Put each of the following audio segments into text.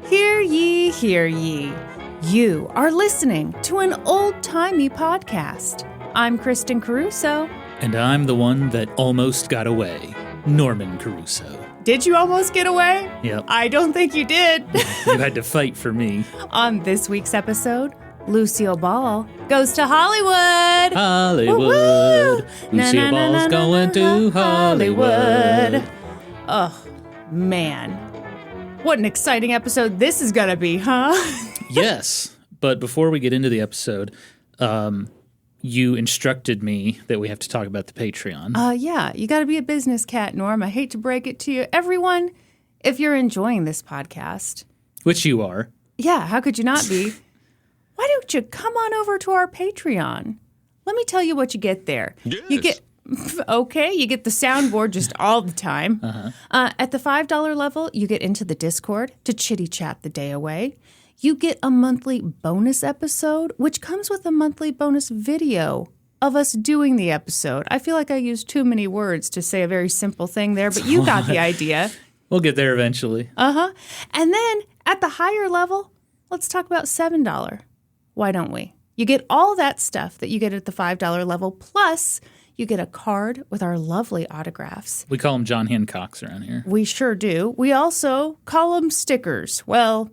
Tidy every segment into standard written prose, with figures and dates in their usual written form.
Hear ye, hear ye. You are listening to An Old Timey Podcast. I'm Kristin Caruso. And I'm the one that almost got away, Norman Caruso. Did you almost get away? Yep. I don't think you did. You had to fight for me. On this week's episode, Lucille Ball goes to Hollywood. Hollywood. Woo-woo. Lucille Ball's going to Hollywood. Oh, man. What an exciting episode this is going to be, huh? Yes. But before we get into the episode, you instructed me that we have to talk about the Patreon. Yeah. You got to be a business cat, Norm. I hate to break it to you. Everyone, if you're enjoying this podcast. Which you are. Yeah, how could you not be? Why don't you come on over to our Patreon? Let me tell you what you get there. Yes. You get the soundboard just all the time. At the $5 level, you get into the Discord to chitty chat the day away. You get a monthly bonus episode, which comes with a monthly bonus video of us doing the episode. I feel like I used too many words to say a very simple thing there, but you got the idea. We'll get there eventually. And then at the higher level, let's talk about $7. Why don't we? You get all that stuff that you get at the $5 level, plus you get a card with our lovely autographs. We call them John Hancocks around here. We sure do. We also call them stickers. Well,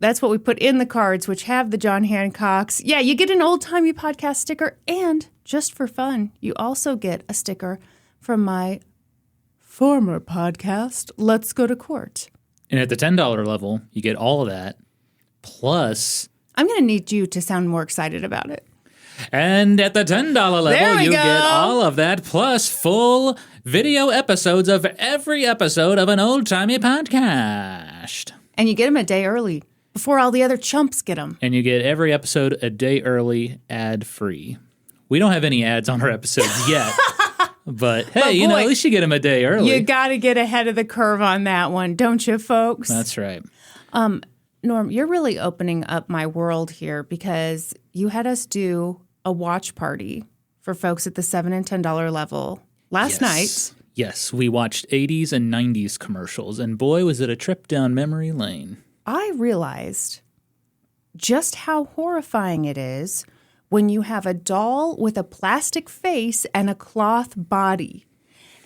that's what we put in the cards, which have the John Hancocks. Yeah, you get an Old Timey Podcast sticker, and just for fun, you also get a sticker from my former podcast, Let's Go to Court. And at the $10 level, you get all of that, plus... I'm going to need you to sound more excited about it. And at the $10 level, you get all of that, plus full video episodes of every episode of An Old Timey Podcast. And you get them a day early, before all the other chumps get them. And you get every episode a day early, ad-free. We don't have any ads on our episodes yet. But hey, at least you get them a day early. You got to get ahead of the curve on that one, don't you, folks? That's right. Norm, you're really opening up my world here because you had us do a watch party for folks at the $7 and $10 level last night. Yes, we watched 80s and 90s commercials, and boy, was it a trip down memory lane. I realized just how horrifying it is when you have a doll with a plastic face and a cloth body.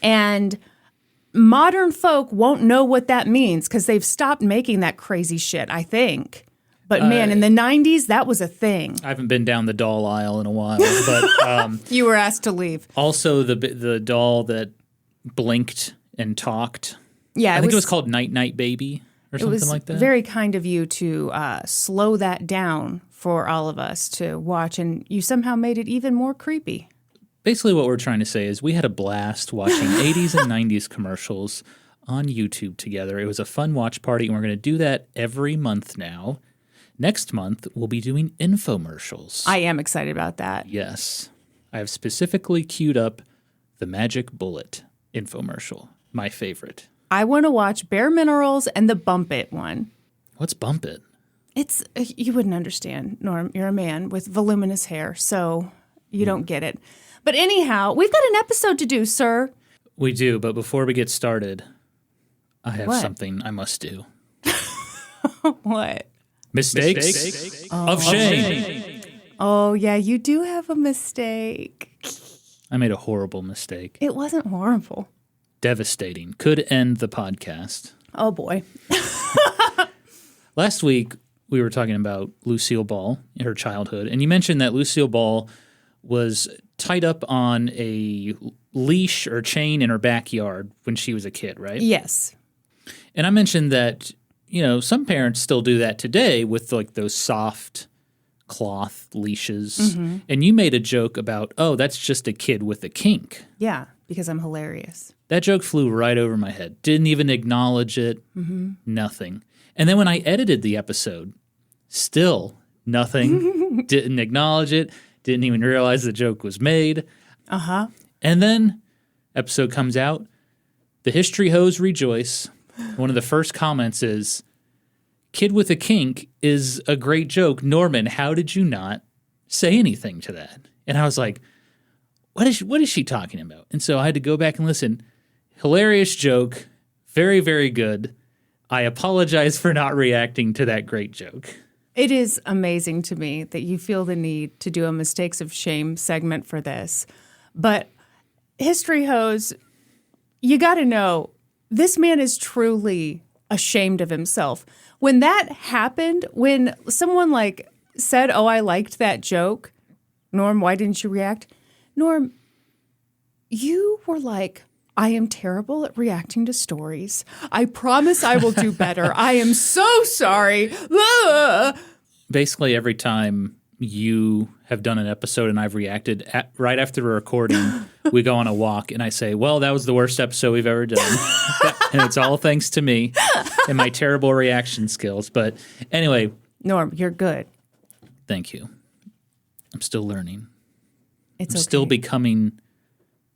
And modern folk won't know what that means because they've stopped making that crazy shit, I think. But man, in the 90s, that was a thing. I haven't been down the doll aisle in a while, but you were asked to leave. Also, the doll that blinked and talked. Yeah, I think it was called Night Night Baby or something like that. It was very kind of you to slow that down for all of us to watch, and you somehow made it even more creepy. Basically, what we're trying to say is we had a blast watching 80s and 90s commercials on YouTube together. It was a fun watch party, and we're going to do that every month now. Next month, we'll be doing infomercials. I am excited about that. Yes. I have specifically queued up the Magic Bullet infomercial, my favorite. I want to watch Bare Minerals and the Bump It one. What's Bump It? It's you wouldn't understand, Norm. You're a man with voluminous hair, so you don't get it. But anyhow, we've got an episode to do, sir. We do, but before we get started, I have something I must do. What? Mistakes of shame. Oh, yeah, you do have a mistake. I made a horrible mistake. It wasn't horrible. Devastating. Could end the podcast. Oh, boy. Last week, we were talking about Lucille Ball in her childhood, and you mentioned that Lucille Ball was tied up on a leash or chain in her backyard when she was a kid, right? Yes. And I mentioned that, some parents still do that today with like those soft cloth leashes. Mm-hmm. And you made a joke about, that's just a kid with a kink. Yeah, because I'm hilarious. That joke flew right over my head. Didn't even acknowledge it. Mm-hmm. Nothing. And then when I edited the episode, still nothing. Didn't acknowledge it. Didn't even realize the joke was made. Uh-huh. And then episode comes out. The history hoes rejoice. One of the first comments is, "Kid with a kink is a great joke. Norman, how did you not say anything to that?" And I was like, what is she talking about? And so I had to go back and listen. Hilarious joke. Very, very good. I apologize for not reacting to that great joke. It is amazing to me that you feel the need to do a mistakes of shame segment for this. But History Hose, you got to know, this man is truly ashamed of himself. When that happened, when someone like said, oh, I liked that joke, Norm, why didn't you react? Norm, you were like, I am terrible at reacting to stories. I promise I will do better. I am so sorry. Basically, every time you have done an episode and I've reacted, right after the recording, we go on a walk and I say, well, that was the worst episode we've ever done. And it's all thanks to me and my terrible reaction skills. But anyway. Norm, you're good. Thank you. I'm still learning. I'm still becoming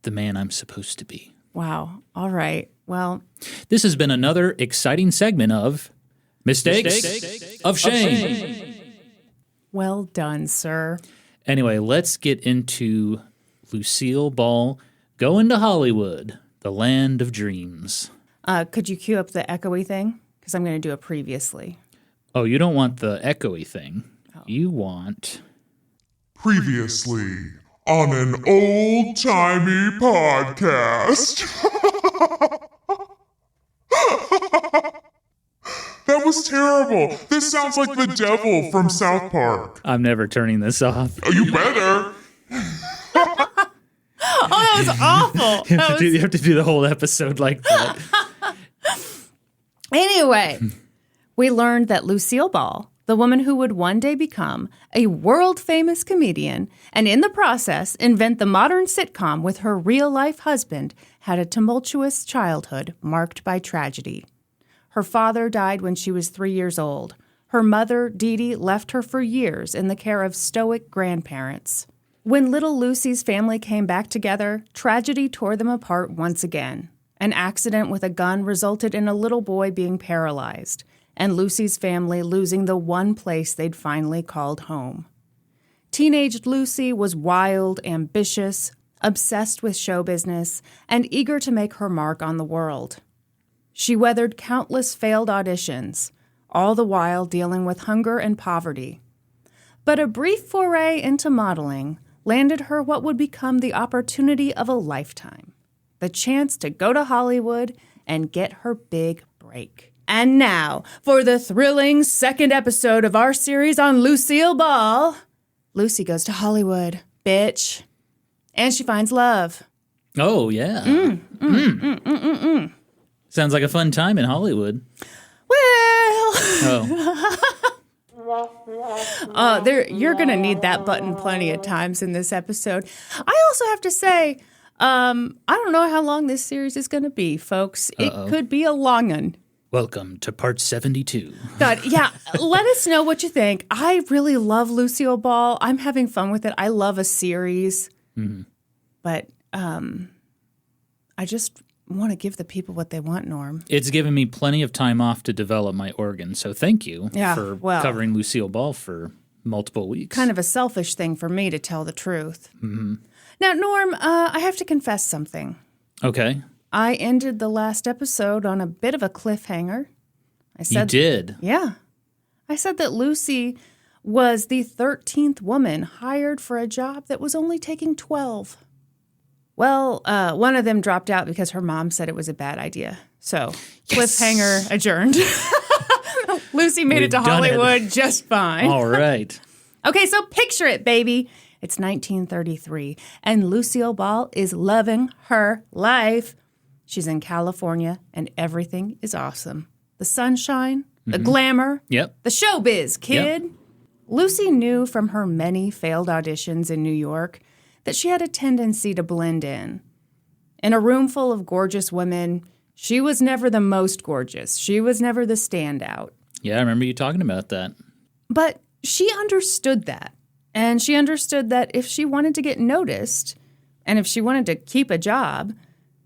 the man I'm supposed to be. Wow. All right. Well, this has been another exciting segment of Mistakes of Shame. Well done, sir. Anyway, let's get into Lucille Ball going to Hollywood, the land of dreams. Could you cue up the echoey thing? Because I'm going to do it previously. Oh, you don't want the echoey thing. Oh. You want... Previously on An Old Timey Podcast. That was terrible. This sounds like the devil from South Park. I'm never turning this off. Oh, you better. Oh, that was awful. You have to do the whole episode like that. Anyway, we learned that Lucille Ball, the woman who would one day become a world-famous comedian and in the process invent the modern sitcom with her real-life husband, had a tumultuous childhood marked by tragedy. Her father died when she was 3 years old. Her mother, Dee Dee, left her for years in the care of stoic grandparents. When little Lucy's family came back together, tragedy tore them apart once again. An accident with a gun resulted in a little boy being paralyzed, and Lucy's family losing the one place they'd finally called home. Teenage Lucy was wild, ambitious, obsessed with show business, and eager to make her mark on the world. She weathered countless failed auditions, all the while dealing with hunger and poverty. But a brief foray into modeling landed her what would become the opportunity of a lifetime, the chance to go to Hollywood and get her big break. And now, for the thrilling second episode of our series on Lucille Ball, Lucy goes to Hollywood, bitch. And she finds love. Oh, yeah. Sounds like a fun time in Hollywood. Well. Oh. You're going to need that button plenty of times in this episode. I also have to say, I don't know how long this series is going to be, folks. Uh-oh. It could be a long one. Welcome to part 72. God, yeah. Let us know what you think. I really love Lucille Ball. I'm having fun with it. I love a series. Mm-hmm. But I just want to give the people what they want, Norm. It's given me plenty of time off to develop my organ, so thank you for covering Lucille Ball for multiple weeks. Kind of a selfish thing for me, to tell the truth. Mm-hmm. Now, Norm, I have to confess something. Okay. I ended the last episode on a bit of a cliffhanger. You did? Yeah. I said that Lucy was the 13th woman hired for a job that was only taking 12. Well, one of them dropped out because her mom said it was a bad idea. So, cliffhanger adjourned. Lucy made it to Hollywood just fine. All right. Okay, so picture it, baby. It's 1933, and Lucille Ball is loving her life. She's in California, and everything is awesome. The sunshine, the glamour, the showbiz, kid. Yep. Lucy knew from her many failed auditions in New York that she had a tendency to blend in. In a room full of gorgeous women, she was never the most gorgeous. She was never the standout. Yeah, I remember you talking about that. But she understood that. And she understood that if she wanted to get noticed, and if she wanted to keep a job,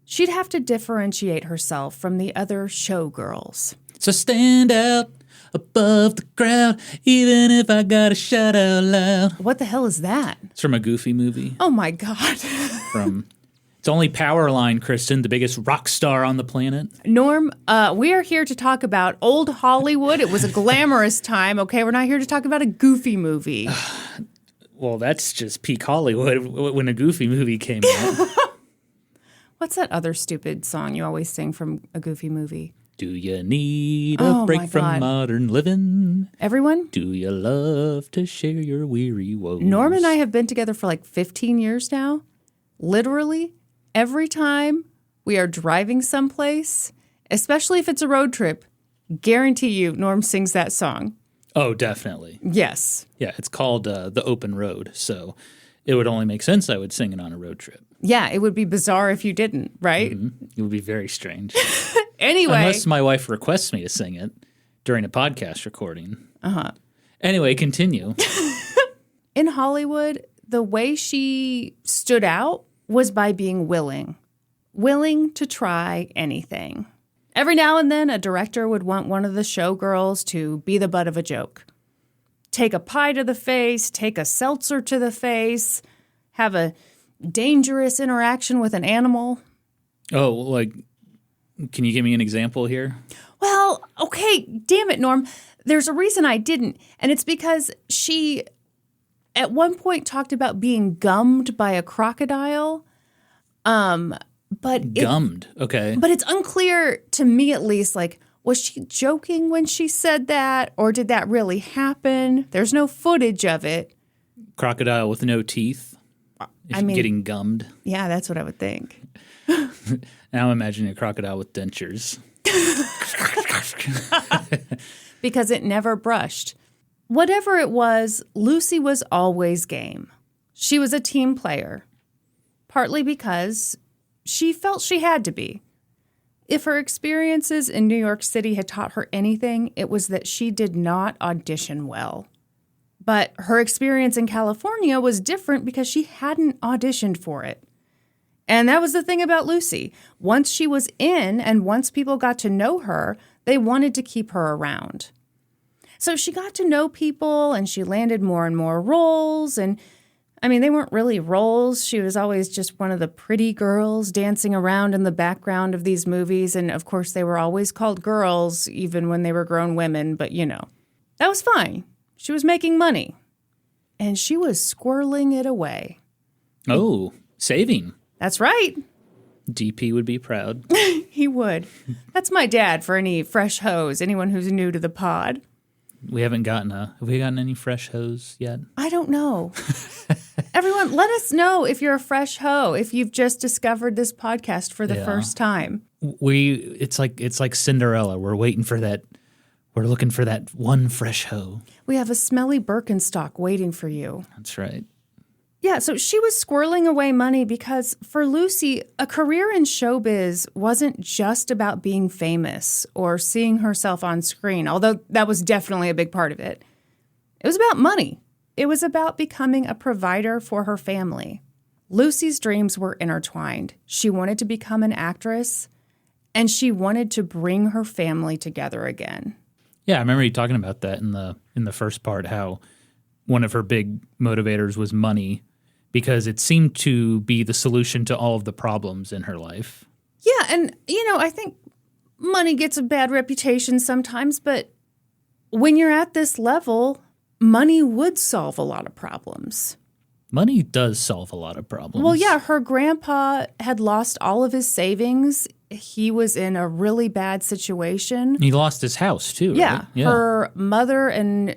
she'd have to differentiate herself from the other showgirls. So stand out above the crowd, even if I gotta shout out loud. What the hell is that? It's from a Goofy movie. Oh, my God. From It's only Powerline, Kristin, the biggest rock star on the planet. Norm, we are here to talk about old Hollywood. It was a glamorous time, okay? We're not here to talk about a goofy movie. Well, that's just peak Hollywood when a Goofy movie came out. What's that other stupid song you always sing from a Goofy movie? Do you need a break from modern living? Everyone? Do you love to share your weary woes? Norm and I have been together for like 15 years now. Literally, every time we are driving someplace, especially if it's a road trip, guarantee you Norm sings that song. Oh, definitely. Yes. Yeah, it's called The Open Road, so it would only make sense I would sing it on a road trip. Yeah, it would be bizarre if you didn't, right? Mm-hmm. It would be very strange. Anyway. Unless my wife requests me to sing it during a podcast recording. Uh-huh. Anyway, continue. In Hollywood, the way she stood out was by being willing to try anything. Every now and then, a director would want one of the showgirls to be the butt of a joke. Take a pie to the face, take a seltzer to the face, have a dangerous interaction with an animal. Oh, like, can you give me an example here? Well, okay, damn it, Norm. There's a reason I didn't, and it's because she, at one point, talked about being gummed by a crocodile. Gummed, okay. But it's unclear to me, at least, like, was she joking when she said that, or did that really happen? There's no footage of it. Crocodile with no teeth. Getting gummed. Yeah, that's what I would think. Now I'm imagining a crocodile with dentures. Because it never brushed. Whatever it was, Lucy was always game. She was a team player, partly because she felt she had to be. If her experiences in New York City had taught her anything, it was that she did not audition well. But her experience in California was different because she hadn't auditioned for it. And that was the thing about Lucy. Once she was in and once people got to know her, they wanted to keep her around. So she got to know people and she landed more and more roles. And I mean, they weren't really roles. She was always just one of the pretty girls dancing around in the background of these movies. And of course, they were always called girls, even when they were grown women. But, you know, that was fine. She was making money. And she was squirreling it away. Oh, saving. That's right. DP would be proud. He would. That's my dad for any fresh hoes, anyone who's new to the pod. We haven't gotten have we gotten any fresh hoes yet? I don't know. Everyone, let us know if you're a fresh hoe, if you've just discovered this podcast for the first time. It's like Cinderella. We're waiting for that. We're looking for that one fresh hoe. We have a smelly Birkenstock waiting for you. That's right. Yeah, so she was squirreling away money because for Lucy, a career in showbiz wasn't just about being famous or seeing herself on screen, although that was definitely a big part of it. It was about money. It was about becoming a provider for her family. Lucy's dreams were intertwined. She wanted to become an actress, and she wanted to bring her family together again. Yeah, I remember you talking about that in the first part, how one of her big motivators was money, because it seemed to be the solution to all of the problems in her life. Yeah, and, I think money gets a bad reputation sometimes, but when you're at this level, money would solve a lot of problems. Money does solve a lot of problems. Well, yeah, her grandpa had lost all of his savings. He was in a really bad situation. He lost his house, too, right? Yeah. Her mother and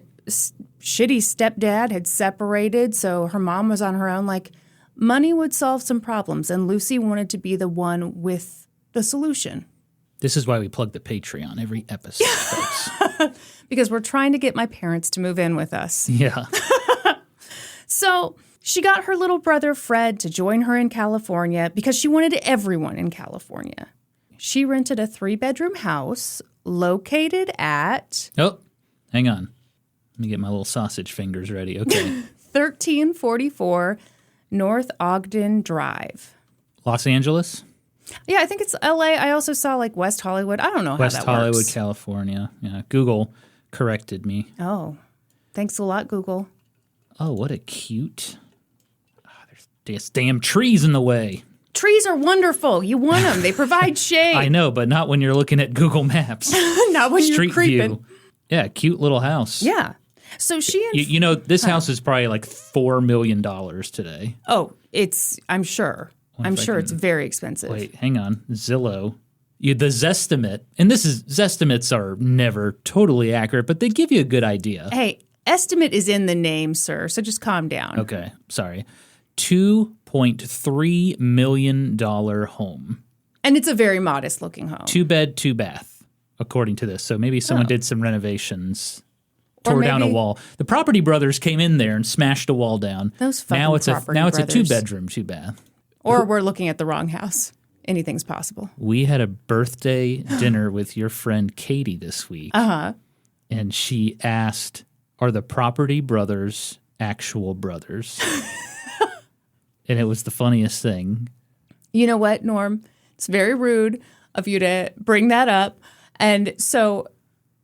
shitty stepdad had separated, so her mom was on her own. Like, money would solve some problems, and Lucy wanted to be the one with the solution. This is why we plug the Patreon every episode, folks. Because we're trying to get my parents to move in with us. Yeah. So she got her little brother Fred to join her in California because she wanted everyone in California. She rented a 3-bedroom house located at... Oh, hang on. Let me get my little sausage fingers ready. Okay. 1344 North Ogden Drive. Los Angeles? Yeah, I think it's L.A. I also saw, like, West Hollywood. I don't know how that works. West Hollywood, California. Yeah, Google corrected me. Oh, thanks a lot, Google. Oh, what a cute... there's damn trees in the way. Trees are wonderful. You want them. They provide shade. I know, but not when you're looking at Google Maps. Not when Street you're creeping. view. Yeah, cute little house. Yeah. So she and You know, this house is probably like $4 million today. oh, I'm sure. I'm if I sure can- it's very expensive. Wait, hang on. Zillow. The Zestimate, and Zestimates are never totally accurate, but they give you a good idea. Hey, estimate is in the name, sir. So just calm down. Okay, sorry. $2.3 million home. And it's a very modest looking home. 2-bed, 2-bath, according to this. So maybe someone did some renovations, tore down a maybe- wall. The Property Brothers came in there and smashed a wall down. Those fucking now it's Property a Brothers. 2-bedroom, 2-bath. Or we're looking at the wrong house. Anything's possible. We had a birthday dinner with your friend Katie this week. Uh-huh. And she asked, are the Property Brothers actual brothers? And it was the funniest thing. You know what, Norm? It's very rude of you to bring that up. And so,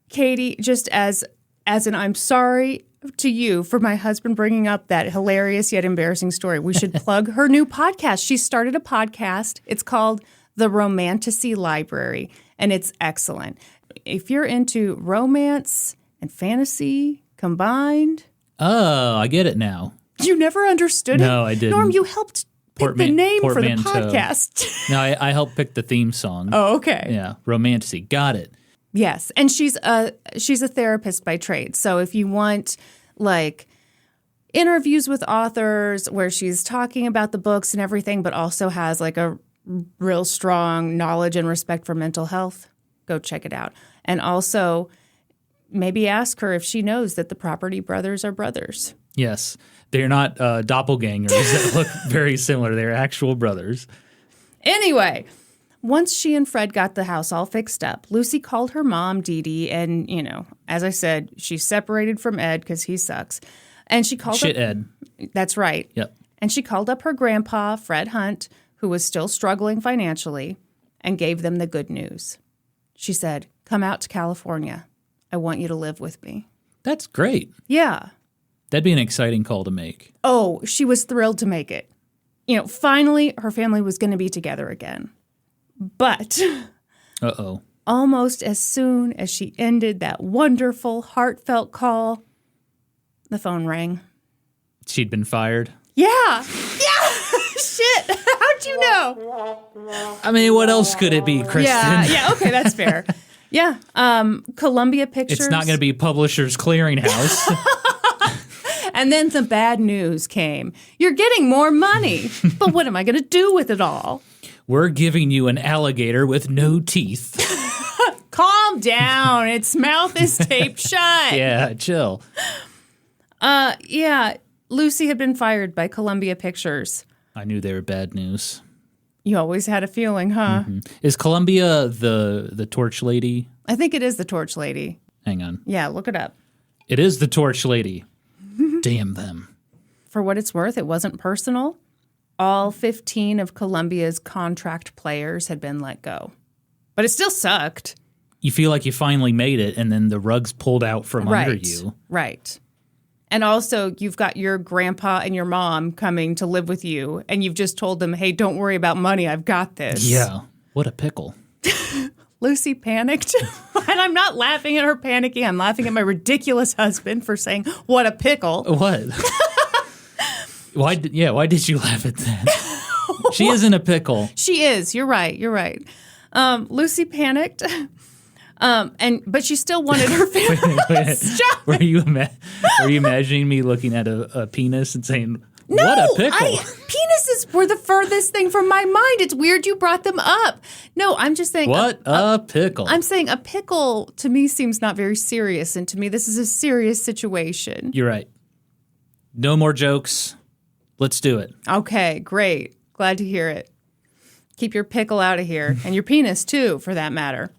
Katie, just as an I'm sorry to you for my husband bringing up that hilarious yet embarrassing story, we should plug her new podcast. She started a podcast. It's called The Romantasy Library, and it's excellent. If you're into romance and fantasy combined, Oh, I get it now. you never understood it? No, I didn't. Norm, you helped pick the name for the Portmanteau. podcast. No, I helped pick the theme song. Oh, okay. Yeah, Romantasy. Got it. Yes, and she's a therapist by trade. So if you want like interviews with authors where she's talking about the books and everything, but also has like a real strong knowledge and respect for mental health, go check it out. And also maybe ask her if she knows that the Property Brothers are brothers. Yes. They're not doppelgangers that look very similar. They're actual brothers. Anyway, once she and Fred got the house all fixed up, Lucy called her mom, Dee Dee, and, you know, as I said, she's separated from Ed because he sucks. And she called Shit, up, Ed. That's right. Yep. And she called up her grandpa, Fred Hunt, who was still struggling financially, and gave them the good news. She said, come out to California. I want you to live with me. That's great. Yeah. That'd be an exciting call to make. Oh, she was thrilled to make it. You know, finally, her family was going to be together again. But Uh-oh. almost as soon as she ended that wonderful, heartfelt call, the phone rang. She'd been fired. Yeah. Yeah. Shit. How'd you know? I mean, what else could it be, Kristin? Yeah. Okay, that's fair. Yeah. Columbia Pictures. It's not going to be Publishers Clearinghouse. And then the bad news came. You're getting more money. But what am I going to do with it all? We're giving you an alligator with no teeth. Calm down. Its mouth is taped shut. Yeah, chill. Yeah. Lucy had been fired by Columbia Pictures. I knew they were bad news. You always had a feeling, huh? Mm-hmm. Is Columbia the Torch Lady? I think it is the Torch Lady. Hang on. Yeah, look it up. It is the Torch Lady. Damn them. For what it's worth, it wasn't personal. All 15 of Columbia's contract players had been let go. But it still sucked. You feel like you finally made it, and then the rug's pulled out from under you. Right. And also, you've got your grandpa and your mom coming to live with you, and you've just told them, hey, don't worry about money. I've got this. Yeah. What a pickle. Lucy panicked. And I'm not laughing at her panicking. I'm laughing at my ridiculous husband for saying, what a pickle. What? Why did you laugh at that? She isn't a pickle. She is. You're right. You're right. Lucy panicked. But she still wanted her family. Stop. Were you imagining me looking at a penis and saying, what a pickle? Penises were the furthest thing from my mind. It's weird you brought them up. No, I'm just saying. What a pickle. I'm saying a pickle to me seems not very serious. And to me, this is a serious situation. You're right. No more jokes. Let's do it. Okay, great. Glad to hear it. Keep your pickle out of here. And your penis, too, for that matter.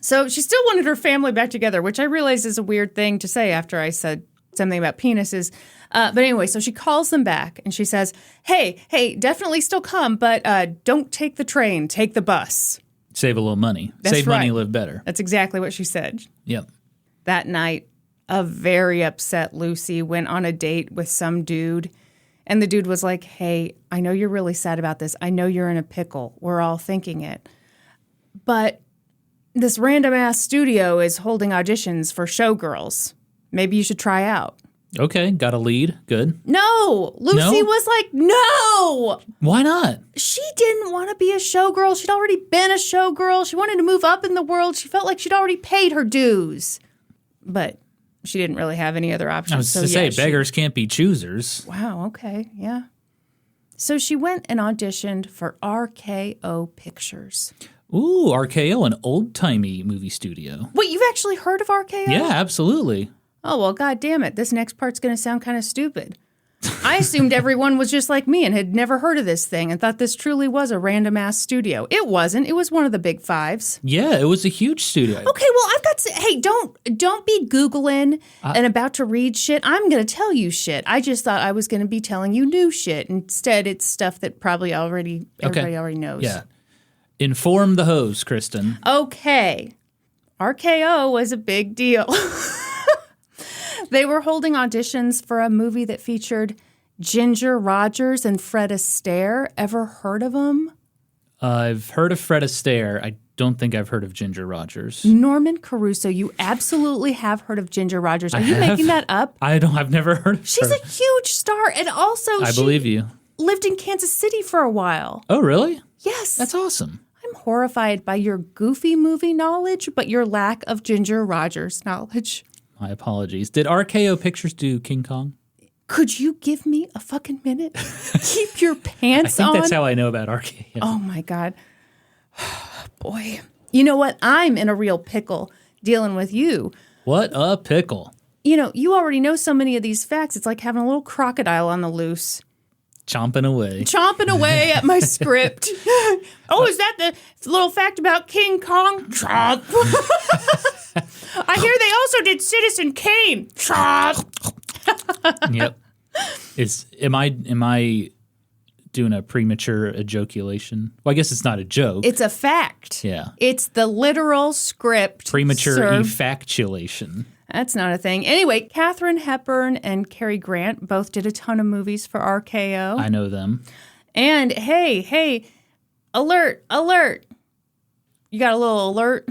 So she still wanted her family back together, which I realize is a weird thing to say after I said something about penises. But anyway, so she calls them back and she says, hey, definitely still come, but don't take the train, take the bus. Save a little money. That's Save money, right. live better. That's exactly what she said. Yep. That night, a very upset Lucy went on a date with some dude. And the dude was like, hey, I know you're really sad about this. I know you're in a pickle. We're all thinking it. But this random-ass studio is holding auditions for showgirls. Maybe you should try out. Okay, got a lead. Good. No! Lucy was like, no! Why not? She didn't want to be a showgirl. She'd already been a showgirl. She wanted to move up in the world. She felt like she'd already paid her dues. But she didn't really have any other options. I was say, beggars can't be choosers. Wow, okay, yeah. So she went and auditioned for RKO Pictures. Ooh, RKO, an old-timey movie studio. Wait, you've actually heard of RKO? Yeah, absolutely. Oh, well, God damn it. This next part's going to sound kind of stupid. I assumed everyone was just like me and had never heard of this thing and thought this truly was a random-ass studio. It wasn't. It was one of the big fives. Yeah, it was a huge studio. Okay, well, I've got to... Hey, don't be Googling and about to read shit. I'm going to tell you shit. I just thought I was going to be telling you new shit. Instead, it's stuff that probably everybody already knows. Yeah. Inform the host, Kristin. Okay. RKO was a big deal. They were holding auditions for a movie that featured Ginger Rogers and Fred Astaire. Ever heard of them? I've heard of Fred Astaire. I don't think I've heard of Ginger Rogers. Norman Caruso. You absolutely have heard of Ginger Rogers. Are you making that up? I've never heard of her. She's a huge star. And also, I believe you. Lived in Kansas City for a while. Oh, really? Yes. That's awesome. I'm horrified by your goofy movie knowledge, but your lack of Ginger Rogers knowledge. My apologies. Did RKO Pictures do King Kong? Could you give me a fucking minute? Keep your pants on. I think that's how I know about RKO. Oh, my God. Boy. You know what? I'm in a real pickle dealing with you. What a pickle. You know, you already know so many of these facts. It's like having a little crocodile on the loose. Chomping away. Chomping away at my script. Oh, is that the little fact about King Kong? Chomp. I hear they also did Citizen Kane. Chomp. Yep. Am I doing a premature ejaculation? Well, I guess it's not a joke. It's a fact. Yeah. It's the literal script. Premature served. effactulation. That's not a thing. Anyway, Katharine Hepburn and Cary Grant both did a ton of movies for RKO. I know them. And hey, alert. You got a little alert?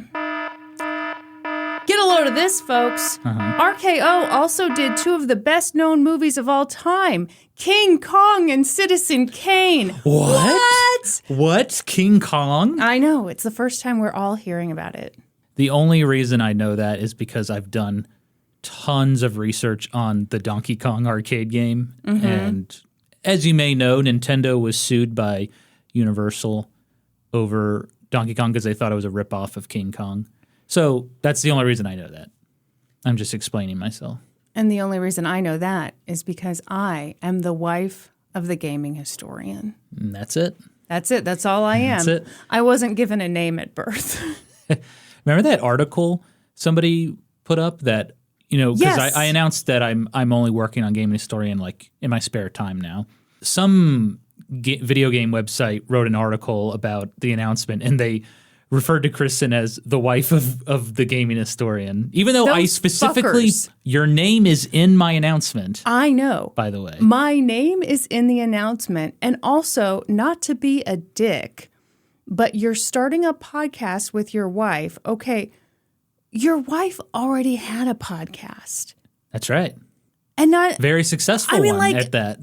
Get a load of this, folks. RKO also did two of the best-known movies of all time, King Kong and Citizen Kane. What? What? King Kong? I know. It's the first time we're all hearing about it. The only reason I know that is because I've done tons of research on the Donkey Kong arcade game. Mm-hmm. And as you may know, Nintendo was sued by Universal over Donkey Kong because they thought it was a ripoff of King Kong. So that's the only reason I know that. I'm just explaining myself. And the only reason I know that is because I am the wife of the gaming historian. And that's it. That's it. That's all I am. That's it. I wasn't given a name at birth. Remember that article somebody put up that, because Yes. I announced that I'm only working on Gaming Historian like in my spare time now. Some video game website wrote an article about the announcement, and they referred to Kristin as the wife of the Gaming Historian, even though I Those specifically, fuckers. your name is in my announcement, I know. by the way. My name is in the announcement. And also, not to be a dick, but you're starting a podcast with your wife. Okay, your wife already had a podcast. That's right. And not Very successful one at that.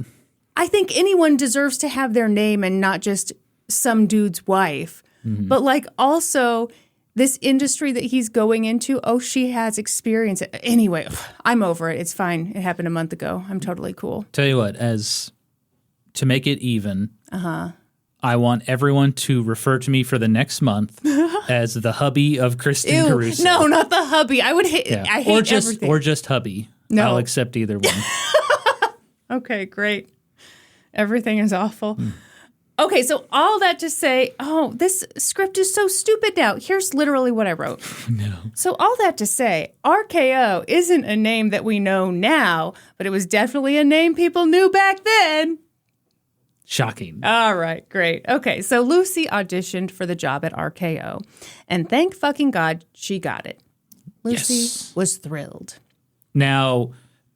I think anyone deserves to have their name and not just some dude's wife. Mm-hmm. But also this industry that he's going into, she has experience. Anyway, I'm over it. It's fine. It happened a month ago. I'm totally cool. Tell you what, to make it even, I want everyone to refer to me for the next month as the hubby of Kristin Caruso. No, not the hubby. I would hate. Yeah. I hate everything. Or just hubby. No. I'll accept either one. Okay, great. Everything is awful. Okay, so all that to say, this script is so stupid now. Here's literally what I wrote. No. So all that to say, RKO isn't a name that we know now, but it was definitely a name people knew back then. Shocking. All right, great. Okay, so Lucy auditioned for the job at RKO, and thank fucking God she got it. Lucy Yes. was thrilled. Now,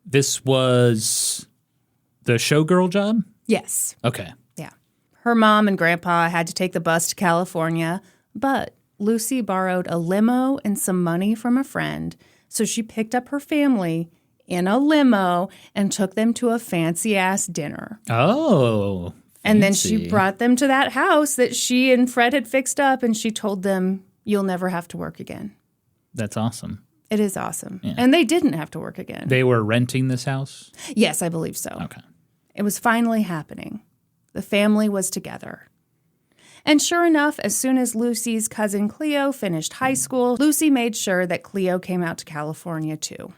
this was the showgirl job? Yes. Okay. Yeah. Her mom and grandpa had to take the bus to California, but Lucy borrowed a limo and some money from a friend, so she picked up her family in a limo and took them to a fancy-ass dinner. Oh, and then she brought them to that house that she and Fred had fixed up, and she told them, you'll never have to work again. That's awesome. It is awesome. Yeah. And they didn't have to work again. They were renting this house? Yes, I believe so. Okay. It was finally happening. The family was together. And sure enough, as soon as Lucy's cousin Cleo finished high school, Lucy made sure that Cleo came out to California too.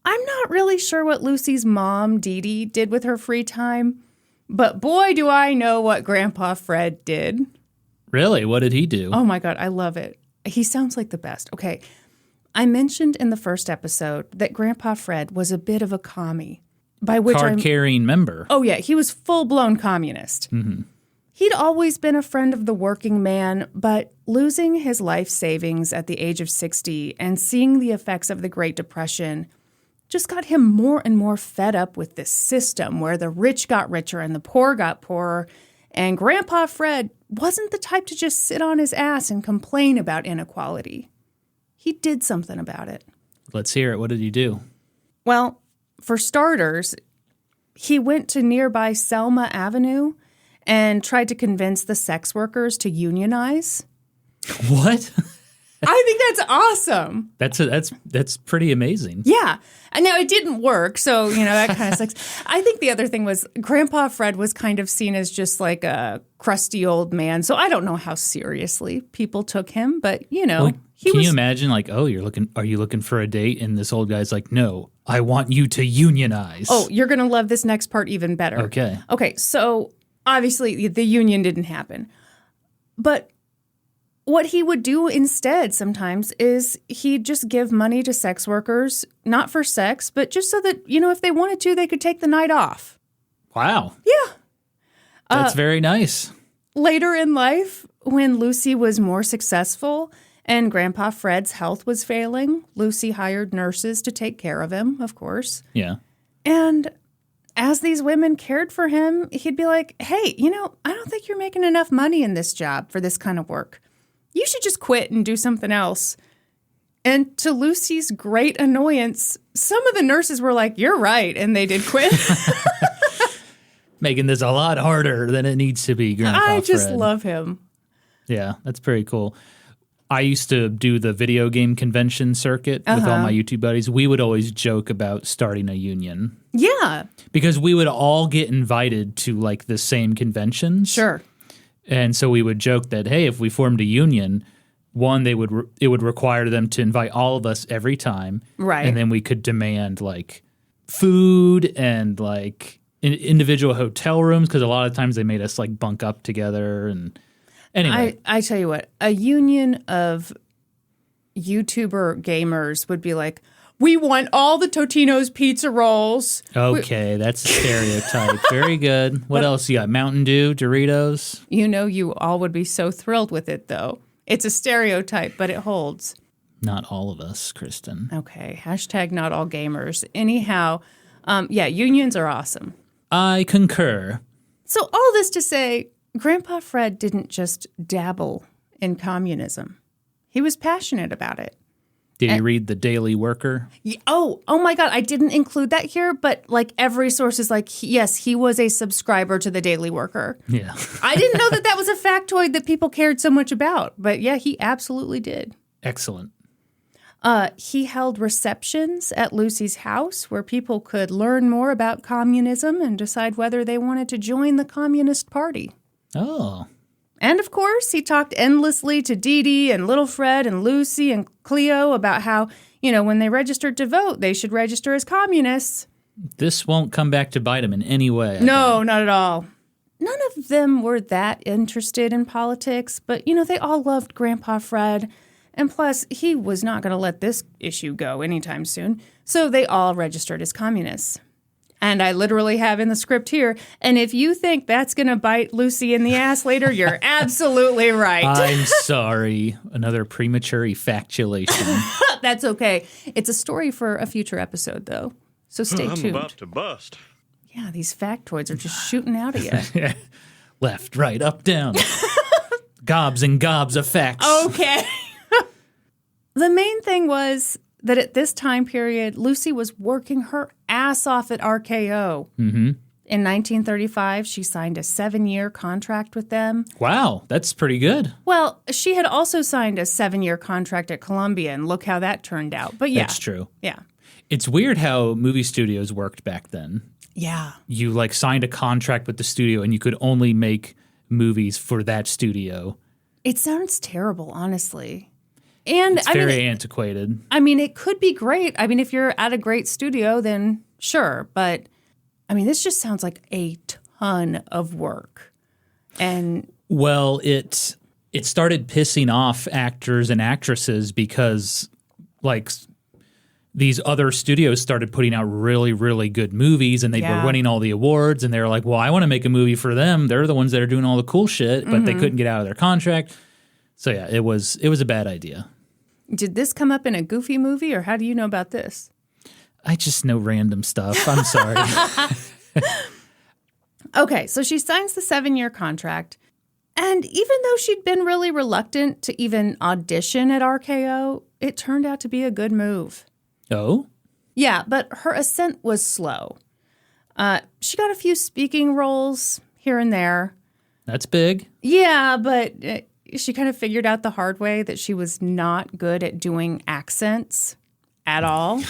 I'm not really sure what Lucy's mom, Dee Dee, did with her free time, but boy, do I know what Grandpa Fred did. Really? What did he do? Oh my God, I love it. He sounds like the best. Okay, I mentioned in the first episode that Grandpa Fred was a bit of a commie. By which card-carrying member. Oh yeah, he was full-blown communist. Mm-hmm. He'd always been a friend of the working man, but losing his life savings at the age of 60 and seeing the effects of the Great Depression just got him more and more fed up with this system where the rich got richer and the poor got poorer, and Grandpa Fred wasn't the type to just sit on his ass and complain about inequality. He did something about it. Let's hear it. What did he do? Well, for starters, he went to nearby Selma Avenue and tried to convince the sex workers to unionize. What? I think that's awesome. That's pretty amazing. Yeah. And now it didn't work, so, that kind of sucks. I think the other thing was Grandpa Fred was kind of seen as just like a crusty old man, so I don't know how seriously people took him, but, Well, can you imagine, like, are you looking for a date? And this old guy's like, no, I want you to unionize. Oh, you're going to love this next part even better. Okay, so obviously the union didn't happen. But what he would do instead sometimes is he'd just give money to sex workers, not for sex, but just so that, if they wanted to, they could take the night off. Wow. Yeah. That's very nice. Later in life, when Lucy was more successful and Grandpa Fred's health was failing, Lucy hired nurses to take care of him, of course. Yeah. And as these women cared for him, he'd be like, hey, I don't think you're making enough money in this job for this kind of work. You should just quit and do something else. And to Lucy's great annoyance, some of the nurses were like, you're right, and they did quit. Making this a lot harder than it needs to be, Grandpa I just Fred. love him. Yeah, that's pretty cool. I used to do the video game convention circuit with all my YouTube buddies. We would always joke about starting a union. Yeah. Because we would all get invited to, like, the same conventions. Sure. And so we would joke that, hey, if we formed a union, one, it would require them to invite all of us every time. Right. And then we could demand, like, food and, like, individual hotel rooms, because a lot of times they made us, like, bunk up together. And anyway. I tell you what, a union of YouTuber gamers would be like, we want all the Totino's pizza rolls. Okay, that's a stereotype. Very good. What else you got? Mountain Dew, Doritos? You all would be so thrilled with it, though. It's a stereotype, but it holds. Not all of us, Kristin. Okay, hashtag not all gamers. Anyhow, unions are awesome. I concur. So all this to say, Grandpa Fred didn't just dabble in communism. He was passionate about it. Did you read The Daily Worker? Oh my God, I didn't include that here, but like every source is like, yes, he was a subscriber to The Daily Worker. Yeah. I didn't know that was a factoid that people cared so much about, but yeah, he absolutely did. Excellent. He held receptions at Lucy's house where people could learn more about communism and decide whether they wanted to join the Communist Party. Oh. And, of course, he talked endlessly to Dee Dee and Little Fred and Lucy and Cleo about how, when they registered to vote, they should register as communists. This won't come back to bite him in any way. No, not at all. None of them were that interested in politics, but, they all loved Grandpa Fred. And plus, he was not going to let this issue go anytime soon. So they all registered as communists. And I literally have in the script here, and if you think that's going to bite Lucy in the ass later, you're absolutely right. I'm sorry. Another premature effactuation. That's okay. It's a story for a future episode, though. So stay tuned. I'm about to bust. Yeah, these factoids are just shooting out of you. Left, right, up, down. Gobs and gobs of facts. Okay. The main thing was that at this time period, Lucy was working her ass off at RKO. Mm-hmm. In 1935, she signed a 7-year contract with them. Wow, that's pretty good. Well, she had also signed a 7-year contract at Columbia, and look how that turned out. But yeah. That's true. Yeah. It's weird how movie studios worked back then. Yeah. You like signed a contract with the studio and you could only make movies for that studio. It sounds terrible, honestly. And it's very antiquated. I mean, it could be great. I mean, if you're at a great studio, then sure. But I mean, this just sounds like a ton of work. And well, it started pissing off actors and actresses because like these other studios started putting out really, really good movies and they were winning all the awards. And they were like, well, I want to make a movie for them. They're the ones that are doing all the cool shit, but they couldn't get out of their contract. So yeah, it was a bad idea. Did this come up in a Goofy movie, or how do you know about this? I just know random stuff. I'm sorry. Okay, so she signs the 7-year contract. And even though she'd been really reluctant to even audition at RKO, it turned out to be a good move. Oh? Yeah, but her ascent was slow. She got a few speaking roles here and there. That's big. Yeah, but she kind of figured out the hard way that she was not good at doing accents at all.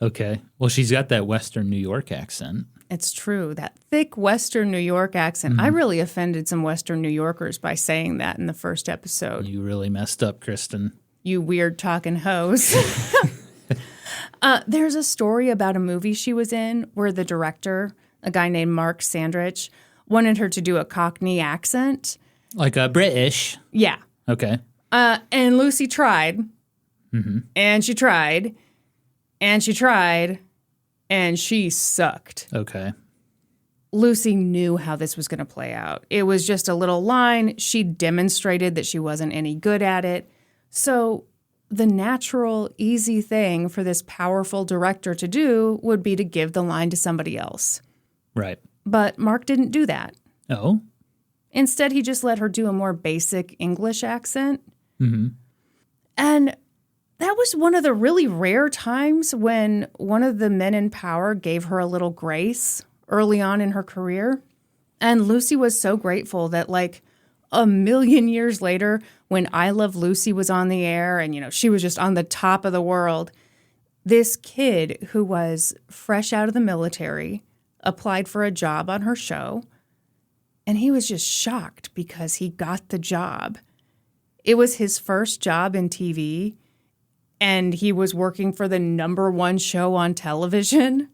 Okay. Well, she's got that Western New York accent. It's true. That thick Western New York accent. I really offended some Western New Yorkers by saying that in the first episode. You really messed up, Kristin. You weird talking hoes. There's a story about a movie she was in where the director, a guy named Mark Sandrich, wanted her to do a Cockney accent. Like a British? Yeah. Okay. And Lucy tried. Mm-hmm. And she tried. And she tried. And she sucked. Okay. Lucy knew how this was going to play out. It was just a little line. She demonstrated that she wasn't any good at it. So the natural, easy thing for this powerful director to do would be to give the line to somebody else. Right. But Mark didn't do that. Oh? Instead, he just let her do a more basic English accent. Mm-hmm. And that was one of the really rare times when one of the men in power gave her a little grace early on in her career. And Lucy was so grateful that, like, a million years later, when I Love Lucy was on the air and, you know, she was just on the top of the world, this kid who was fresh out of the military applied for a job on her show. And he was just shocked because he got the job. It was his first job in TV, and he was working for the #1 show on television.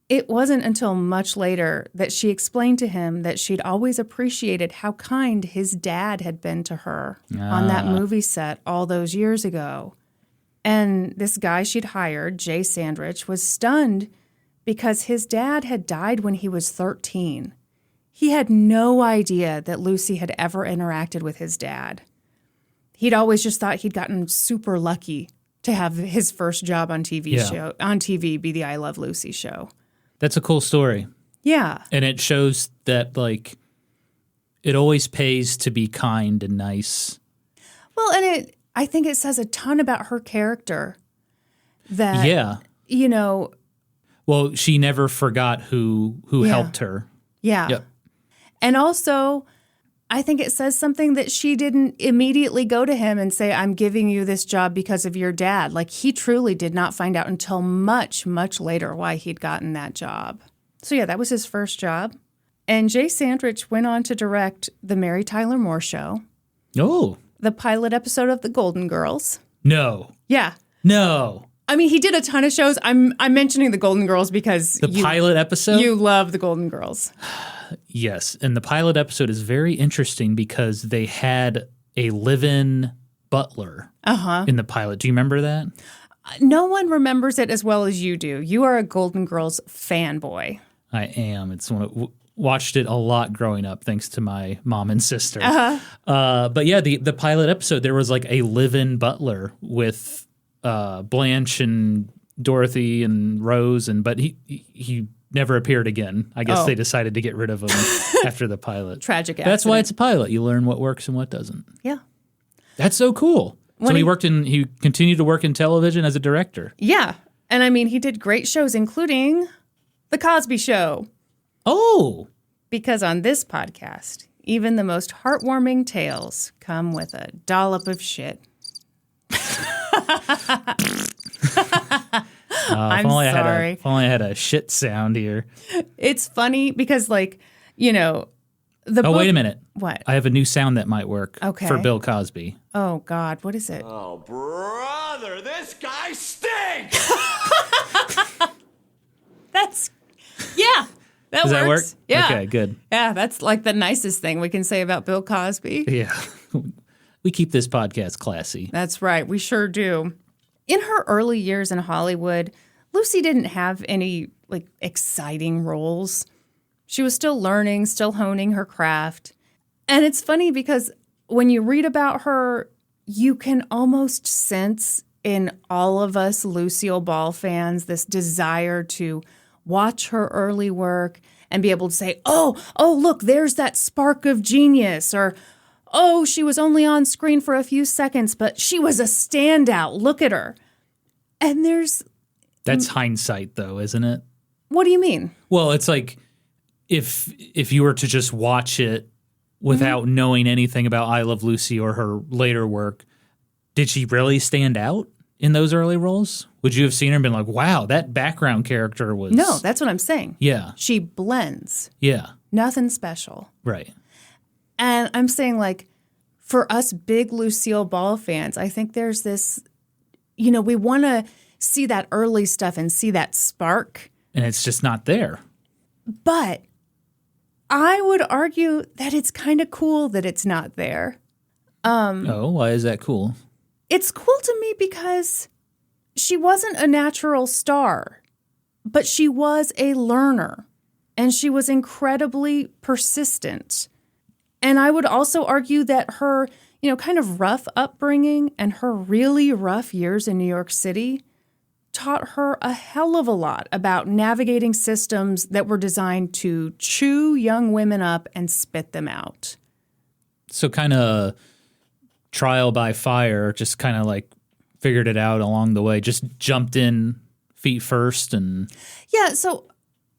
It wasn't until much later that she explained to him that she'd always appreciated how kind his dad had been to her on that movie set all those years ago. And this guy she'd hired, Jay Sandrich, was stunned because his dad had died when he was 13. He had no idea that Lucy had ever interacted with his dad. He'd always just thought he'd gotten super lucky to have his first job on TV be the I Love Lucy show. That's a cool story. Yeah. And it shows that, like, it always pays to be kind and nice. Well, and I think it says a ton about her character. That, you know. Well, she never forgot who helped her. Yeah. Yep. And also, I think it says something that she didn't immediately go to him and say, I'm giving you this job because of your dad. Like, he truly did not find out until much, much later why he'd gotten that job. So, yeah, that was his first job. And Jay Sandrich went on to direct The Mary Tyler Moore Show. Oh. The pilot episode of The Golden Girls. No. Yeah. No. I mean, he did a ton of shows. I'm mentioning The Golden Girls because the pilot episode? You love The Golden Girls. Yes, and the pilot episode is very interesting because they had a live-in butler in the pilot. Do you remember that? No one remembers it as well as you do. You are a Golden Girls fanboy. I am. It's watched it a lot growing up, thanks to my mom and sister. But yeah, the pilot episode, there was like a live-in butler with Blanche and Dorothy and Rose, but he never appeared again. I guess they decided to get rid of him after the pilot. Tragic accident. That's why it's a pilot. You learn what works and what doesn't. Yeah. That's so cool. So he continued to work in television as a director. Yeah. And I mean, he did great shows, including The Cosby Show. Oh. Because on this podcast, even the most heartwarming tales come with a dollop of shit. I'm sorry. If only I had a shit sound here. It's funny because, like, you know, the book... wait a minute. What? I have a new sound that might work for Bill Cosby. Oh, God. What is it? Oh, brother, this guy stinks! That's... Yeah. That Does that work? Yeah. Okay, good. Yeah, that's like the nicest thing we can say about Bill Cosby. Yeah. We keep this podcast classy. That's right. We sure do. In her early years in Hollywood, Lucy didn't have any like exciting roles. She was still learning, still honing her craft. And it's funny because when you read about her, you can almost sense in all of us Lucille Ball fans this desire to watch her early work and be able to say, oh, look, there's that spark of genius, or, oh, she was only on screen for a few seconds, but she was a standout. Look at her. And That's hindsight, though, isn't it? What do you mean? Well, it's like if you were to just watch it without knowing anything about I Love Lucy or her later work, did she really stand out in those early roles? Would you have seen her and been like, wow, that background character was... No, that's what I'm saying. Yeah. She blends. Yeah. Nothing special. Right. And I'm saying, like, for us big Lucille Ball fans, I think there's this, you know, we want to see that early stuff and see that spark. And it's just not there. But I would argue that it's kind of cool that it's not there. Why is that cool? It's cool to me because she wasn't a natural star, but she was a learner, and she was incredibly persistent. And I would also argue that her, you know, kind of rough upbringing and her really rough years in New York City taught her a hell of a lot about navigating systems that were designed to chew young women up and spit them out. So kind of trial by fire, just kind of like figured it out along the way, just jumped in feet first and... Yeah, so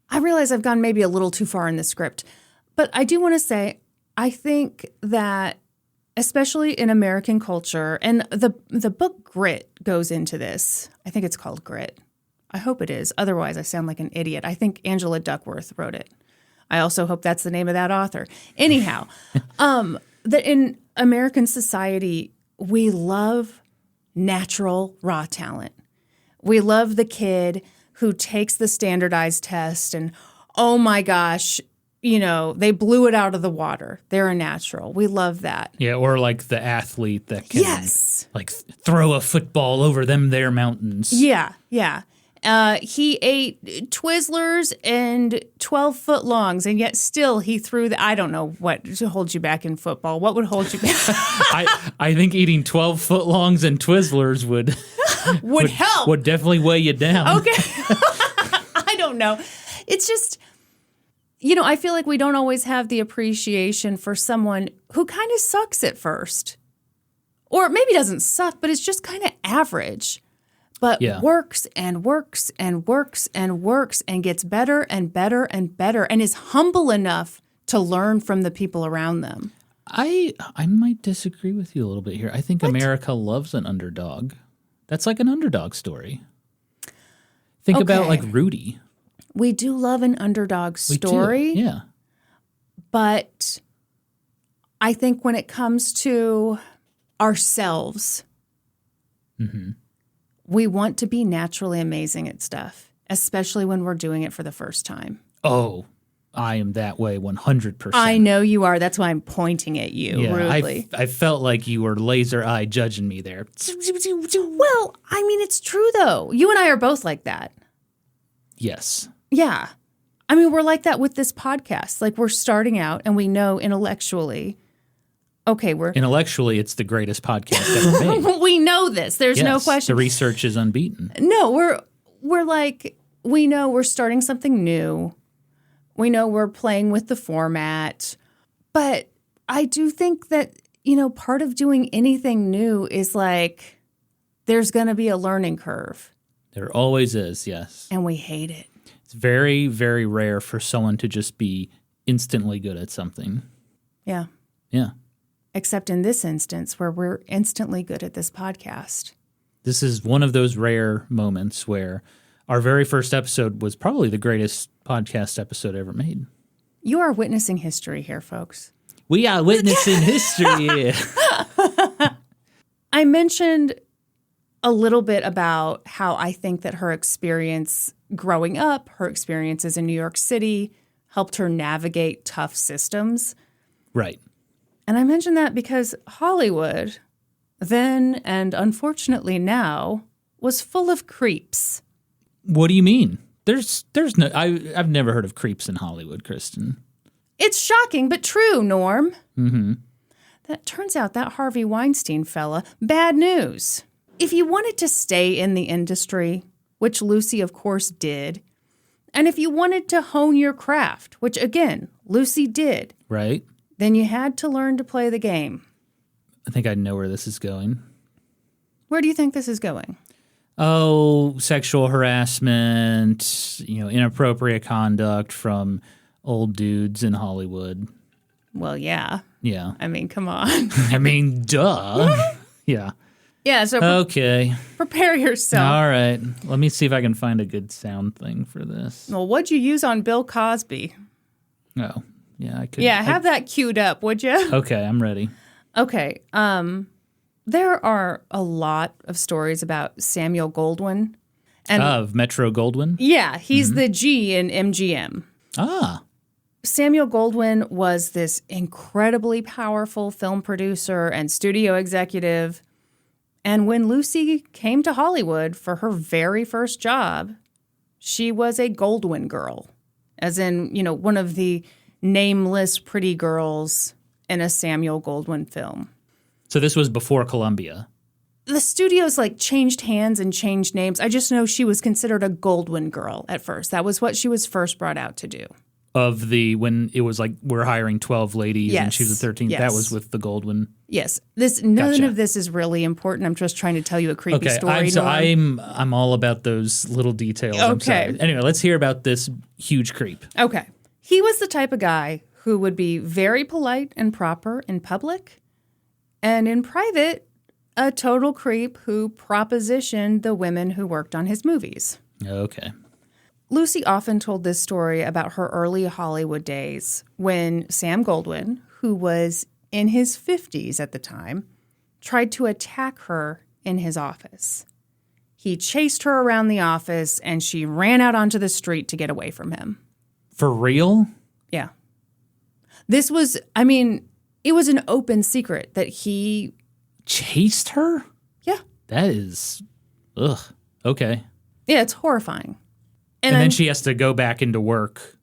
I realize I've gone maybe a little too far in the script, but I do want to say I think that especially in American culture, and the book Grit goes into this. I think it's called Grit. I hope it is. Otherwise, I sound like an idiot. I think Angela Duckworth wrote it. I also hope that's the name of that author. Anyhow, that in American society, we love natural raw talent. We love the kid who takes the standardized test and, oh my gosh, you know, they blew it out of the water. They're a natural. We love that. Yeah, or like the athlete that can like throw a football over them their mountains. Yeah. He ate Twizzlers and 12-foot longs, and yet still he threw I don't know what holds you back in football. What would hold you back? I think eating 12-foot longs and Twizzlers would help. Would definitely weigh you down. Okay. I don't know. It's just, you know, I feel like we don't always have the appreciation for someone who kind of sucks at first. Or maybe doesn't suck, but it's just kind of average. But works and works and works and works and gets better and better and better and is humble enough to learn from the people around them. I might disagree with you a little bit here. I think America loves an underdog. That's like an underdog story. Think about like Rudy. We do love an underdog story. Yeah. But I think when it comes to ourselves, we want to be naturally amazing at stuff, especially when we're doing it for the first time. Oh, I am that way 100%. I know you are. That's why I'm pointing at you rudely. I felt like you were laser-eyed judging me there. Well, I mean, it's true, though. You and I are both like that. Yes. Yeah. I mean, we're like that with this podcast. Like, we're starting out, and we know intellectually, okay, Intellectually, it's the greatest podcast ever made. We know this. There's no question. The research is unbeaten. No, we're like, we know we're starting something new. We know we're playing with the format. But I do think that, part of doing anything new is like there's going to be a learning curve. There always is, yes. And we hate it. It's very, very rare for someone to just be instantly good at something. Yeah. Yeah. Except in this instance where we're instantly good at this podcast. This is one of those rare moments where our very first episode was probably the greatest podcast episode ever made. You are witnessing history here, folks. We are witnessing history. I mentioned a little bit about how I think that her experience growing up, her experiences in New York City, helped her navigate tough systems. Right. And I mentioned that because Hollywood, then and unfortunately now, was full of creeps. What do you mean? There's no. I've never heard of creeps in Hollywood, Kristin. It's shocking, but true, Norm. Mm-hmm. That turns out that Harvey Weinstein fella, bad news. If you wanted to stay in the industry, which Lucy, of course, did, and if you wanted to hone your craft, which, again, Lucy did, right, then you had to learn to play the game. I think I know where this is going. Where do you think this is going? Oh, sexual harassment, inappropriate conduct from old dudes in Hollywood. Well, yeah. Yeah. I mean, come on. I mean, duh. Yeah. Yeah, so okay. Prepare yourself. All right. Let me see if I can find a good sound thing for this. Well, what'd you use on Bill Cosby? Oh, yeah, I could. Yeah, have that queued up, would you? Okay, I'm ready. Okay. There are a lot of stories about Samuel Goldwyn. And of Metro Goldwyn? Yeah, he's the G in MGM. Ah. Samuel Goldwyn was this incredibly powerful film producer and studio executive. And when Lucy came to Hollywood for her very first job, she was a Goldwyn girl, as in, one of the nameless pretty girls in a Samuel Goldwyn film. So this was before Columbia. The studios changed hands and changed names. I just know she was considered a Goldwyn girl at first. That was what she was first brought out to do. When it was we're hiring 12 ladies and she was the 13th, yes. That was with the Goldwyn. Yes. None Gotcha. of this is really important. I'm just trying to tell you a creepy story. I'm all about those little details. Okay. I'm sorry. Anyway, let's hear about this huge creep. Okay. He was the type of guy who would be very polite and proper in public, and in private, a total creep who propositioned the women who worked on his movies. Okay. Lucy often told this story about her early Hollywood days when Sam Goldwyn, who was in his 50s at the time, tried to attack her in his office. He chased her around the office and she ran out onto the street to get away from him. For real? Yeah. It was an open secret that he chased her? Yeah. That is, ugh. Okay. Yeah, it's horrifying. And then she has to go back into work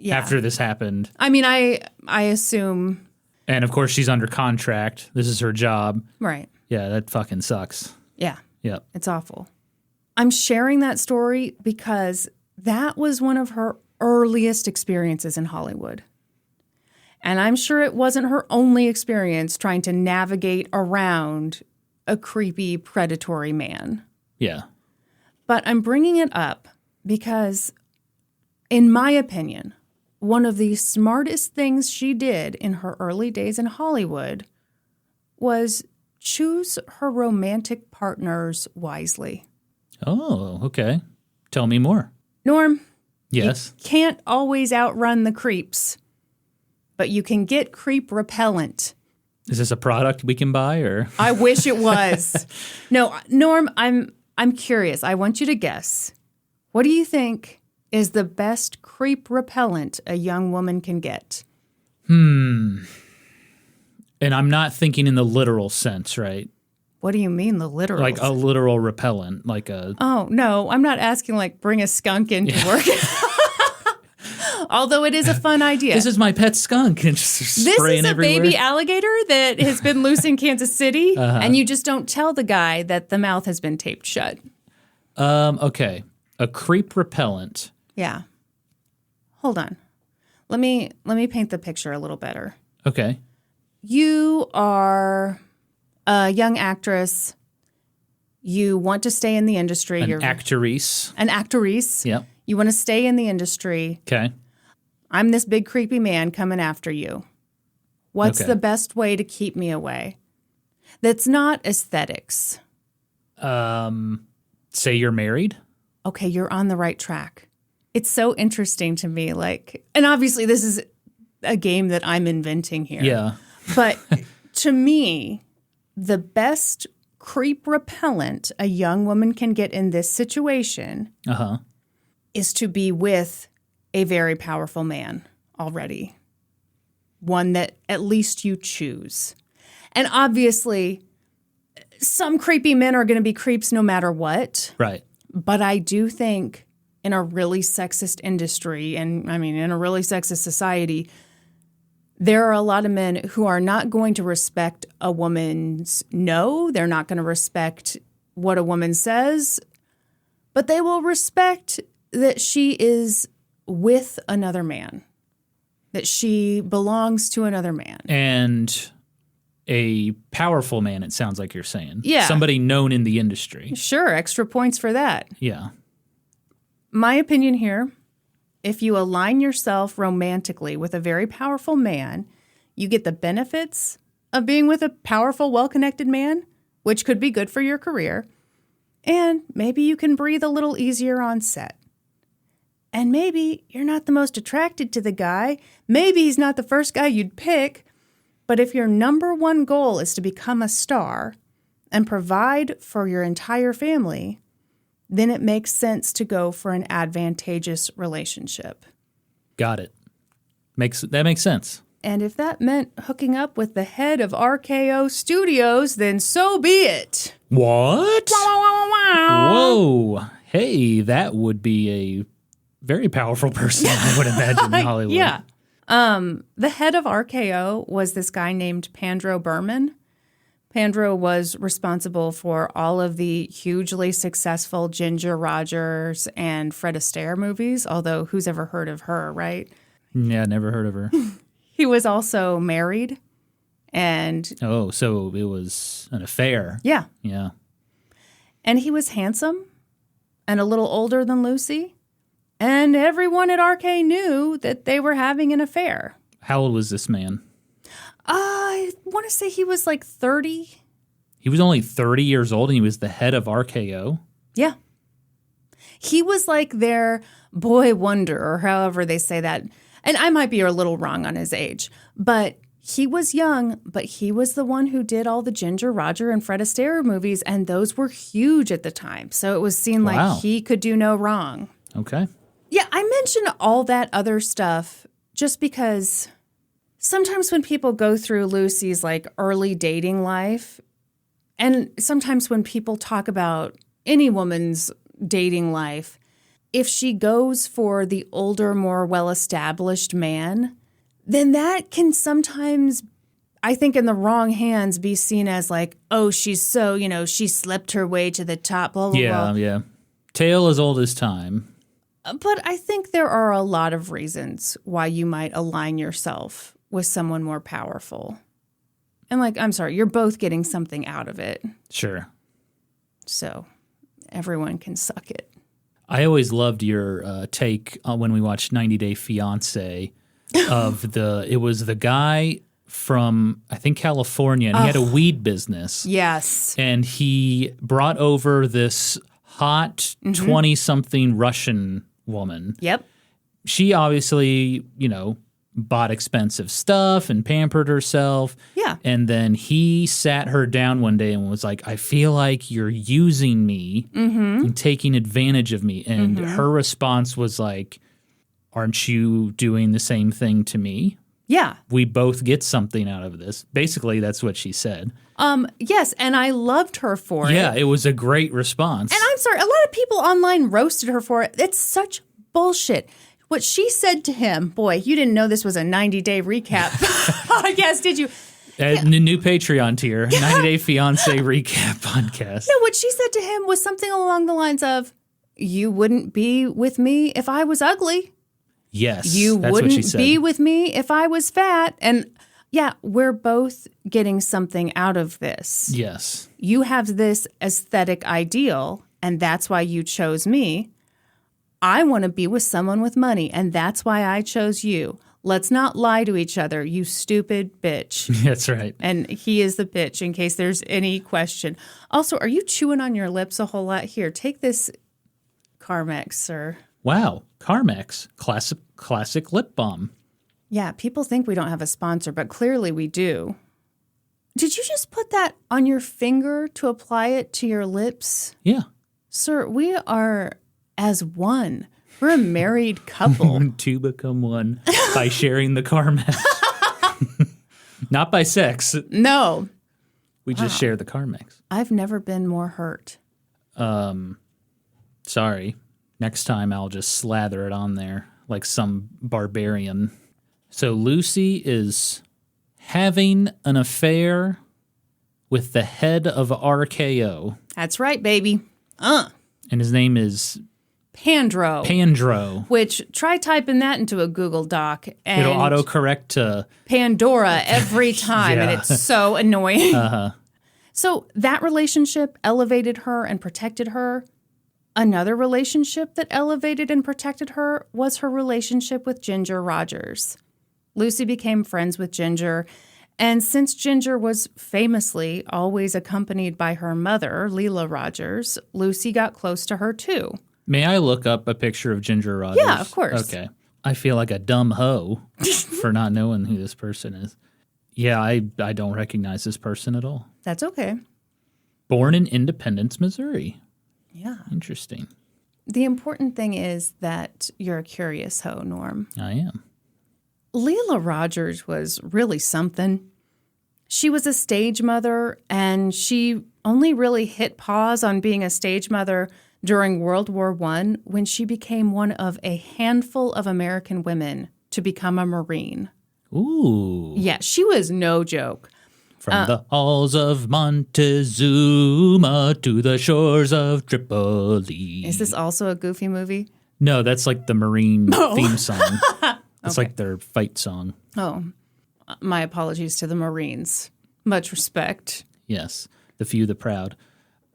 after this happened. I assume. And of course she's under contract. This is her job. Right. Yeah, that fucking sucks. Yeah. Yep. It's awful. I'm sharing that story because that was one of her earliest experiences in Hollywood. And I'm sure it wasn't her only experience trying to navigate around a creepy, predatory man. Yeah. But I'm bringing it up because, in my opinion, one of the smartest things she did in her early days in Hollywood was choose her romantic partners wisely. Oh, okay. Tell me more. Norm, yes. You can't always outrun the creeps, but you can get creep repellent. Is this a product we can buy, or? I wish it was. No, Norm, I'm curious. I want you to guess. What do you think is the best creep repellent a young woman can get? And I'm not thinking in the literal sense, right? What do you mean the literal? Like a literal repellent, like a... Oh, no. I'm not asking bring a skunk into work. Although it is a fun idea. This is my pet skunk. And just spraying This is a everywhere. baby alligator that has been loose in Kansas City, and you just don't tell the guy that the mouth has been taped shut. Okay. a creep repellent. Yeah. Hold on. Let me paint the picture a little better. Okay. You are a young actress. You want to stay in the industry. You're actrice. An actrice. Yep. You want to stay in the industry. Okay. I'm this big creepy man coming after you. What's the best way to keep me away? That's not aesthetics. Say you're married. Okay, you're on the right track. It's so interesting to me, and obviously this is a game that I'm inventing here. Yeah. But to me, the best creep repellent a young woman can get in this situation is to be with a very powerful man already. One that at least you choose. And obviously, some creepy men are going to be creeps no matter what. Right. But I do think in a really sexist industry, and I mean, in a really sexist society, there are a lot of men who are not going to respect a woman's no. They're not going to respect what a woman says, but they will respect that she is with another man, that she belongs to another man. And a powerful man, it sounds like you're saying. Yeah. Somebody known in the industry. Sure, extra points for that. Yeah. My opinion here, if you align yourself romantically with a very powerful man, you get the benefits of being with a powerful, well-connected man, which could be good for your career, and maybe you can breathe a little easier on set. And maybe you're not the most attracted to the guy. Maybe he's not the first guy you'd pick. But if your number one goal is to become a star and provide for your entire family, then it makes sense to go for an advantageous relationship. Got it. That makes sense. And if that meant hooking up with the head of RKO Studios, then so be it. What? Wow, wow, wow. Whoa. Hey, that would be a very powerful person, I would imagine, in Hollywood. Yeah. The head of RKO was this guy named Pandro Berman. Pandro was responsible for all of the hugely successful Ginger Rogers and Fred Astaire movies, although who's ever heard of her, right? Yeah, never heard of her. He was also married and... Oh, so it was an affair. Yeah. Yeah. And he was handsome and a little older than Lucy. And everyone at RK knew that they were having an affair. How old was this man? I want to say he was like 30. He was only 30 years old and he was the head of RKO? Yeah. He was like their boy wonder, or however they say that. And I might be a little wrong on his age, but he was young, but he was the one who did all the Ginger, Roger, and Fred Astaire movies, and those were huge at the time. So it was seen like he could do no wrong. Okay. Yeah, I mention all that other stuff just because sometimes when people go through Lucy's like early dating life, and sometimes when people talk about any woman's dating life, if she goes for the older, more well-established man, then that can sometimes, I think in the wrong hands, be seen as like, oh, she's so, she slept her way to the top, blah, blah, blah. Yeah. Tale as old as time. But I think there are a lot of reasons why you might align yourself with someone more powerful. And I'm sorry, you're both getting something out of it. Sure. So everyone can suck it. I always loved your take on when we watched 90 Day Fiancé it was the guy from, I think, California, and he had a weed business. Yes. And he brought over this hot 20-something Russian woman. Yep. She obviously, bought expensive stuff and pampered herself. Yeah. And then he sat her down one day and was like, I feel like you're using me and taking advantage of me. And her response was like, aren't you doing the same thing to me? Yeah. We both get something out of this. Basically, that's what she said. Yes, and I loved her for it. Yeah, it was a great response. And I'm sorry, a lot of people online roasted her for it. It's such bullshit. What she said to him, boy, you didn't know this was a 90-day recap podcast, did you? New Patreon tier, 90 Day Fiancé recap podcast. No, what she said to him was something along the lines of, you wouldn't be with me if I was ugly. Yes, You that's what she wouldn't said. be with me if I was fat. And yeah, we're both getting something out of this. Yes. You have this aesthetic ideal, and that's why you chose me. I want to be with someone with money, and that's why I chose you. Let's not lie to each other, you stupid bitch. That's right. And he is the bitch, in case there's any question. Also, are you chewing on your lips a whole lot? Here, take this Carmex, sir. Wow. Carmex, classic lip balm. Yeah, people think we don't have a sponsor, but clearly we do. Did you just put that on your finger to apply it to your lips? Yeah. Sir, we are as one. We're a married couple. Two become one by sharing the Carmex. Not by sex. No, We just share the Carmex. I've never been more hurt. Sorry. Next time I'll just slather it on there like some barbarian. So Lucy is having an affair with the head of RKO. That's right, baby. And his name is Pandro. Pandro. Which, try typing that into a Google Doc and It'll autocorrect to Pandora every time, and Yeah. it's so annoying. So that relationship elevated her and protected her. Another relationship that elevated and protected her was her relationship with Ginger Rogers. Lucy became friends with Ginger, and since Ginger was famously always accompanied by her mother, Leela Rogers, Lucy got close to her too. May I look up a picture of Ginger Rogers? Yeah, of course. Okay. I feel like a dumb hoe for not knowing who this person is. Yeah, I don't recognize this person at all. That's okay. Born in Independence, Missouri. Yeah. Interesting. The important thing is that you're a curious hoe, Norm. I am. Leela Rogers was really something. She was a stage mother, and she only really hit pause on being a stage mother during World War I when she became one of a handful of American women to become a Marine. Ooh. Yeah, she was no joke. From the halls of Montezuma to the shores of Tripoli. Is this also a Goofy movie? No, that's like the Marine theme song. It's like their fight song. Oh, my apologies to the Marines. Much respect. Yes, the few, the proud.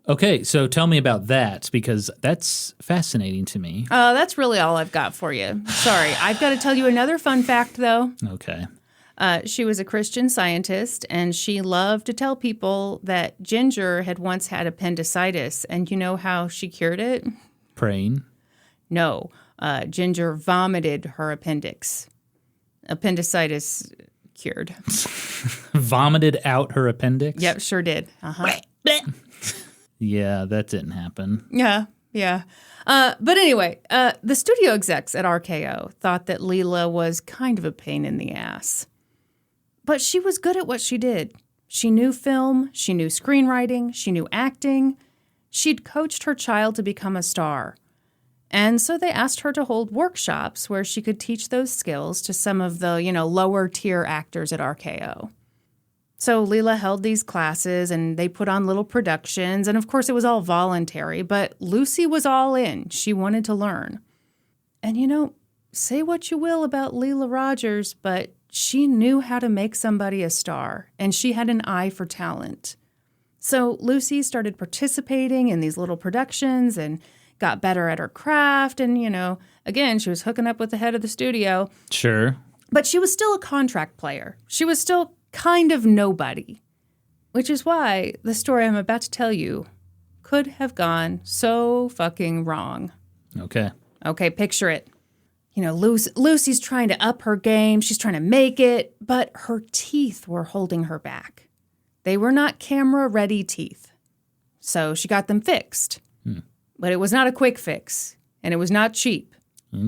Okay, so tell me about that, because that's fascinating to me. That's really all I've got for you. Sorry, I've got to tell you another fun fact, though. Okay. She was a Christian Scientist, and she loved to tell people that Ginger had once had appendicitis. And you know how she cured it? Praying. No. Ginger vomited her appendix. Appendicitis cured. Vomited out her appendix? Yep, sure did. Uh-huh. Yeah, that didn't happen. Yeah. But anyway, the studio execs at RKO thought that Leela was kind of a pain in the ass. But she was good at what she did. She knew film, she knew screenwriting, she knew acting. She'd coached her child to become a star. And so they asked her to hold workshops where she could teach those skills to some of the, lower tier actors at RKO. So Leela held these classes, and they put on little productions, and of course it was all voluntary, but Lucy was all in. She wanted to learn. And say what you will about Leela Rogers, but she knew how to make somebody a star, and she had an eye for talent. So Lucy started participating in these little productions and got better at her craft, and, again, she was hooking up with the head of the studio. Sure. But she was still a contract player. She was still kind of nobody, which is why the story I'm about to tell you could have gone so fucking wrong. Okay. Okay, picture it. Lucy's trying to up her game. She's trying to make it, but her teeth were holding her back. They were not camera-ready teeth. So she got them fixed. But it was not a quick fix, and it was not cheap.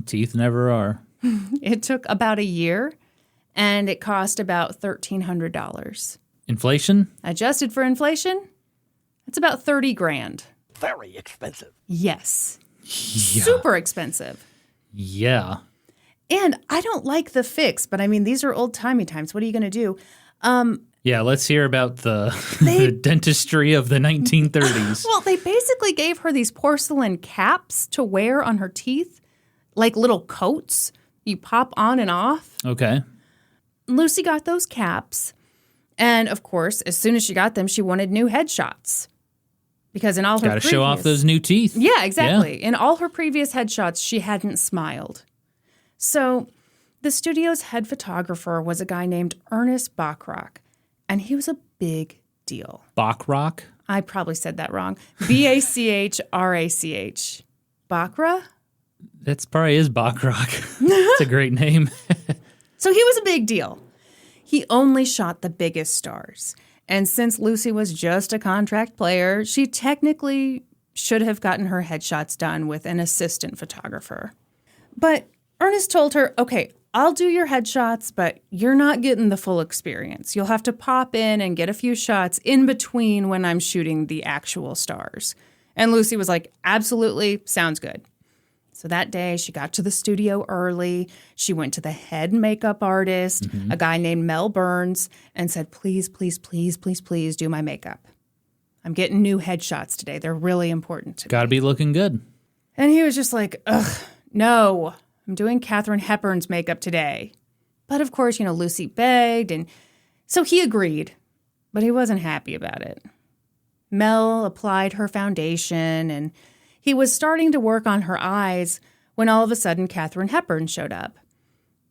Teeth never are. It took about a year, and it cost about $1,300. Inflation? Adjusted for inflation, it's about $30,000. Very expensive. Yes. Yeah. Super expensive. Yeah. And I don't like the fix, but I mean, these are old-timey times. What are you going to do? Yeah, let's hear about the dentistry of the 1930s. Well, they basically gave her these porcelain caps to wear on her teeth, like little coats you pop on and off. Okay. Lucy got those caps. And, of course, as soon as she got them, she wanted new headshots. Because in all her previous... Got to show off those new teeth. Yeah, exactly. Yeah. In all her previous headshots, she hadn't smiled. So the studio's head photographer was a guy named Ernest Bachrach. And he was a big deal. Bachrach? I probably said that wrong. Bachrach. Bachrach? That's probably is Bachrach. It's a great name. So he was a big deal. He only shot the biggest stars. And since Lucy was just a contract player, she technically should have gotten her headshots done with an assistant photographer. But Ernest told her, okay, I'll do your headshots, but you're not getting the full experience. You'll have to pop in and get a few shots in between when I'm shooting the actual stars. And Lucy was like, absolutely, sounds good. So that day, she got to the studio early. She went to the head makeup artist, a guy named Mel Burns, and said, please, please, please, please, please do my makeup. I'm getting new headshots today. They're really important to me. Gotta be looking good. And he was just like, ugh, no. I'm doing Katharine Hepburn's makeup today. But of course, Lucy begged, and so he agreed, but he wasn't happy about it. Mel applied her foundation, and he was starting to work on her eyes when all of a sudden Katharine Hepburn showed up.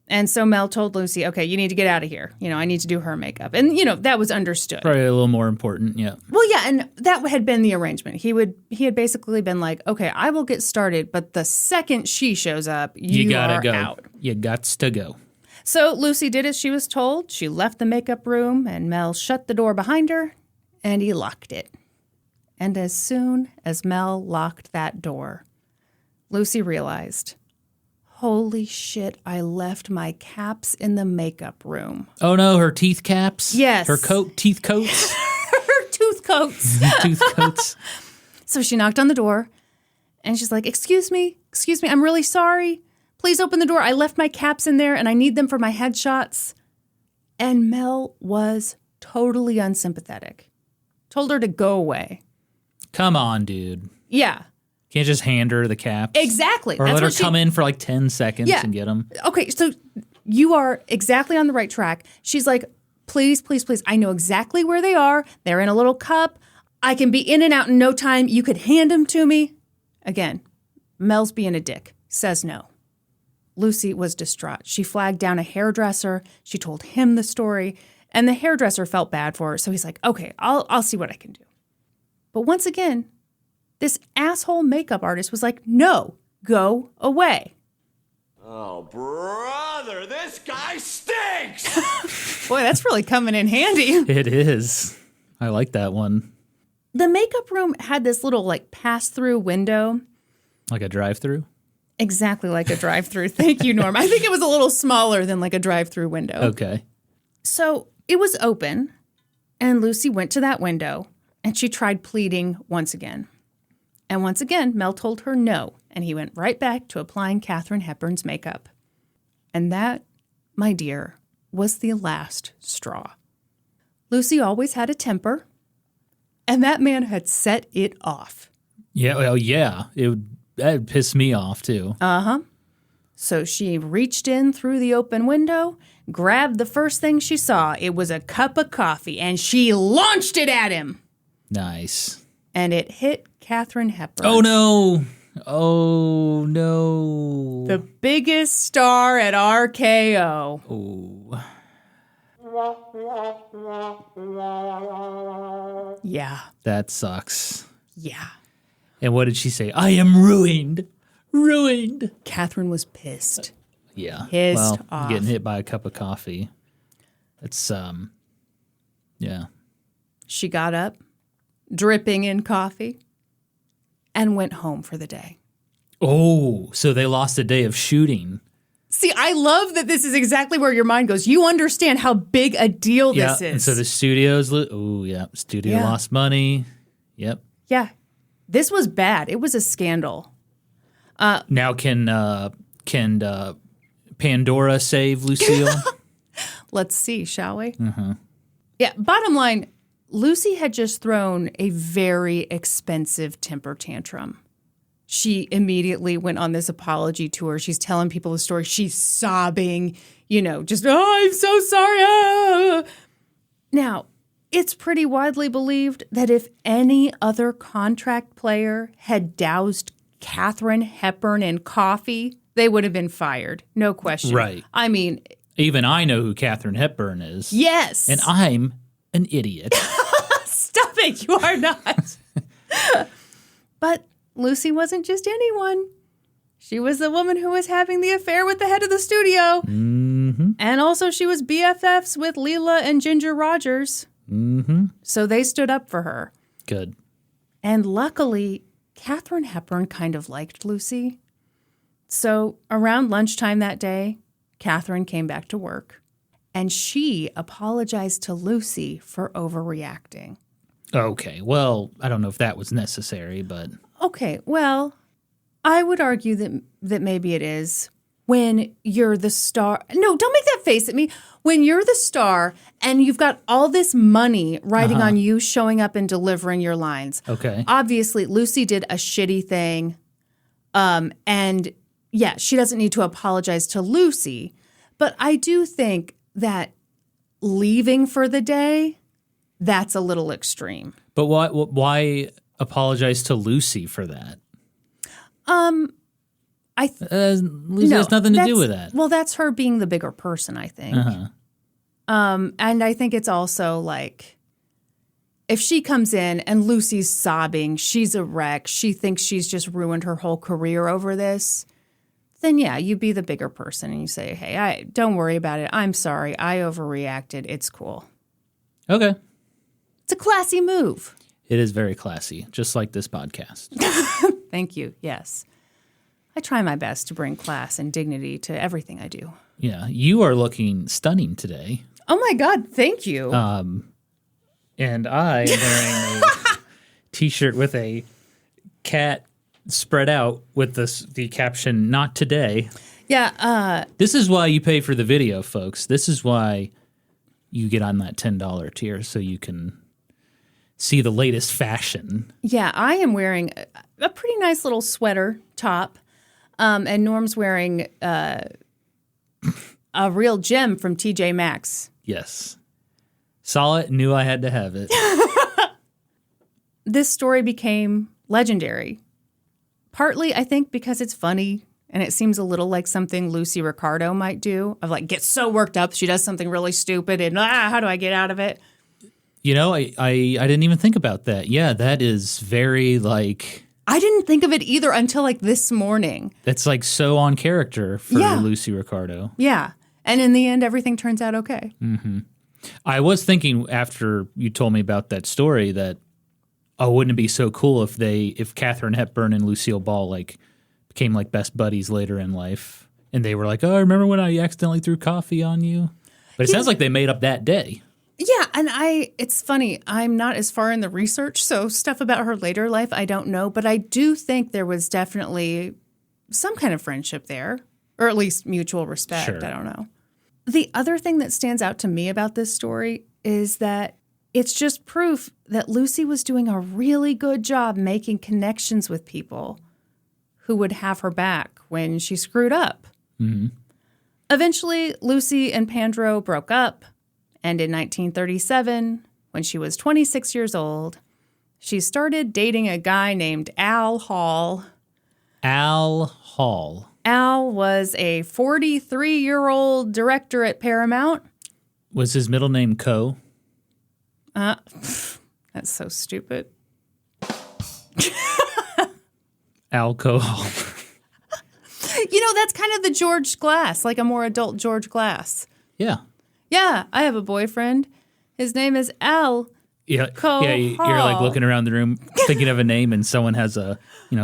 And so Mel told Lucy, okay, you need to get out of here. I need to do her makeup. And, that was understood. Probably a little more important, yeah. Well, yeah, and that had been the arrangement. He had basically been like, okay, I will get started, but the second she shows up, you gotta go. Out. You gots to go. So Lucy did as she was told. She left the makeup room, and Mel shut the door behind her, and he locked it. And as soon as Mel locked that door, Lucy realized, holy shit, I left my caps in the makeup room. Oh no, her teeth caps? Yes. Her teeth coats? Her tooth coats. Tooth coats. So she knocked on the door, and she's like, excuse me, I'm really sorry. Please open the door. I left my caps in there, and I need them for my headshots. And Mel was totally unsympathetic. Told her to go away. Come on, dude. Yeah. Can't just hand her the caps. Exactly. Or let her come in for like 10 seconds and get them. Okay, so you are exactly on the right track. She's like, please, please, please. I know exactly where they are. They're in a little cup. I can be in and out in no time. You could hand them to me. Again, Mel's being a dick. Says no. Lucy was distraught. She flagged down a hairdresser. She told him the story. And the hairdresser felt bad for her. So he's like, okay, I'll see what I can do. But once again, this asshole makeup artist was like, no, go away. Oh, brother, this guy stinks! Boy, that's really coming in handy. It is. I like that one. The makeup room had this little, pass-through window. Like a drive-through? Exactly like a drive-through. Thank you, Norm. I think it was a little smaller than a drive-through window. Okay. So it was open, and Lucy went to that window, and she tried pleading once again. And once again, Mel told her no, and he went right back to applying Katharine Hepburn's makeup. And that, my dear, was the last straw. Lucy always had a temper, and that man had set it off. Yeah, well, yeah. That pissed me off, too. Uh-huh. So she reached in through the open window, grabbed the first thing she saw. It was a cup of coffee, and she launched it at him. Nice. And it hit Katharine Hepburn. Oh, no. Oh, no. The biggest star at RKO. Oh. Yeah. That sucks. Yeah. And what did she say? I am ruined. Ruined. Katharine was pissed. Yeah. Pissed off. Getting hit by a cup of coffee. That's, yeah. She got up, dripping in coffee, and went home for the day. Oh, so they lost a day of shooting. See, I love that this is exactly where your mind goes. You understand how big a deal this is. And so the studio's, studio lost money. Yep. Yeah. This was bad. It was a scandal. Now can Pandora save Lucille? Let's see, shall we? Mm-hmm. Yeah, bottom line, Lucy had just thrown a very expensive temper tantrum. She immediately went on this apology tour. She's telling people the story. She's sobbing, just, I'm so sorry. Now, it's pretty widely believed that if any other contract player had doused Katharine Hepburn in coffee, they would have been fired. No question. Right. I mean, even I know who Katharine Hepburn is. yes. And I'm an idiot. Stop it. You are not. But Lucy wasn't just anyone. She was the woman who was having the affair with the head of the studio. Mm-hmm. And also she was BFFs with Leela and Ginger Rogers. Mm-hmm. So they stood up for her. Good. And luckily, Katharine Hepburn kind of liked Lucy. So around lunchtime that day, Katharine came back to work. And she apologized to Lucy for overreacting. Okay. Well, I don't know if that was necessary, but... Okay, well, I would argue that maybe it is when you're the star. No, don't make that face at me. When you're the star and you've got all this money riding on you showing up and delivering your lines. Okay. Obviously, Lucy did a shitty thing. And yeah, she doesn't need to apologize to Lucy. But I do think that leaving for the day, that's a little extreme. But why apologize to Lucy for that? Lucy has nothing to do with that. Well, that's her being the bigger person, I think. And I think it's also like, if she comes in and Lucy's sobbing, she's a wreck, she thinks she's just ruined her whole career over this, then yeah, you be the bigger person and you say, hey, don't worry about it. I'm sorry. I overreacted. It's cool. Okay. It's a classy move. It is very classy, just like this podcast. Thank you. Yes. I try my best to bring class and dignity to everything I do. Yeah. You are looking stunning today. Oh my God. Thank you. And I am wearing a T-shirt with a cat spread out with the caption, "Not today." Yeah. This is why you pay for the video, folks. This is why you get on that $10 tier, so you can see the latest fashion. Yeah, I am wearing a pretty nice little sweater top, and Norm's wearing a real gem from TJ Maxx. Yes. Saw it, knew I had to have it. This story became legendary. Partly, I think, because it's funny and it seems a little like something Lucy Ricardo might do, of like, get so worked up, she does something really stupid and how do I get out of it? You know, I didn't even think about that. Yeah, that is very like... I didn't think of it either until like this morning. That's like so on character for Lucy Ricardo. Yeah. And in the end, everything turns out okay. Mm-hmm. I was thinking after you told me about that story that, oh, wouldn't it be so cool if Katharine Hepburn and Lucille Ball like became like best buddies later in life, and they were like, oh, remember when I accidentally threw coffee on you? But it sounds like they made up that day. Yeah, and it's funny, I'm not as far in the research, so stuff about her later life I don't know, but I do think there was definitely some kind of friendship there, or at least mutual respect, Sure. I don't know. The other thing that stands out to me about this story is that it's just proof that Lucy was doing a really good job making connections with people who would have her back when she screwed up. Mm-hmm. Eventually, Lucy and Pandro broke up, and in 1937, when she was 26 years old, she started dating a guy named Al Hall. Al Hall. Al was a 43-year-old director at Paramount. Was his middle name Coe? That's so stupid. Alcohol. That's kind of the George Glass, like a more adult George Glass. Yeah. Yeah, I have a boyfriend. His name is Al. Yeah, you're like looking around the room thinking of a name, and someone has a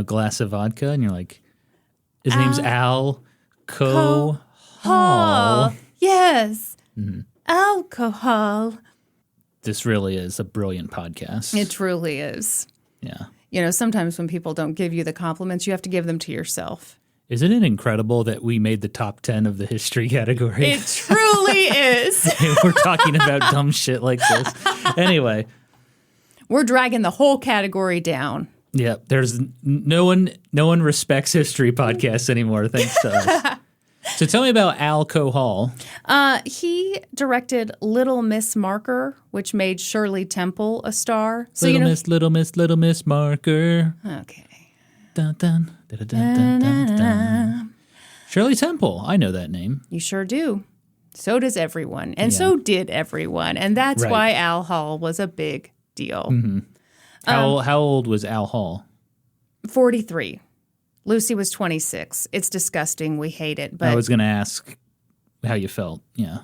glass of vodka, and you're like, his name's Al Hall. Yes. Mm-hmm. Alcohol. This really is a brilliant podcast. It truly is. Yeah. Sometimes when people don't give you the compliments, you have to give them to yourself. Isn't it incredible that we made the top 10 of the history category? It truly is. We're talking about dumb shit like this. Anyway. We're dragging the whole category down. Yeah, there's no one respects history podcasts anymore, thanks to us. So tell me about Al Cohol. He directed Little Miss Marker, which made Shirley Temple a star. So Little Miss Marker. Okay. Dun, dun, dun, dun, dun, dun, dun. Shirley Temple, I know that name. You sure do. So does everyone. And so did everyone. And that's why Al Hall was a big deal. Mm-hmm. How old was Al Hall? 43. Lucy was 26. It's disgusting. We hate it. But I was going to ask how you felt. Yeah.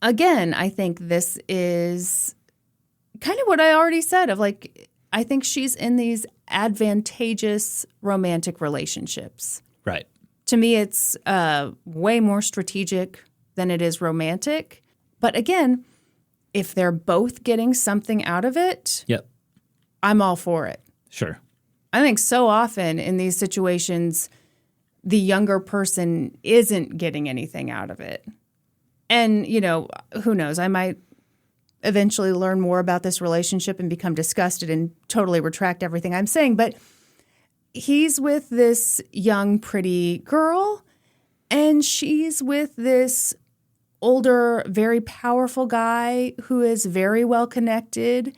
Again, I think this is kind of what I already said of like, I think she's in these advantageous romantic relationships. Right. To me, it's way more strategic than it is romantic. But again, if they're both getting something out of it, I'm all for it. Sure. I think so often in these situations, the younger person isn't getting anything out of it. And, you know, who knows? I might eventually learn more about this relationship and become disgusted and totally retract everything I'm saying. But he's with this young, pretty girl, and she's with this older, very powerful guy who is very well connected.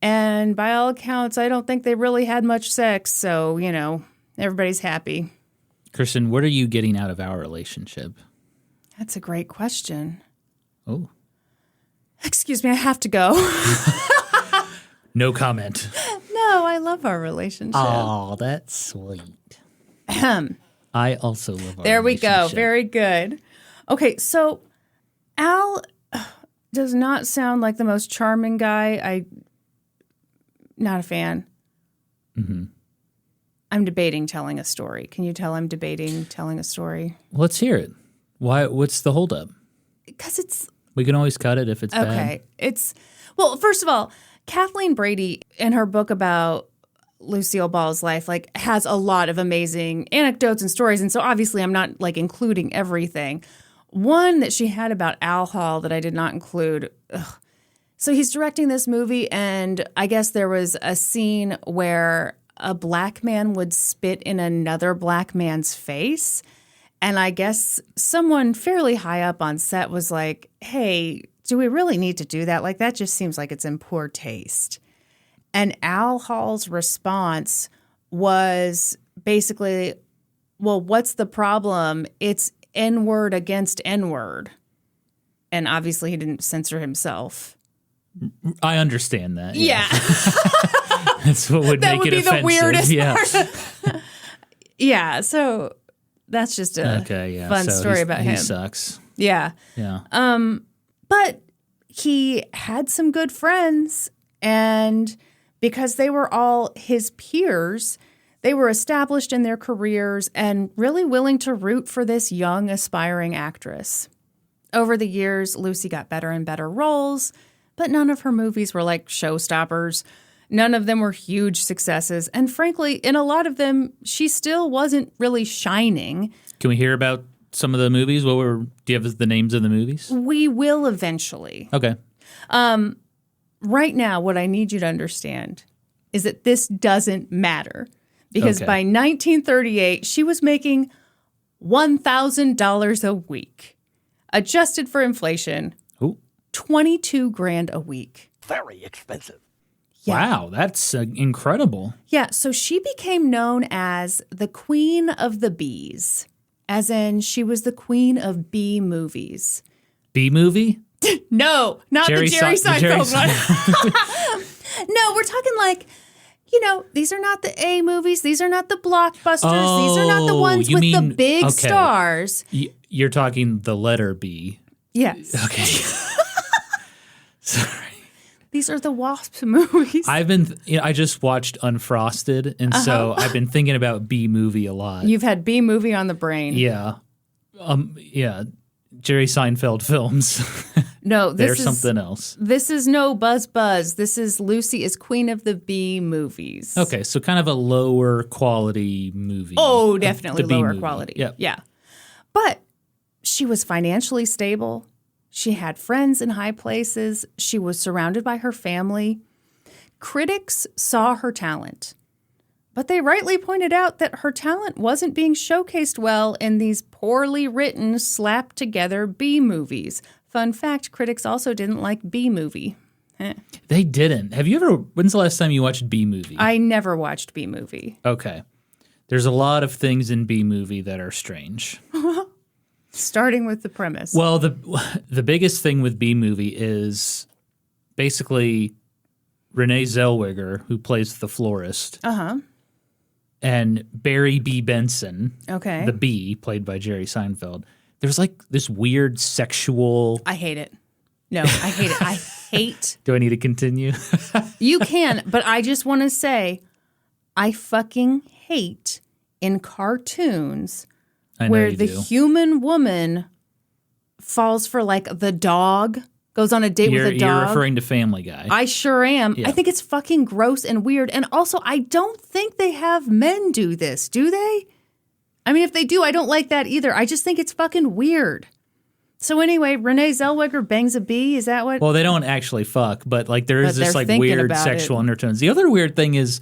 And by all accounts, I don't think they really had much sex. So, you know, everybody's happy. Kristin, what are you getting out of our relationship? That's a great question. Oh. Excuse me, I have to go. No comment. No, I love our relationship. Oh, that's sweet. I also love our There we relationship. go. Very good. Okay, so Al does not sound like the most charming guy. Not a fan. Mm-hmm. I'm debating telling a story. Can you tell I'm debating telling a story? Let's hear it. Why? What's the holdup? Because it's... We can always cut it if it's bad. Okay. Well, first of all, Kathleen Brady, in her book about Lucille Ball's life, like, has a lot of amazing anecdotes and stories. And so obviously I'm not, like, including everything. One that she had about Al Hall that I did not include. Ugh. So he's directing this movie, and I guess there was a scene where a black man would spit in another black man's face. And I guess someone fairly high up on set was like, hey, do we really need to do that? Like, that just seems like it's in poor taste. And Al Hall's response was basically, well, what's the problem? It's N-word against N-word. And obviously he didn't censor himself. I understand that. Yeah. That's what would that make would it be offensive. the weirdest yeah. part. Yeah, so that's just a fun story about him. He sucks. Yeah. Yeah. But he had some good friends, and because they were all his peers, they were established in their careers and really willing to root for this young, aspiring actress. Over the years, Lucy got better and better roles, but none of her movies were like showstoppers. None of them were huge successes. And frankly, in a lot of them, she still wasn't really shining. Can we hear about some of the movies? Do you have the names of the movies? We will eventually. Okay. Right now, what I need you to understand is that this doesn't matter. Because by 1938, she was making $1,000 a week. Adjusted for inflation, $22,000 a week. Very expensive. Yeah. Wow, that's incredible. Yeah, so she became known as the Queen of the B's, as in she was the queen of B movies. B movie? No, not the Jerry Seinfeld one. No, we're talking like, you know, these are not the A movies. These are not the blockbusters. These are not the ones with the big stars. You're talking the letter B. Yes. Okay. Sorry. These are the Wasp movies. I just watched Unfrosted, and so I've been thinking about B movie a lot. You've had B movie on the brain. Yeah. Yeah. Jerry Seinfeld films. No, They're something else. This is no Buzz. This is Lucy is Queen of the B movies. Okay, so kind of a lower quality movie. Oh, definitely The B lower movie. quality. Yep. Yeah. But she was financially stable. She had friends in high places. She was surrounded by her family. Critics saw her talent, but they rightly pointed out that her talent wasn't being showcased well in these poorly written, slapped together B movies. Fun fact, critics also didn't like B movie. They didn't. When's the last time you watched B movie? I never watched B movie. Okay. There's a lot of things in B movie that are strange. Starting with the premise. Well, the biggest thing with B movie is basically Renee Zellweger, who plays the florist. Uh-huh. And Barry B. Benson, Okay. the B, played by Jerry Seinfeld. There's like this weird sexual... I hate it. No, I hate it. I hate... Do I need to continue? You can, but I just want to say, I fucking hate in cartoons I know where you the do. human woman falls for like the dog, goes on a date with a dog. You're referring to Family Guy. I sure am. Yeah. I think it's fucking gross and weird. And also, I don't think they have men do this, do they? I mean, if they do, I don't like that either. I just think it's fucking weird. So anyway, Renee Zellweger bangs a bee. Is that what? Well, they don't actually fuck, but like there is But this they're like thinking weird about sexual it. undertones. The other weird thing is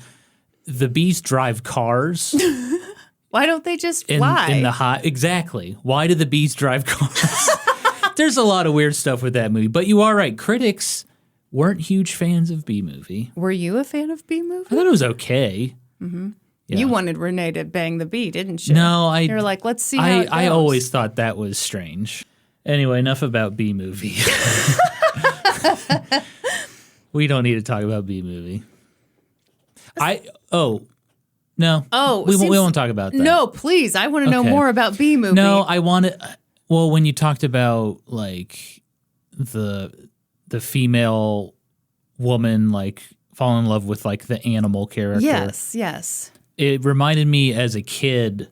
the bees drive cars Why don't they just in fly? the hot. Exactly. Why do the bees drive cars? There's a lot of weird stuff with that movie, but you are right. Critics weren't huge fans of B movie. Were you a fan of B movie? I thought it was okay. Yeah. You wanted Renee to bang the bee, didn't you? No, You're like, let's see how it goes. I always thought that was strange. Anyway, enough about B movie. We don't need to talk about B movie. No. Oh, we won't talk about that. No, please. I want to know Okay. more about B movie. No, I want to. Well, when you talked about like the female woman like fall in love with like the animal character. Yes. It reminded me as a kid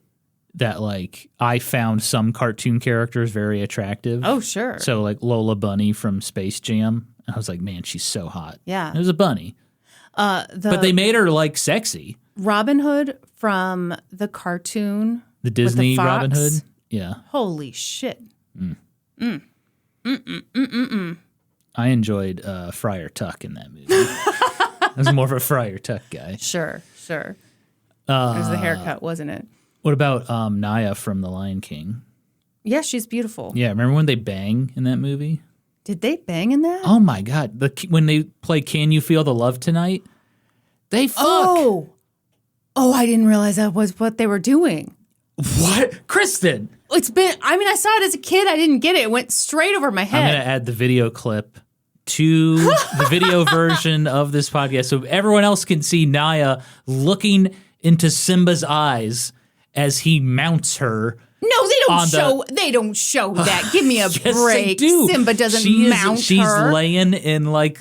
that like I found some cartoon characters very attractive. Oh, sure. So like Lola Bunny from Space Jam. I was like, man, she's so hot. Yeah. It was a bunny. But they made her like sexy. Robin Hood from the cartoon. The Disney fox. Robin Hood. Yeah. Holy shit. I enjoyed Friar Tuck in that movie. I was more of a Friar Tuck guy. Sure. It was the haircut, wasn't it? What about Naya from The Lion King? Yeah, she's beautiful. Yeah, remember when they bang in that movie? Did they bang in that? Oh my God. When they play Can You Feel the Love Tonight? They fuck. Oh, I didn't realize that was what they were doing. What? Kristin. I saw it as a kid. I didn't get it. It went straight over my I'm head. going to add the video clip to the video version of this podcast so everyone else can see Naya looking into Simba's eyes as he mounts her. No, they don't show that. Give me a Yes, break. they do. Simba doesn't mount she's her. laying in like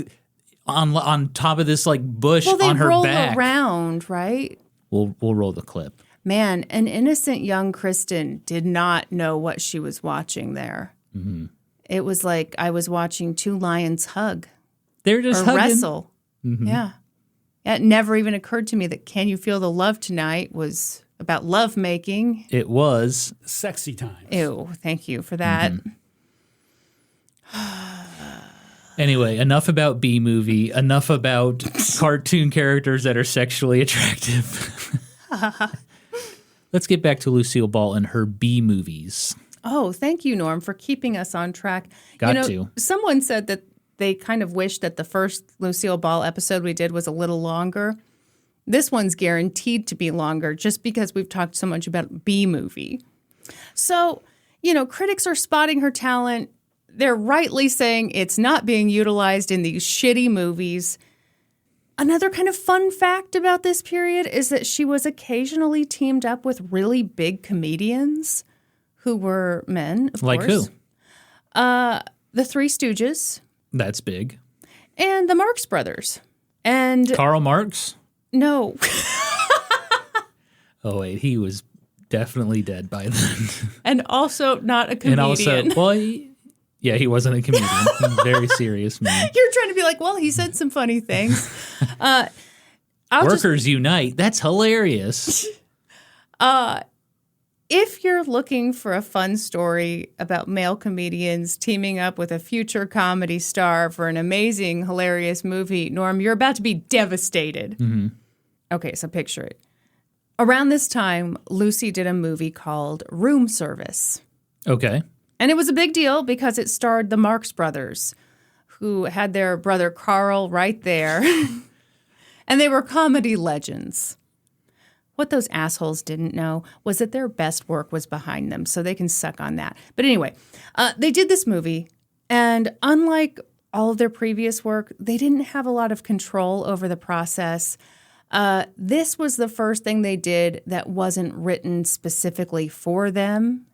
on top of this like bush Well, they on her roll back. around, right? We'll roll the clip. Man, an innocent young Kristin did not know what she was watching there. Mm-hmm. It was like I was watching two lions hug They're just or hugging. wrestle. Mm-hmm. Yeah. It never even occurred to me that Can You Feel the Love Tonight was about love making. It was. Sexy time. Ew, thank you for that. Anyway, enough about B movie. Enough about cartoon characters that are sexually attractive. Let's get back to Lucille Ball and her B movies. Oh, thank you, Norm, for keeping us on track. Got to. Someone said that they kind of wished that the first Lucille Ball episode we did was a little longer. This one's guaranteed to be longer just because we've talked so much about B movie. So, critics are spotting her talent. They're rightly saying it's not being utilized in these shitty movies. Another kind of fun fact about this period is that she was occasionally teamed up with really big comedians who were men, of Like course. who? The Three Stooges That's big. and the Marx Brothers. And Karl Marx? no, Oh, wait. He was definitely dead by then. And also not a comedian. And also, he wasn't a comedian. He's a very serious man. You're trying to be like, well, he said some funny things. Workers unite. That's hilarious. If you're looking for a fun story about male comedians teaming up with a future comedy star for an amazing, hilarious movie, Norm, you're about to be devastated. Mm-hmm. Okay, so picture it. Around this time, Lucy did a movie called Room Service. Okay. And it was a big deal because it starred the Marx Brothers, who had their brother Carl right there. And they were comedy legends. What those assholes didn't know was that their best work was behind them, so they can suck on that. But anyway, they did this movie, and unlike all of their previous work, they didn't have a lot of control over the process. This was the first thing they did that wasn't written specifically for them.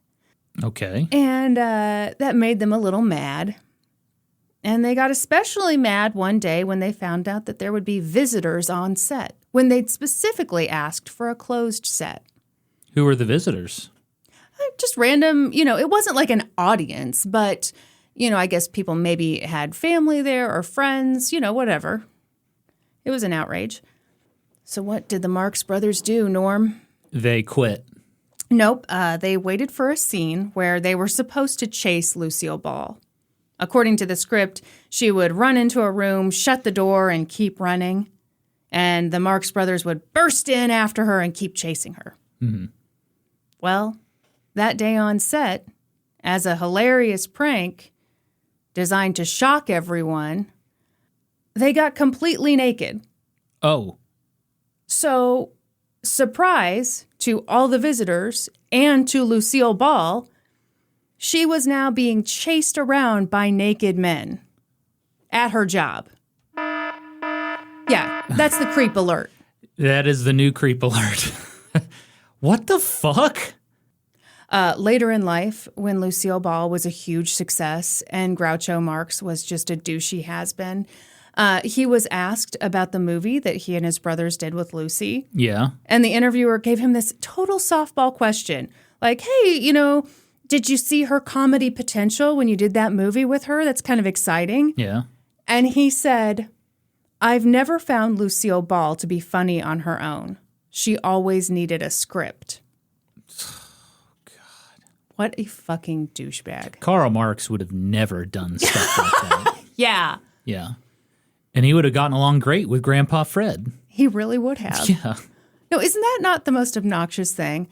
Okay. And that made them a little mad. And they got especially mad one day when they found out that there would be visitors on set, when they'd specifically asked for a closed set. Who were the visitors? Just random, it wasn't like an audience, but, I guess people maybe had family there or friends, whatever. It was an outrage. So what did the Marx Brothers do, Norm? They quit. Nope. They waited for a scene where they were supposed to chase Lucille Ball. According to the script, she would run into a room, shut the door, and keep running. And the Marx Brothers would burst in after her and keep chasing her. Mm-hmm. Well, that day on set, as a hilarious prank designed to shock everyone, they got completely naked. Oh. So, surprise to all the visitors and to Lucille Ball, she was now being chased around by naked men at her job. Yeah, that's the creep alert. That is the new creep alert. What the fuck? Later in life, when Lucille Ball was a huge success and Groucho Marx was just a douchey has-been, he was asked about the movie that he and his brothers did with Lucy. Yeah. And the interviewer gave him this total softball question. Like, hey, did you see her comedy potential when you did that movie with her? That's kind of exciting. Yeah. And he said, I've never found Lucille Ball to be funny on her own. She always needed a script. Oh, God. What a fucking douchebag. Karl Marx would have never done stuff like that. Yeah. Yeah. And he would have gotten along great with Grandpa Fred. He really would have. Yeah. No, isn't that not the most obnoxious thing?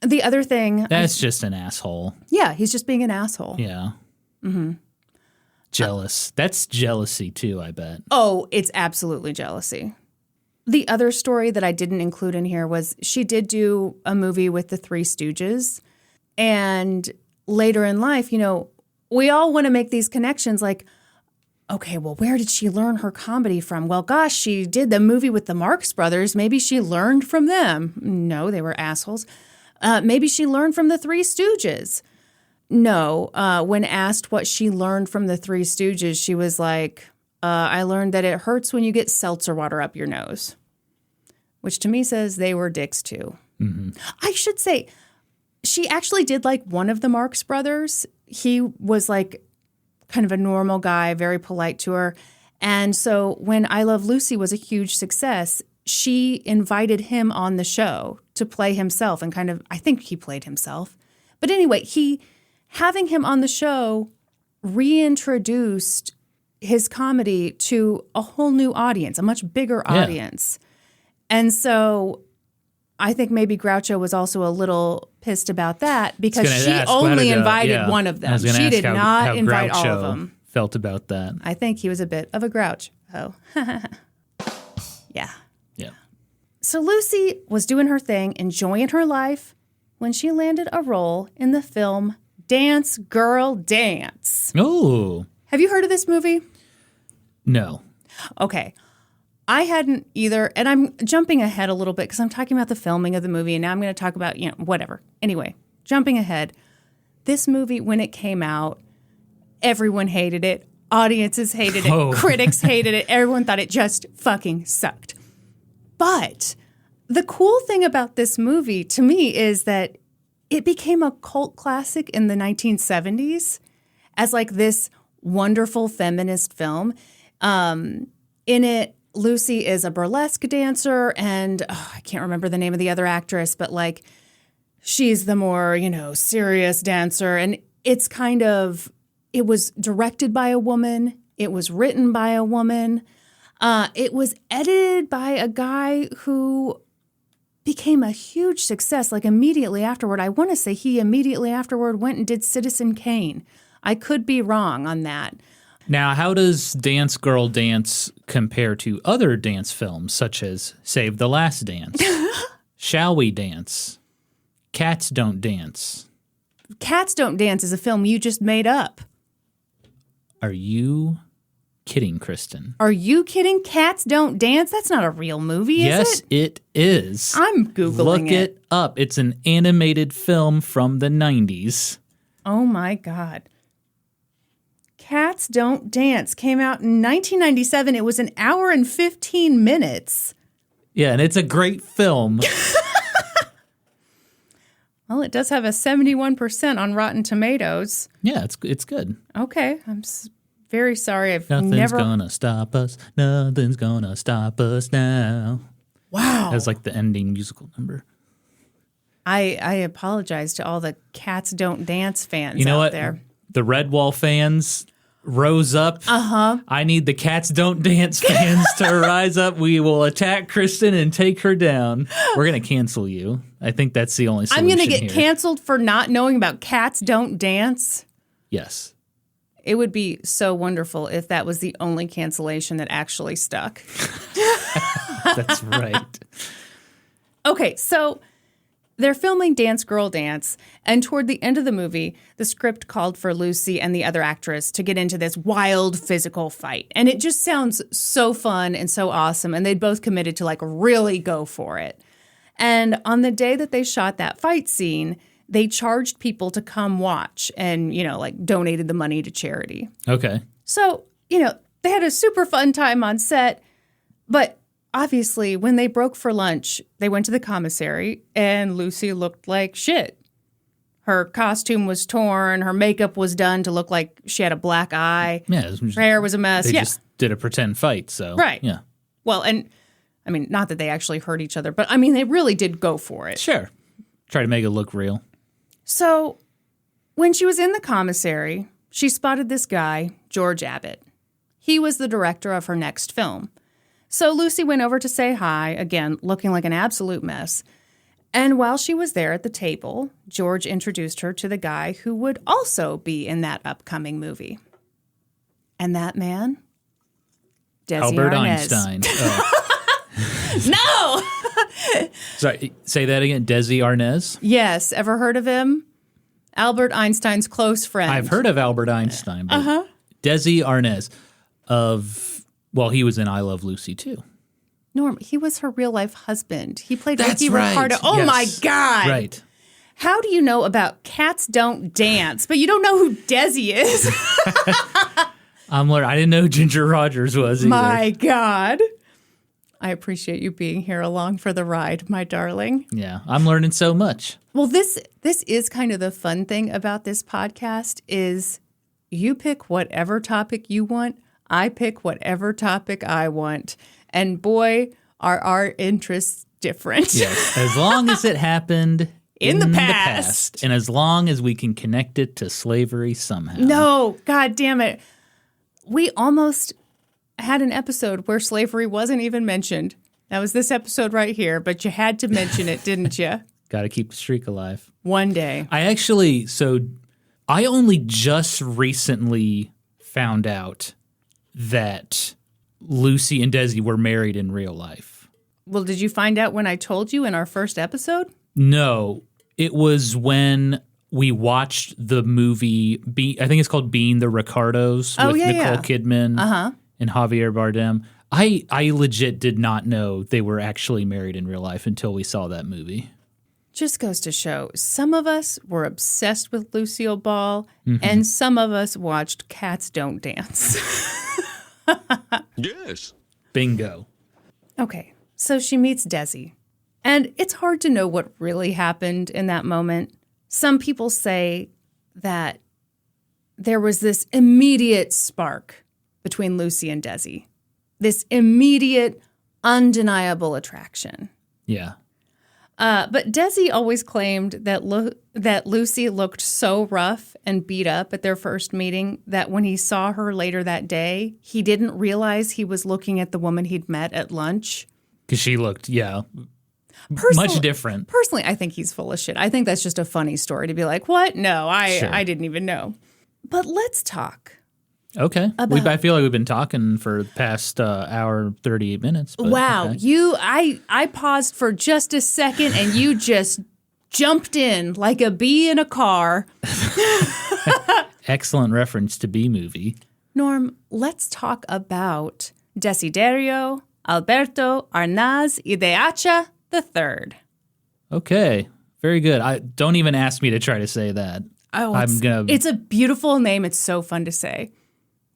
The other thing... That's just an asshole. Yeah, he's just being an asshole. Yeah. Mm-hmm. Jealous. That's jealousy, too, I bet. Oh, it's absolutely jealousy. The other story that I didn't include in here was she did do a movie with the Three Stooges. And later in life, we all want to make these connections like, okay, well, where did she learn her comedy from? Well, gosh, she did the movie with the Marx Brothers. Maybe she learned from them. No, they were assholes. Maybe she learned from the Three Stooges. No, when asked what she learned from the Three Stooges, she was like, I learned that it hurts when you get seltzer water up your nose. Which to me says they were dicks too. Mm-hmm. I should say, she actually did like one of the Marx Brothers. He was like kind of a normal guy, very polite to her. And so when I Love Lucy was a huge success, she invited him on the show to play himself and I think he played himself. But anyway, having him on the show reintroduced his comedy to a whole new audience, a much bigger audience. And so I think maybe Groucho was also a little pissed about that because she only invited one of them. She did not invite all of them. Felt about that. I think he was a bit of a grouch. Oh, yeah. Yeah. So Lucy was doing her thing, enjoying her life, when she landed a role in the film Dance Girl Dance. Oh. Have you heard of this movie? No. Okay. I hadn't either, and I'm jumping ahead a little bit because I'm talking about the filming of the movie, and now I'm going to talk about, whatever. Anyway, jumping ahead. This movie, when it came out, everyone hated it. Audiences hated it. Oh. Critics hated it. Everyone thought it just fucking sucked. But the cool thing about this movie to me is that it became a cult classic in the 1970s as like this wonderful feminist film. In it, Lucy is a burlesque dancer, and I can't remember the name of the other actress, but like she's the more, serious dancer. And it's it was directed by a woman. It was written by a woman. It was edited by a guy who became a huge success like immediately afterward. I want to say he immediately afterward went and did Citizen Kane. I could be wrong on that. Now, how does Dance Girl Dance compare to other dance films such as Save the Last Dance, Shall We Dance, Cats Don't Dance? Cats Don't Dance is a film you just made up. Are you kidding, Kristin? Are you kidding? Cats Don't Dance? That's not a real movie, is yes, it? Yes, it is. I'm Googling Look it up. It's an animated film from the 90s. Oh, my God. Cats Don't Dance came out in 1997. It was an hour and 15 minutes. Yeah, and it's a great film. Well, it does have a 71% on Rotten Tomatoes. Yeah, it's good. Okay, I'm very sorry. Nothing's gonna stop us. Nothing's gonna stop us now. Wow. That's like the ending musical number. I apologize to all the Cats Don't Dance fans out there. The Redwall fans rose up. I need the Cats Don't Dance fans to rise up. We will attack Kristin and take her down. We're going to cancel you. I think that's the only solution I'm going to get here. canceled for not knowing about Cats Don't Dance? Yes. It would be so wonderful if that was the only cancellation that actually stuck. That's right. Okay, so they're filming Dance Girl Dance, and toward the end of the movie, the script called for Lucy and the other actress to get into this wild physical fight. And it just sounds so fun and so awesome, and they'd both committed to like really go for it. And on the day that they shot that fight scene, they charged people to come watch and, like donated the money to charity. Okay. So, they had a super fun time on set, but obviously, when they broke for lunch, they went to the commissary, and Lucy looked like shit. Her costume was torn. Her makeup was done to look like she had a black eye. Yeah. Her hair was a mess. They just did a pretend fight, so. Right. Yeah. Well, and, not that they actually hurt each other, but, they really did go for it. Sure. Try to make it look real. So, when she was in the commissary, she spotted this guy, George Abbott. He was the director of her next film. So Lucy went over to say hi, again, looking like an absolute mess. And while she was there at the table, George introduced her to the guy who would also be in that upcoming movie. And that man? Desi Albert Arnaz. Einstein. Oh. No! Sorry, say that again. Desi Arnaz? Yes. Ever heard of him? Albert Einstein's close friend. I've heard of Albert Einstein, but Desi Arnaz Well, he was in I Love Lucy, too. Norm, he was her real-life husband. He played That's Ricky right. Ricardo. Oh, Yes. my God. Right. How do you know about Cats Don't Dance, but you don't know who Desi is? I didn't know who Ginger Rogers was either. My God. I appreciate you being here along for the ride, my darling. Yeah, I'm learning so much. Well, this is kind of the fun thing about this podcast is you pick whatever topic you want. I pick whatever topic I want. And boy, are our interests different. Yes, as long as it happened in the past. And as long as we can connect it to slavery somehow. No, God damn it. We almost had an episode where slavery wasn't even mentioned. That was this episode right here, but you had to mention it, didn't you? Got to keep the streak alive. One day. I only just recently found out that Lucy and Desi were married in real life. Well, did you find out when I told you in our first episode? No, it was when we watched the movie, I think it's called Being the Ricardos with Nicole Kidman and Javier Bardem. I legit did not know they were actually married in real life until we saw that movie. Just goes to show, some of us were obsessed with Lucille Ball, and some of us watched Cats Don't Dance. Yes. Bingo. Okay, so she meets Desi. And it's hard to know what really happened in that moment. Some people say that there was this immediate spark between Lucy and Desi, this immediate, undeniable attraction. Yeah. But Desi always claimed that Lucy looked so rough and beat up at their first meeting that when he saw her later that day, he didn't realize he was looking at the woman he'd met at lunch. Because she looked, much different. Personally, I think he's full of shit. I think that's just a funny story to be like, what? No, I didn't even know. But let's talk. Okay. I feel like we've been talking for the past hour, 38 minutes. But wow. Okay. I paused for just a second and you just jumped in like a bee in a car. Excellent reference to B-movie. Norm, let's talk about Desiderio Alberto Arnaz Ideacha III. Okay. Very good. Don't even ask me to try to say that. Oh, it's a beautiful name. It's so fun to say.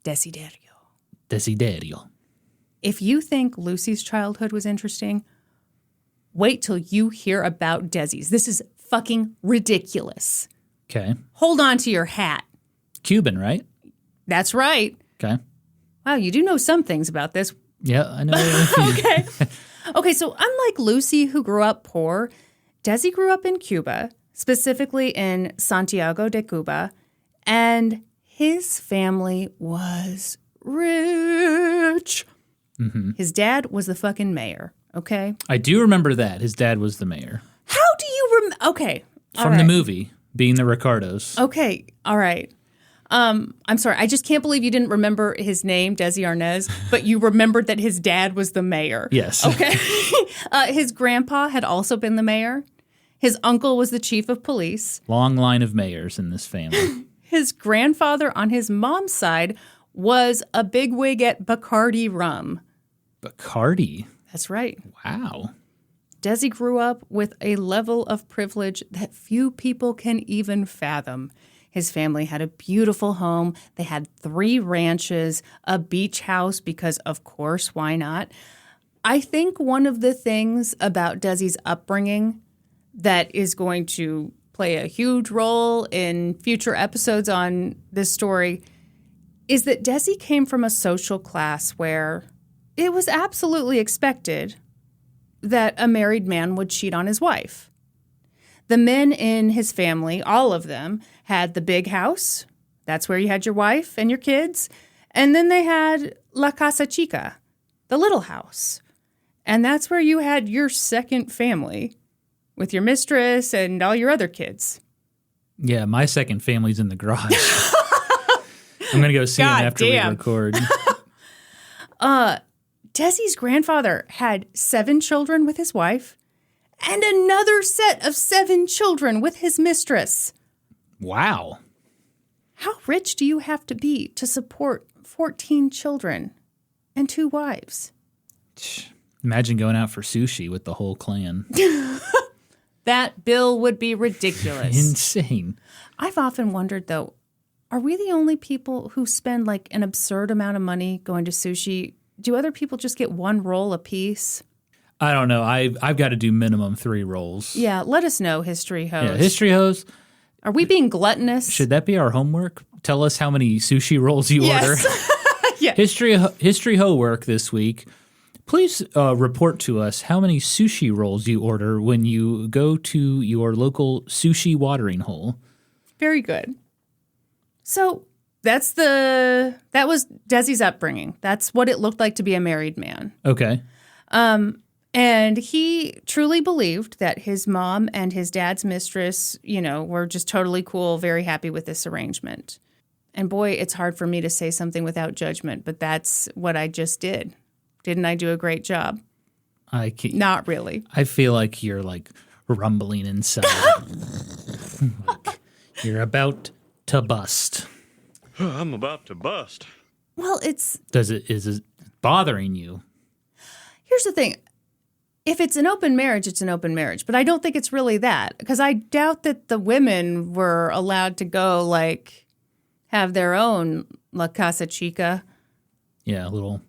Desiderio. If you think Lucy's childhood was interesting, wait till you hear about Desi's. This is fucking ridiculous. Okay. Hold on to your hat. Cuban, right? That's right. Okay. Wow, you do know some things about this. Yeah, I know. Okay, so unlike Lucy, who grew up poor, Desi grew up in Cuba, specifically in Santiago de Cuba, and his family was rich. Mm-hmm. His dad was the fucking mayor, okay? I do remember that. His dad was the mayor. How do you remember? Okay. From the movie, Being the Ricardos. Okay, all right. I'm sorry. I just can't believe you didn't remember his name, Desi Arnaz, but you remembered that his dad was the mayor. Yes. Okay. His grandpa had also been the mayor. His uncle was the chief of police. Long line of mayors in this family. His grandfather on his mom's side was a bigwig at Bacardi Rum. Bacardi? That's right. Wow. Desi grew up with a level of privilege that few people can even fathom. His family had a beautiful home. They had 3 ranches, a beach house, because of course, why not? I think one of the things about Desi's upbringing that is going to play a huge role in future episodes on this story is that Desi came from a social class where it was absolutely expected that a married man would cheat on his wife. The men in his family, all of them, had the big house. That's where you had your wife and your kids. And then they had La Casa Chica, the little house. And that's where you had your second family with your mistress and all your other kids. Yeah, my second family's in the garage. I'm going to go see him after we record. Desi's grandfather had 7 children with his wife and another set of 7 children with his mistress. Wow. How rich do you have to be to support 14 children and 2 wives? Imagine going out for sushi with the whole clan. That bill would be ridiculous. Insane. I've often wondered, though, are we the only people who spend like an absurd amount of money going to sushi? Do other people just get 1 roll apiece? I don't know. I've got to do minimum 3 rolls. Yeah, let us know, History Hoes. Yeah, History Hoes. Are we being gluttonous? Should that be our homework? Tell us how many sushi rolls you order. Yeah. History Ho work this week. Please report to us how many sushi rolls you order when you go to your local sushi watering hole. Very good. So that was Desi's upbringing. That's what it looked like to be a married man. Okay. And he truly believed that his mom and his dad's mistress, were just totally cool, very happy with this arrangement. And boy, it's hard for me to say something without judgment, but that's what I just did. Didn't I do a great job? Not really. I feel like you're like rumbling inside. Like you're about to bust. I'm about to bust. Well, is it bothering you? Here's the thing. If it's an open marriage, it's an open marriage. But I don't think it's really that. Because I doubt that the women were allowed to go, have their own La Casa Chica. Yeah, a little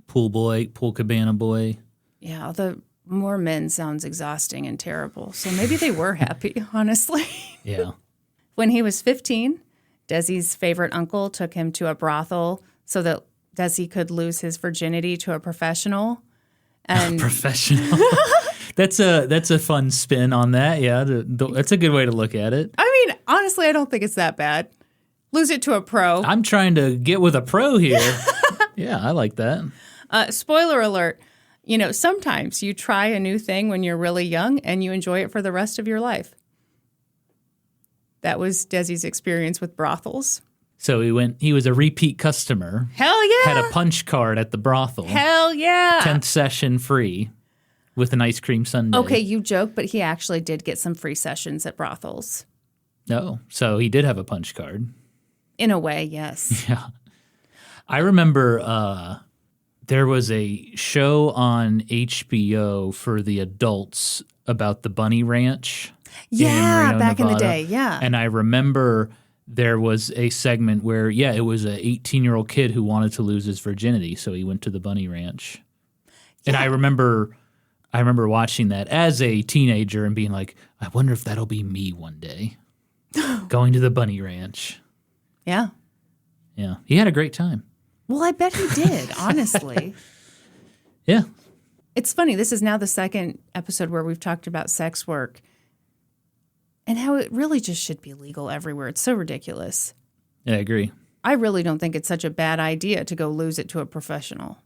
pool cabana boy. Yeah, the More men sounds exhausting and terrible. So maybe they were happy, honestly. Yeah. When he was 15, Desi's favorite uncle took him to a brothel so that Desi could lose his virginity to a professional. And Professional. That's a fun spin on that. Yeah, that's a good way to look at it. I mean, honestly, I don't think it's that bad. Lose it to a pro. I'm trying to get with a pro here. Yeah, I like that. Spoiler alert. Sometimes you try a new thing when you're really young and you enjoy it for the rest of your life. That was Desi's experience with brothels. So he was a repeat customer. Hell yeah. Had a punch card at the brothel. Hell yeah. 10th session free with an ice cream sundae. Okay, you joke, but he actually did get some free sessions at brothels. No, so he did have a punch card. In a way, yes. Yeah. I remember there was a show on HBO for the adults about the Bunny Ranch. Yeah, Reno, back Nevada. in the day, yeah. And I remember there was a segment where, it was an 18-year-old kid who wanted to lose his virginity, so he went to the Bunny Ranch. Yeah. And I remember watching that as a teenager and being like, I wonder if that'll be me one day, going to the Bunny Ranch. Yeah. Yeah. He had a great time. Well, I bet he did, honestly. Yeah. It's funny. This is now the second episode where we've talked about sex work and how it really just should be legal everywhere. It's so ridiculous. Yeah, I agree. I really don't think it's such a bad idea to go lose it to a professional.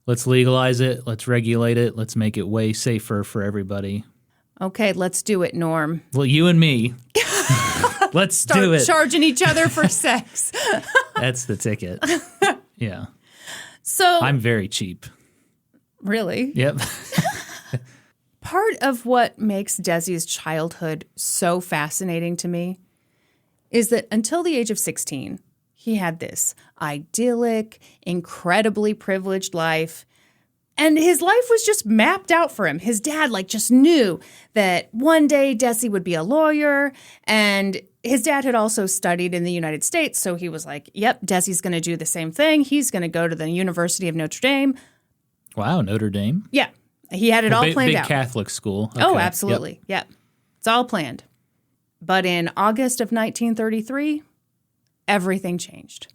Let's legalize it. Let's regulate it. Let's make it way safer for everybody. Okay, let's do it, Norm. Well, you and me. Let's do it. Start charging each other for sex. That's the ticket. Yeah. So I'm very cheap. Really? Yep. Part of what makes Desi's childhood so fascinating to me is that until the age of 16, he had this idyllic, incredibly privileged life. And his life was just mapped out for him. His dad just knew that one day Desi would be a lawyer. And his dad had also studied in the United States. So he was like, yep, Desi's going to do the same thing. He's going to go to the University of Notre Dame. Wow, Notre Dame. Yeah. He had it all planned big out. Catholic school. Okay. Oh, absolutely. Yep. It's all planned. But in August of 1933, everything changed.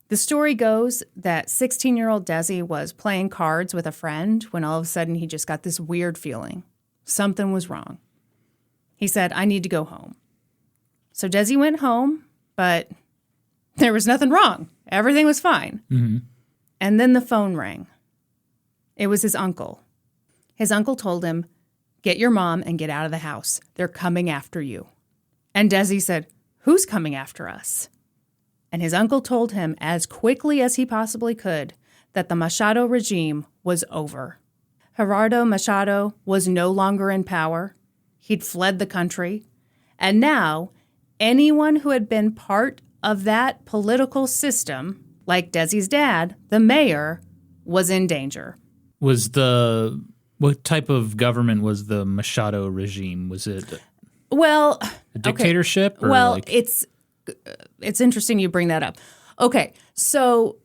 The story goes that 16-year-old Desi was playing cards with a friend when all of a sudden he just got this weird feeling. Something was wrong. He said, I need to go home. So Desi went home, but there was nothing wrong. Everything was fine. Mm-hmm. And then the phone rang. It was his uncle. His uncle told him, get your mom and get out of the house. They're coming after you. And Desi said, who's coming after us? And his uncle told him as quickly as he possibly could that the Machado regime was over. Gerardo Machado was no longer in power. He'd fled the country. And now, anyone who had been part of that political system, like Desi's dad, the mayor, was in danger. What type of government was the Machado regime? Was it a dictatorship? Okay. Well, it's interesting you bring that up. Okay, so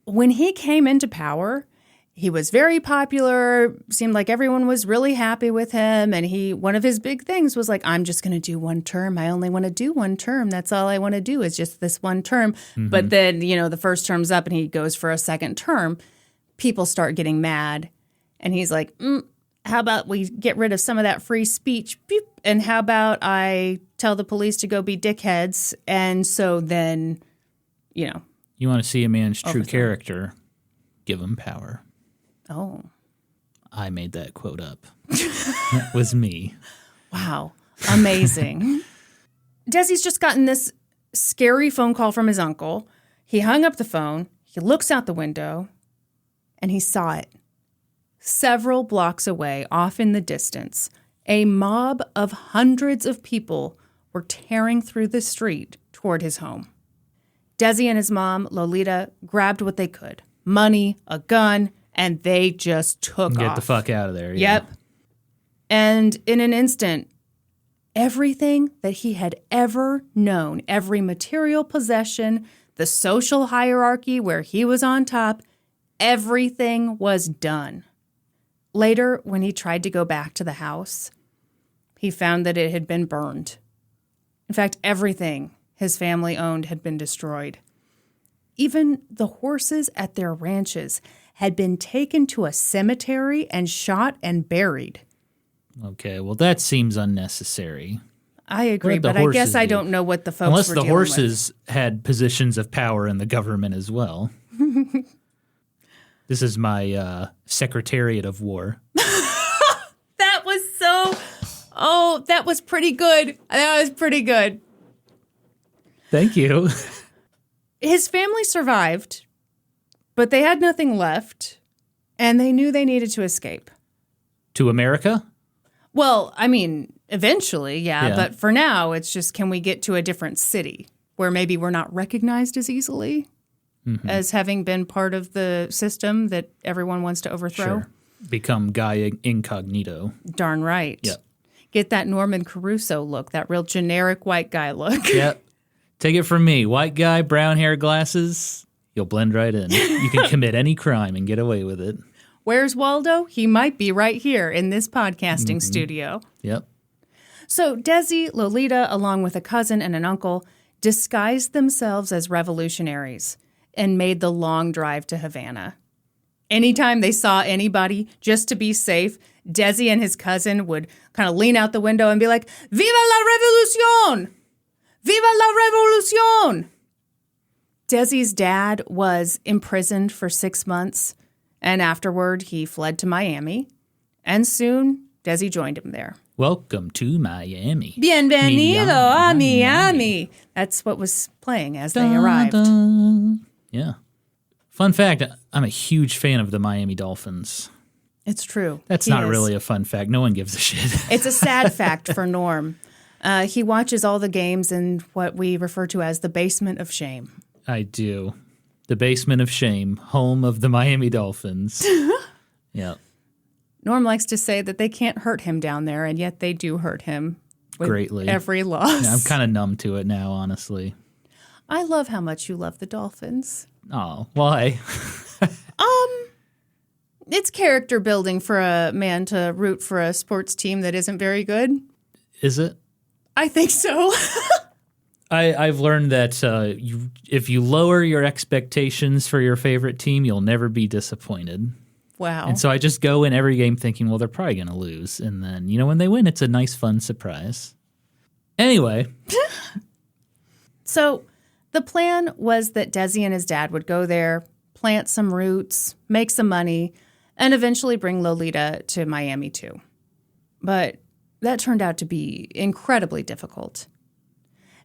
when he came into power, he was very popular, seemed like everyone was really happy with him, and one of his big things was like, I'm just going to do one term. I only want to do one term. That's all I want to do is just this one term. Mm-hmm. But then, the first term's up and he goes for a second term. People start getting mad, and he's like, how about we get rid of some of that free speech? Beep. And how about I tell the police to go be dickheads? And so then, You want to see a man's true character, give him power. Oh. I made that quote up. That was me. Wow. Amazing. Desi's just gotten this scary phone call from his uncle. He hung up the phone. He looks out the window, and he saw it. Several blocks away, off in the distance, a mob of hundreds of people were tearing through the street toward his home. Desi and his mom, Lolita, grabbed what they could. Money, a gun, and they just took off. Get the fuck out of there. Yeah. Yep. And in an instant, everything that he had ever known, every material possession, the social hierarchy where he was on top, everything was done. Later, when he tried to go back to the house, he found that it had been burned. In fact, everything his family owned had been destroyed. Even the horses at their ranches had been taken to a cemetery and shot and buried. Okay, well, that seems unnecessary. I agree, but I guess I don't know what the folks Unless were the dealing with. horses had positions of power in the government as well. This is my Secretariat of War. That was so... Oh, that was pretty good. That was pretty good. Thank you. His family survived, but they had nothing left, and they knew they needed to escape. To America? Well, I mean, eventually, yeah, but for now, it's just, can we get to a different city where maybe we're not recognized as easily as having been part of the system that everyone wants to overthrow? Sure. Become Guy Incognito. Darn right. Yep. Get that Norman Caruso look, that real generic white guy look. Yep. Take it from me. White guy, brown hair, glasses. You'll blend right in. You can commit any crime and get away with it. Where's Waldo? He might be right here in this podcasting studio. Yep. So Desi, Lolita, along with a cousin and an uncle, disguised themselves as revolutionaries and made the long drive to Havana. Anytime they saw anybody, just to be safe, Desi and his cousin would kind of lean out the window and be like, "Viva la revolución! Viva la revolución!" Desi's dad was imprisoned for 6 months, and afterward he fled to Miami, and soon Desi joined him there. Welcome to Miami. Bienvenido a Miami. That's what was playing as they arrived. Yeah. Fun fact, I'm a huge fan of the Miami Dolphins. It's true. That's not really a fun fact. No one gives a shit. It's a sad fact for Norm. He watches all the games in what we refer to as the basement of shame. I do. The basement of shame, home of the Miami Dolphins. Yeah. Norm likes to say that they can't hurt him down there, and yet they do hurt him with greatly. Every loss. Yeah, I'm kind of numb to it now, honestly. I love how much you love the Dolphins. Oh, why? It's character building for a man to root for a sports team that isn't very good. Is it? I think so. I've learned that if you lower your expectations for your favorite team, you'll never be disappointed. Wow. And so I just go in every game thinking, well, they're probably going to lose. And then, when they win, it's a nice, fun surprise. Anyway. So the plan was that Desi and his dad would go there, plant some roots, make some money, and eventually bring Lolita to Miami too. But that turned out to be incredibly difficult.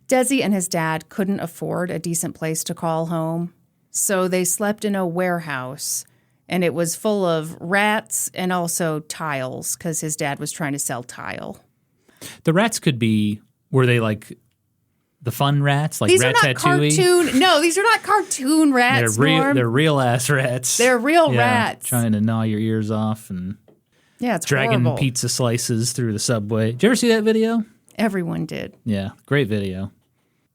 Desi and his dad couldn't afford a decent place to call home, so they slept in a warehouse, and it was full of rats and also tiles because his dad was trying to sell tile. The rats were they like the fun rats, like these Rat are not Tattooey? cartoon. No, these are not cartoon rats. They're real ass rats. They're real rats trying to gnaw your ears off and it's dragging horrible. pizza slices through the subway. Did you ever see that video? Everyone did. Yeah, great video.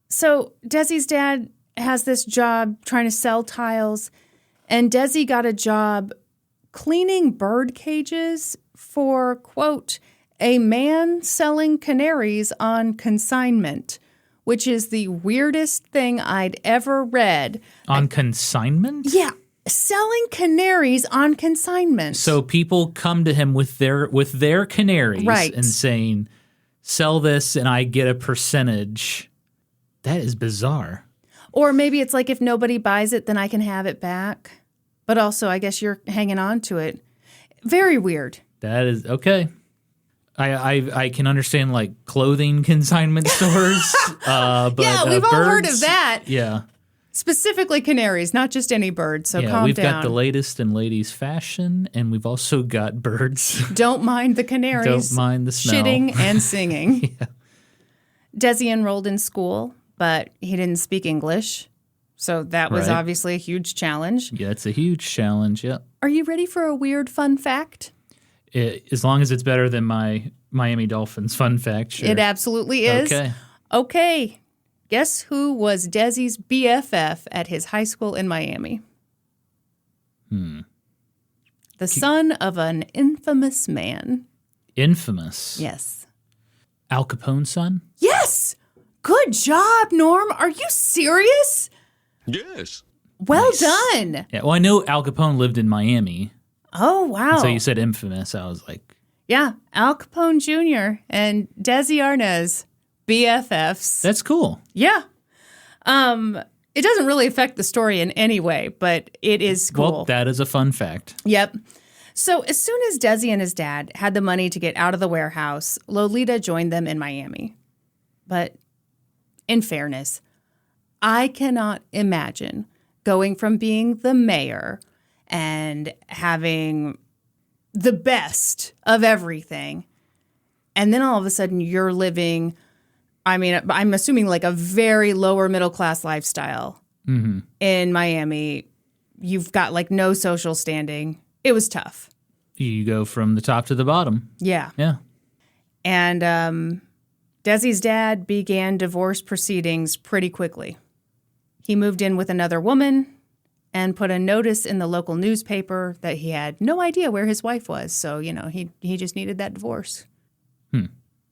So Desi's dad has this job trying to sell tiles, and Desi got a job cleaning bird cages for, quote, a man selling canaries on consignment, which is the weirdest thing I'd ever read. On consignment? Yeah, selling canaries on consignment. So people come to him with their canaries and saying, sell this and I get a percentage. That is bizarre. Or maybe it's like if nobody buys it, then I can have it back. But also, I guess you're hanging on to it. Very weird. That is okay. I can understand like clothing consignment stores. But yeah, we've all heard of that. Yeah. Specifically canaries, not just any bird. So calm down. We've got the latest in ladies' fashion, and we've also got birds. Don't mind the canaries. Don't mind the smell. Shitting and singing. Yeah. Desi enrolled in school, but he didn't speak English. So that was obviously a huge challenge. Yeah, it's a huge challenge, yeah. Are you ready for a weird fun fact? As long as it's better than my Miami Dolphins fun fact, sure. It absolutely is. Okay. Guess who was Desi's BFF at his high school in Miami? the son of an infamous man. Infamous? Yes. Al Capone's son? Yes! Good job, Norm. Are you serious? Yes. Well done. Yeah, well, I know Al Capone lived in Miami. Oh, wow. So you said infamous. I was like... Yeah, Al Capone Jr. and Desi Arnaz, BFFs. That's cool. Yeah. It doesn't really affect the story in any way, but it is cool. Well, that is a fun fact. Yep. So as soon as Desi and his dad had the money to get out of the warehouse, Lolita joined them in Miami. But in fairness, I cannot imagine going from being the mayor and having the best of everything, and then all of a sudden you're living, I mean, I'm assuming like a very lower middle class lifestyle in Miami. You've got like no social standing. It was tough. You go from the top to the bottom. Yeah. Yeah. And Desi's dad began divorce proceedings pretty quickly. He moved in with another woman and put a notice in the local newspaper that he had no idea where his wife was. So, you know, he just needed that divorce.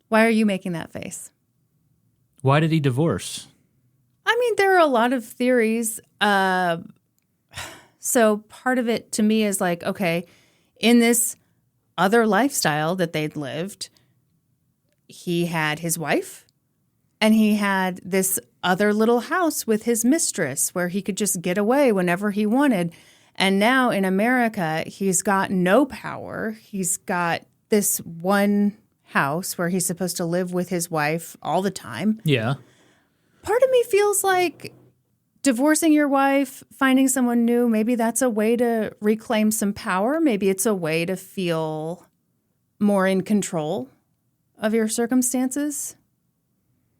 Why are you making that face? Why did he divorce? I mean, there are a lot of theories. So part of it to me is like, okay, in this other lifestyle that they'd lived, he had his wife and he had this other little house with his mistress where he could just get away whenever he wanted. And now in America, he's got no power. He's got this one house where he's supposed to live with his wife all the time. Yeah. Part of me feels like divorcing your wife, finding someone new, maybe that's a way to reclaim some power. Maybe it's a way to feel more in control of your circumstances.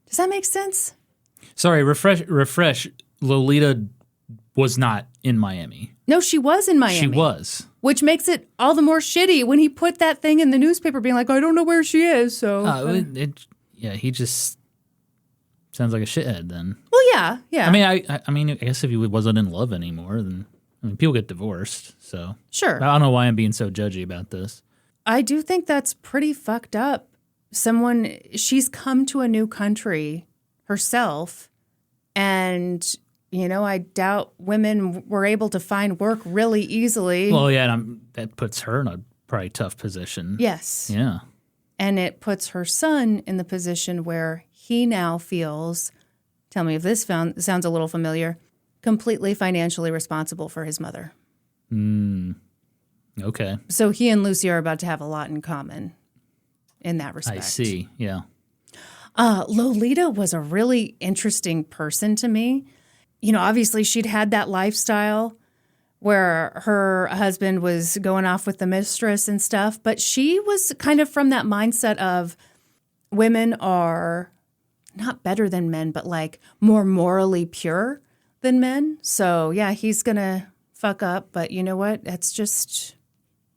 Does that make sense? Sorry, refresh. Lolita was not in Miami. No, she was in Miami. She was. Which makes it all the more shitty when he put that thing in the newspaper being like, I don't know where she is, so... Yeah, he just sounds like a shithead then. Well, yeah. I mean, I guess if he wasn't in love anymore, then... I mean, people get divorced, so... Sure. I don't know why I'm being so judgy about this. I do think that's pretty fucked up. She's come to a new country herself, and, you know, I doubt women were able to find work really easily. Well, yeah, that puts her in a probably tough position. Yes. Yeah. And it puts her son in the position where he now feels, tell me if this sounds a little familiar, completely financially responsible for his mother. Okay. So he and Lucy are about to have a lot in common in that respect. I see, yeah. Lolita was a really interesting person to me. You know, obviously she'd had that lifestyle where her husband was going off with the mistress and stuff, but she was kind of from that mindset of women are not better than men, but like more morally pure than men. So yeah, he's going to fuck up, but you know what? That's just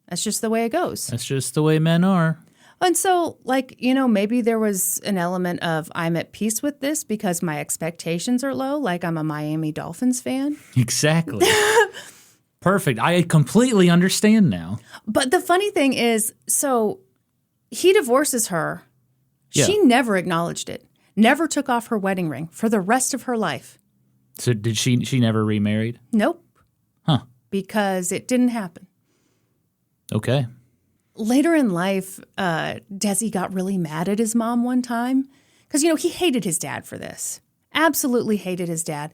the way it goes. That's just the way men are. And so, like, you know, maybe there was an element of I'm at peace with this because my expectations are low, like I'm a Miami Dolphins fan. Exactly. Perfect. I completely understand now. But the funny thing is, so he divorces her. Yeah. She never acknowledged it, never took off her wedding ring for the rest of her life. So did she never remarried? Nope. Huh. Because it didn't happen. Okay. Later in life, Desi got really mad at his mom one time because, you know, he hated his dad for this. Absolutely hated his dad.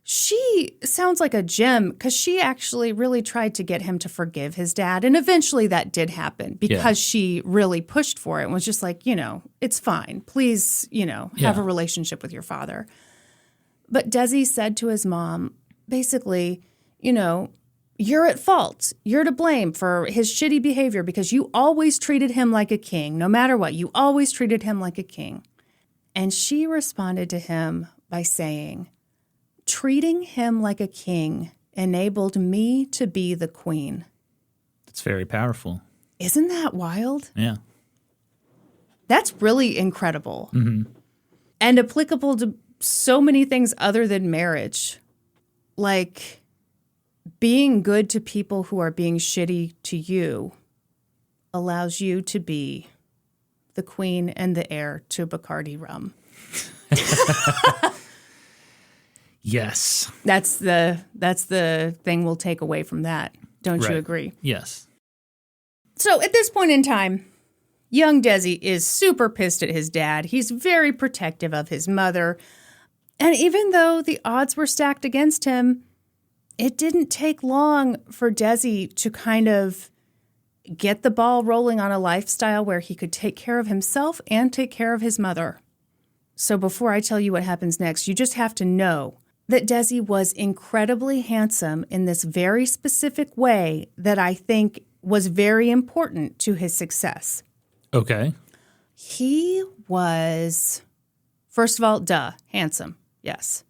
She sounds like a gem because she actually really tried to get him to forgive his dad. And eventually that did happen because she really pushed for it and was just like, you know, it's fine. Please, you know, have a relationship with your father. But Desi said to his mom, basically, you know, you're at fault. You're to blame for his shitty behavior because you always treated him like a king. No matter what, you always treated him like a king. And she responded to him by saying, treating him like a king enabled me to be the queen. That's very powerful. Isn't that wild? Yeah. That's really incredible. Mm-hmm. And applicable to so many things other than marriage. Like, being good to people who are being shitty to you allows you to be the queen and the heir to Bacardi rum. Yes. That's the thing we'll take away from that. Don't you agree? Yes. So at this point in time, young Desi is super pissed at his dad. He's very protective of his mother. And even though the odds were stacked against him, it didn't take long for Desi to kind of get the ball rolling on a lifestyle where he could take care of himself and take care of his mother. So before I tell you what happens next, you just have to know that Desi was incredibly handsome in this very specific way that I think was very important to his success. Okay. He was, first of all, handsome, yes.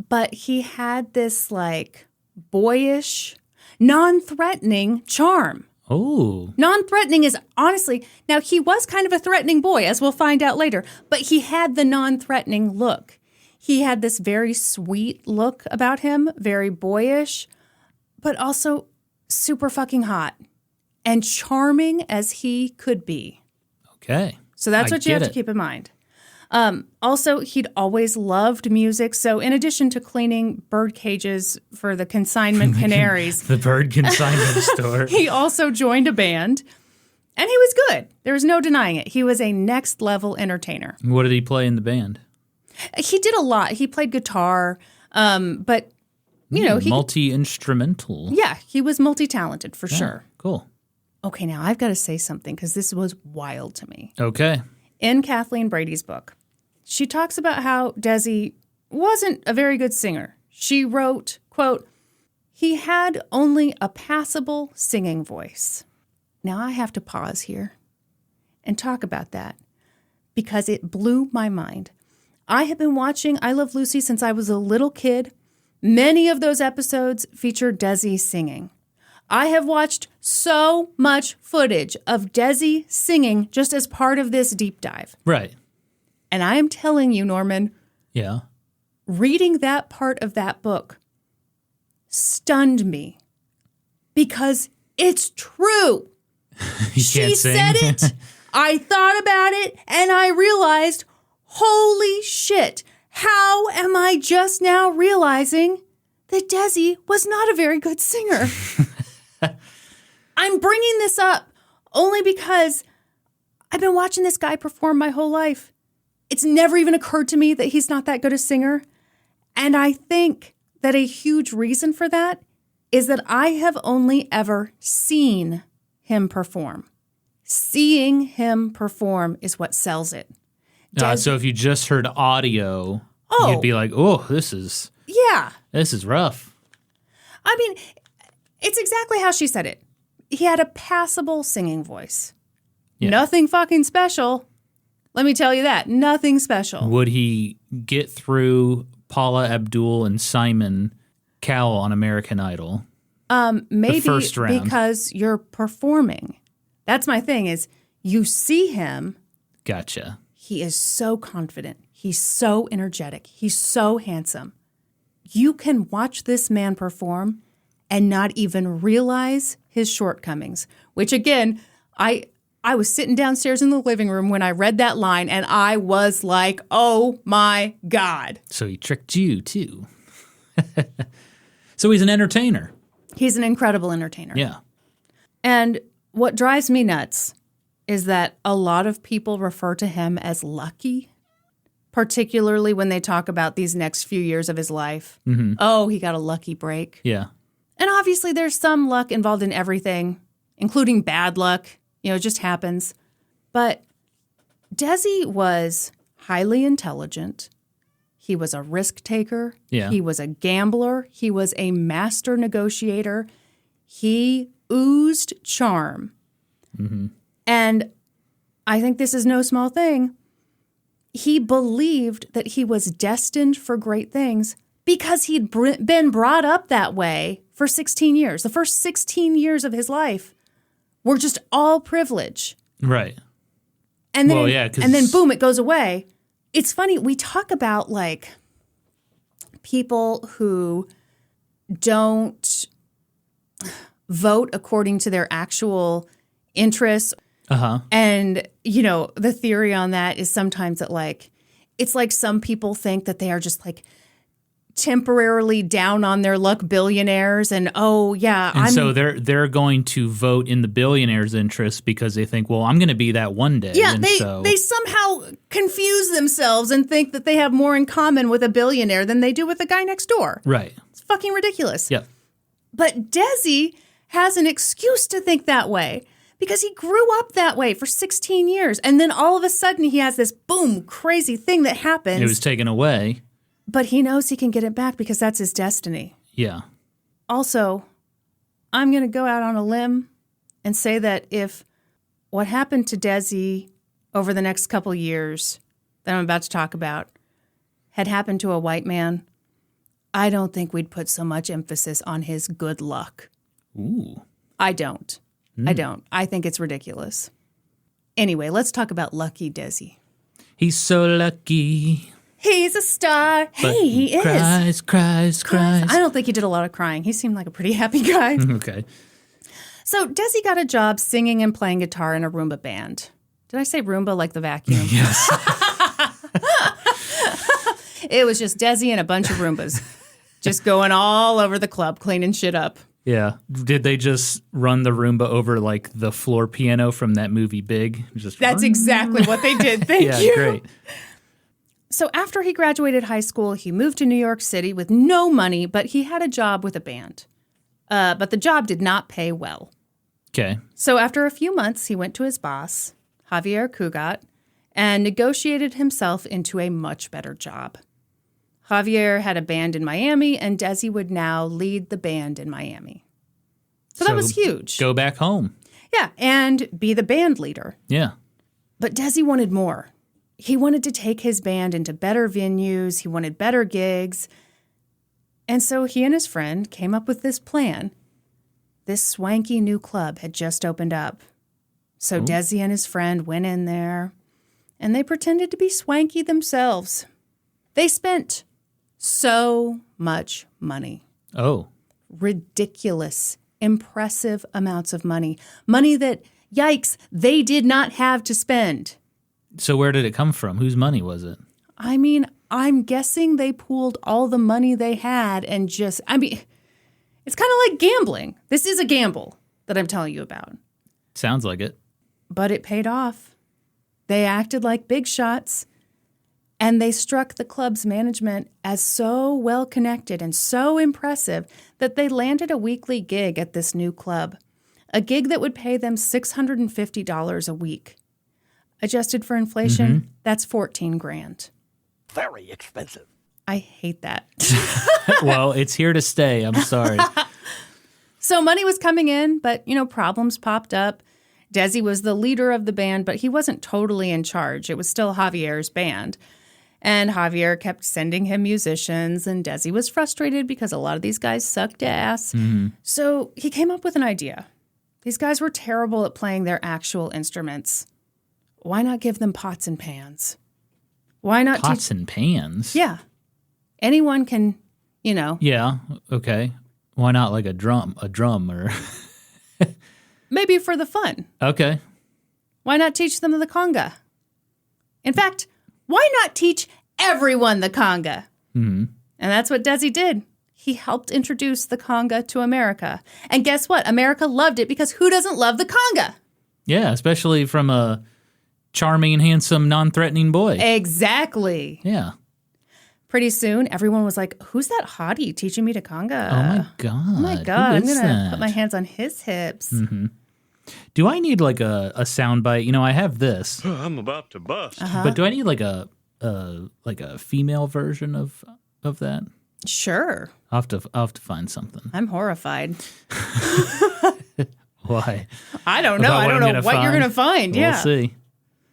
But he had this like boyish, non-threatening charm. Oh. Non-threatening is honestly, now he was kind of a threatening boy, as we'll find out later, but he had the non-threatening look. He had this very sweet look about him, very boyish, but also super fucking hot and charming as he could be. Okay. So that's what you have to keep in mind. Also, he'd always loved music. So in addition to cleaning bird cages for the consignment canaries, the bird consignment store, he also joined a band. And he was good. There was no denying it. He was a next level entertainer. What did he play in the band? He did a lot. He played guitar, but, you know. Multi-instrumental. Yeah, he was multi-talented for sure. Cool. Okay, now I've got to say something because this was wild to me. Okay. In Kathleen Brady's book, she talks about how Desi wasn't a very good singer. She wrote, quote, "He had only a passable singing voice." Now I have to pause here and talk about that because it blew my mind. I have been watching I Love Lucy since I was a little kid. Many of those episodes feature Desi singing. I have watched so much footage of Desi singing just as part of this deep dive. Right. And I am telling you, Norman, Yeah. reading that part of that book stunned me because it's true. She said it. I thought about it and I realized, holy shit, how am I just now realizing that Desi was not a very good singer? I'm bringing this up only because I've been watching this guy perform my whole life. It's never even occurred to me that he's not that good a singer. And I think that a huge reason for that is that I have only ever seen him perform. Seeing him perform is what sells it. So if you just heard audio, you'd be like, oh, this is rough. I mean, it's exactly how she said it. He had a passable singing voice. Yeah. Nothing fucking special. Let me tell you that. Nothing special. Would he get through Paula Abdul and Simon Cowell on American Idol? Maybe the first round. Because you're performing. That's my thing is you see him. Gotcha. He is so confident. He's so energetic. He's so handsome. You can watch this man perform and not even realize his shortcomings, which again, I was sitting downstairs in the living room when I read that line and I was like, oh my God. So he tricked you too. So he's an entertainer. He's an incredible entertainer. Yeah. And what drives me nuts is that a lot of people refer to him as lucky, particularly when they talk about these next few years of his life. Mm-hmm. Oh, he got a lucky break. Yeah. And obviously there's some luck involved in everything, including bad luck. You know, it just happens. But Desi was highly intelligent. He was a risk taker. Yeah. He was a gambler. He was a master negotiator. He oozed charm. Mm-hmm. And I think this is no small thing. He believed that he was destined for great things because he'd been brought up that way for 16 years. The first 16 years of his life were just all privilege. Right. And then, and then boom, it goes away. It's funny. We talk about like people who don't vote according to their actual interests. Uh-huh. And, the theory on that is sometimes that, it's like some people think that they are just, temporarily down on their luck billionaires and, so they're going to vote in the billionaire's interest because they think, well, I'm going to be that one day. Yeah, and they somehow confuse themselves and think that they have more in common with a billionaire than they do with the guy next door. Right. It's fucking ridiculous. Yep. But Desi has an excuse to think that way because he grew up that way for 16 years. And then all of a sudden he has this boom, crazy thing that happens. It was taken away. But he knows he can get it back because that's his destiny. Yeah. Also, I'm going to go out on a limb and say that if what happened to Desi over the next couple years that I'm about to talk about had happened to a white man, I don't think we'd put so much emphasis on his good luck. Ooh. I don't. I think it's ridiculous. Anyway, let's talk about lucky Desi. He's so lucky. He's a star. But Hey, he is. Cries. I don't think he did a lot of crying. He seemed like a pretty happy guy. Okay. So Desi got a job singing and playing guitar in a Roomba band. Did I say Roomba like the vacuum? Yes. It was just Desi and a bunch of Roombas just going all over the club, cleaning shit up. Yeah. Did they just run the Roomba over like the floor piano from that movie Big? That's exactly what they did. Thank you. Yeah, great. So after he graduated high school, he moved to New York City with no money, but he had a job with a band. But the job did not pay well. Okay. So after a few months, he went to his boss, Javier Cugat, and negotiated himself into a much better job. Javier had a band in Miami, and Desi would now lead the band in Miami. So that was huge. Go back home. Yeah, and be the band leader. Yeah. But Desi wanted more. He wanted to take his band into better venues. He wanted better gigs. And so he and his friend came up with this plan. This swanky new club had just opened up. So Desi and his friend went in there, and they pretended to be swanky themselves. They spent so much money. Oh. Ridiculous, impressive amounts of money. Money that, yikes, they did not have to spend. So where did it come from? Whose money was it? I mean, I'm guessing they pooled all the money they had and it's kind of like gambling. This is a gamble that I'm telling you about. Sounds like it. But it paid off. They acted like big shots, and they struck the club's management as so well connected and so impressive that they landed a weekly gig at this new club, a gig that would pay them $650 a week. Adjusted for inflation, that's $14,000. Very expensive. I hate that. Well, it's here to stay. I'm sorry. So money was coming in, but, problems popped up. Desi was the leader of the band, but he wasn't totally in charge. It was still Javier's band. And Javier kept sending him musicians, and Desi was frustrated because a lot of these guys sucked ass. Mm-hmm. So he came up with an idea. These guys were terrible at playing their actual instruments. Why not give them pots and pans? Why not pots and pans? Yeah. Anyone can, Yeah, okay. Why not like a drum or... Maybe for the fun. Okay. Why not teach them the conga? In fact, why not teach everyone the conga? Mm-hmm. And that's what Desi did. He helped introduce the conga to America. And guess what? America loved it because who doesn't love the conga? Yeah, especially from a charming, handsome, non-threatening boy. Exactly. Yeah. Pretty soon, everyone was like, who's that hottie teaching me to conga? Oh, my God. Oh, my God. I'm going to put my hands on his hips. Mm-hmm. Do I need like a soundbite? I have this. I'm about to bust. But do I need like a female version of that? Sure. I'll have to find something. I'm horrified. Why? I don't know. I don't know what you're going to find. We'll see.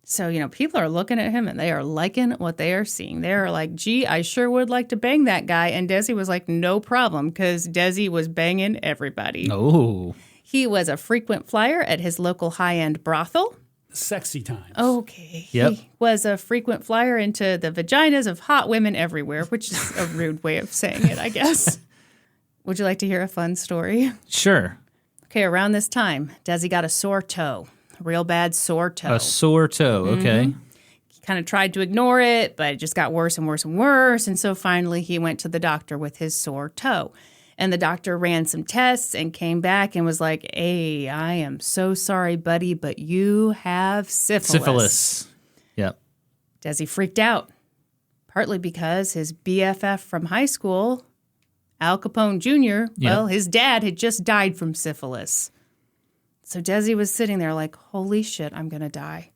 So, people are looking at him and they are liking what they are seeing. They're like, gee, I sure would like to bang that guy. And Desi was like, no problem, because Desi was banging everybody. Oh. He was a frequent flyer at his local high-end brothel. Sexy times. Okay. Yep. He was a frequent flyer into the vaginas of hot women everywhere, which is a rude way of saying it, I guess. Would you like to hear a fun story? Sure. Okay, around this time, Desi got a sore toe, a real bad sore toe. A sore toe, okay. He kind of tried to ignore it, but it just got worse and worse and worse. And so finally he went to the doctor with his sore toe. And the doctor ran some tests and came back and was like, hey, I am so sorry, buddy, but you have syphilis. Yep. Desi freaked out, partly because his BFF from high school, Al Capone Jr., well, his dad had just died from syphilis. So Desi was sitting there like, holy shit, I'm going to die.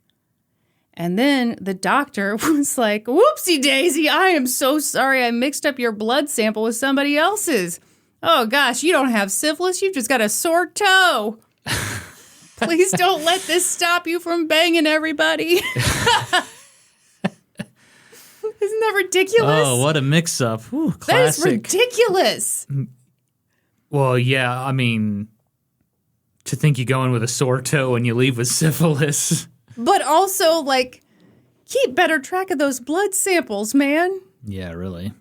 And then the doctor was like, whoopsie daisy, I am so sorry I mixed up your blood sample with somebody else's. Oh, gosh, you don't have syphilis. You've just got a sore toe. Please don't let this stop you from banging everybody. Isn't that ridiculous? Oh, what a mix-up. Ooh, classic. That is ridiculous. Well, yeah, I mean, to think you go in with a sore toe and you leave with syphilis. But also, like, keep better track of those blood samples, man. Yeah, really.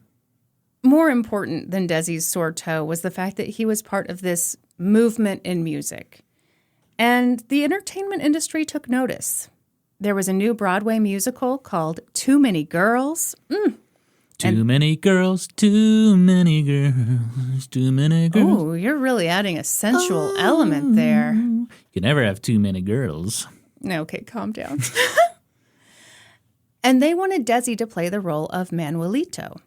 More important than Desi's sore toe was the fact that he was part of this movement in music. And the entertainment industry took notice. There was a new Broadway musical called Too Many Girls. Too many girls, too many girls, too many girls. Ooh, you're really adding a sensual element there. You can never have too many girls. Okay, calm down. And they wanted Desi to play the role of Manuelito.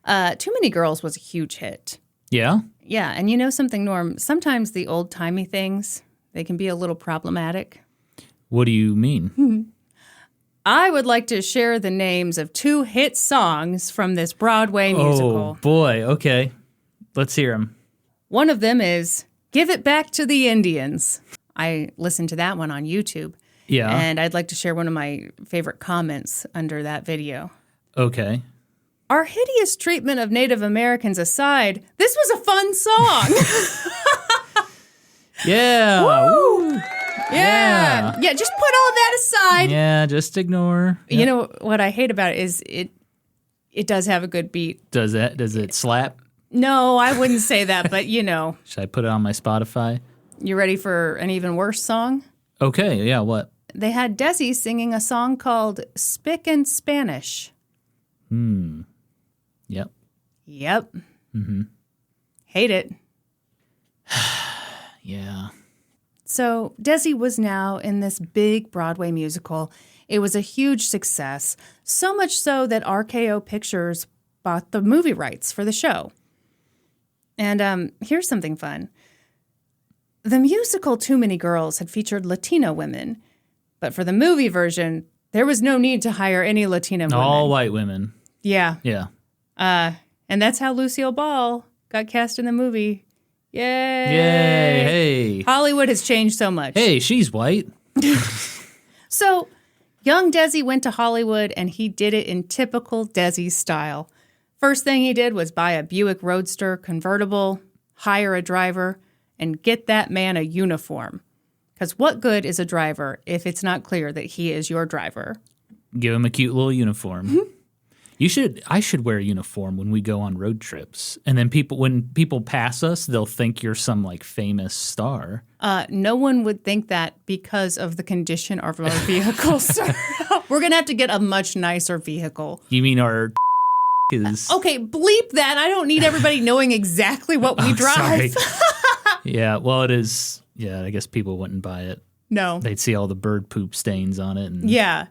Too Many Girls was a huge hit. Yeah? Yeah, and you know something, Norm? Sometimes the old-timey things, they can be a little problematic. What do you mean? I would like to share the names of 2 hit songs from this Broadway musical. Oh, boy. Okay. Let's hear them. One of them is Give It Back to the Indians. I listened to that one on YouTube. Yeah. And I'd like to share one of my favorite comments under that video. Okay. Our hideous treatment of Native Americans aside, this was a fun song. Yeah. Woo! Yeah. Yeah, just put all that aside. Yeah, just ignore. You know what I hate about it is it does have a good beat. Does it slap? No, I wouldn't say that, but you know. Should I put it on my Spotify? You ready for an even worse song? Okay, yeah, what? They had Desi singing a song called Spick and Spanish. Yep. Yep. Mm-hmm. Hate it. Yeah. So Desi was now in this big Broadway musical. It was a huge success, so much so that RKO Pictures bought the movie rights for the show. And here's something fun. The musical Too Many Girls had featured Latino women, but for the movie version, there was no need to hire any Latino women. All white women. Yeah. Yeah. And that's how Lucille Ball got cast in the movie. Yay! Yay! Hey! Hollywood has changed so much. Hey, she's white. So, young Desi went to Hollywood, and he did it in typical Desi style. First thing he did was buy a Buick Roadster convertible, hire a driver, and get that man a uniform. Because what good is a driver if it's not clear that he is your driver? Give him a cute little uniform. I should wear a uniform when we go on road trips. And then when people pass us, they'll think you're some like famous star. No one would think that because of the condition of our vehicle, sir. We're going to have to get a much nicer vehicle. You mean our is... Okay, bleep that. I don't need everybody knowing exactly what we drive. Yeah, well, it is. Yeah, I guess people wouldn't buy it. No. They'd see all the bird poop stains on it. And... Yeah.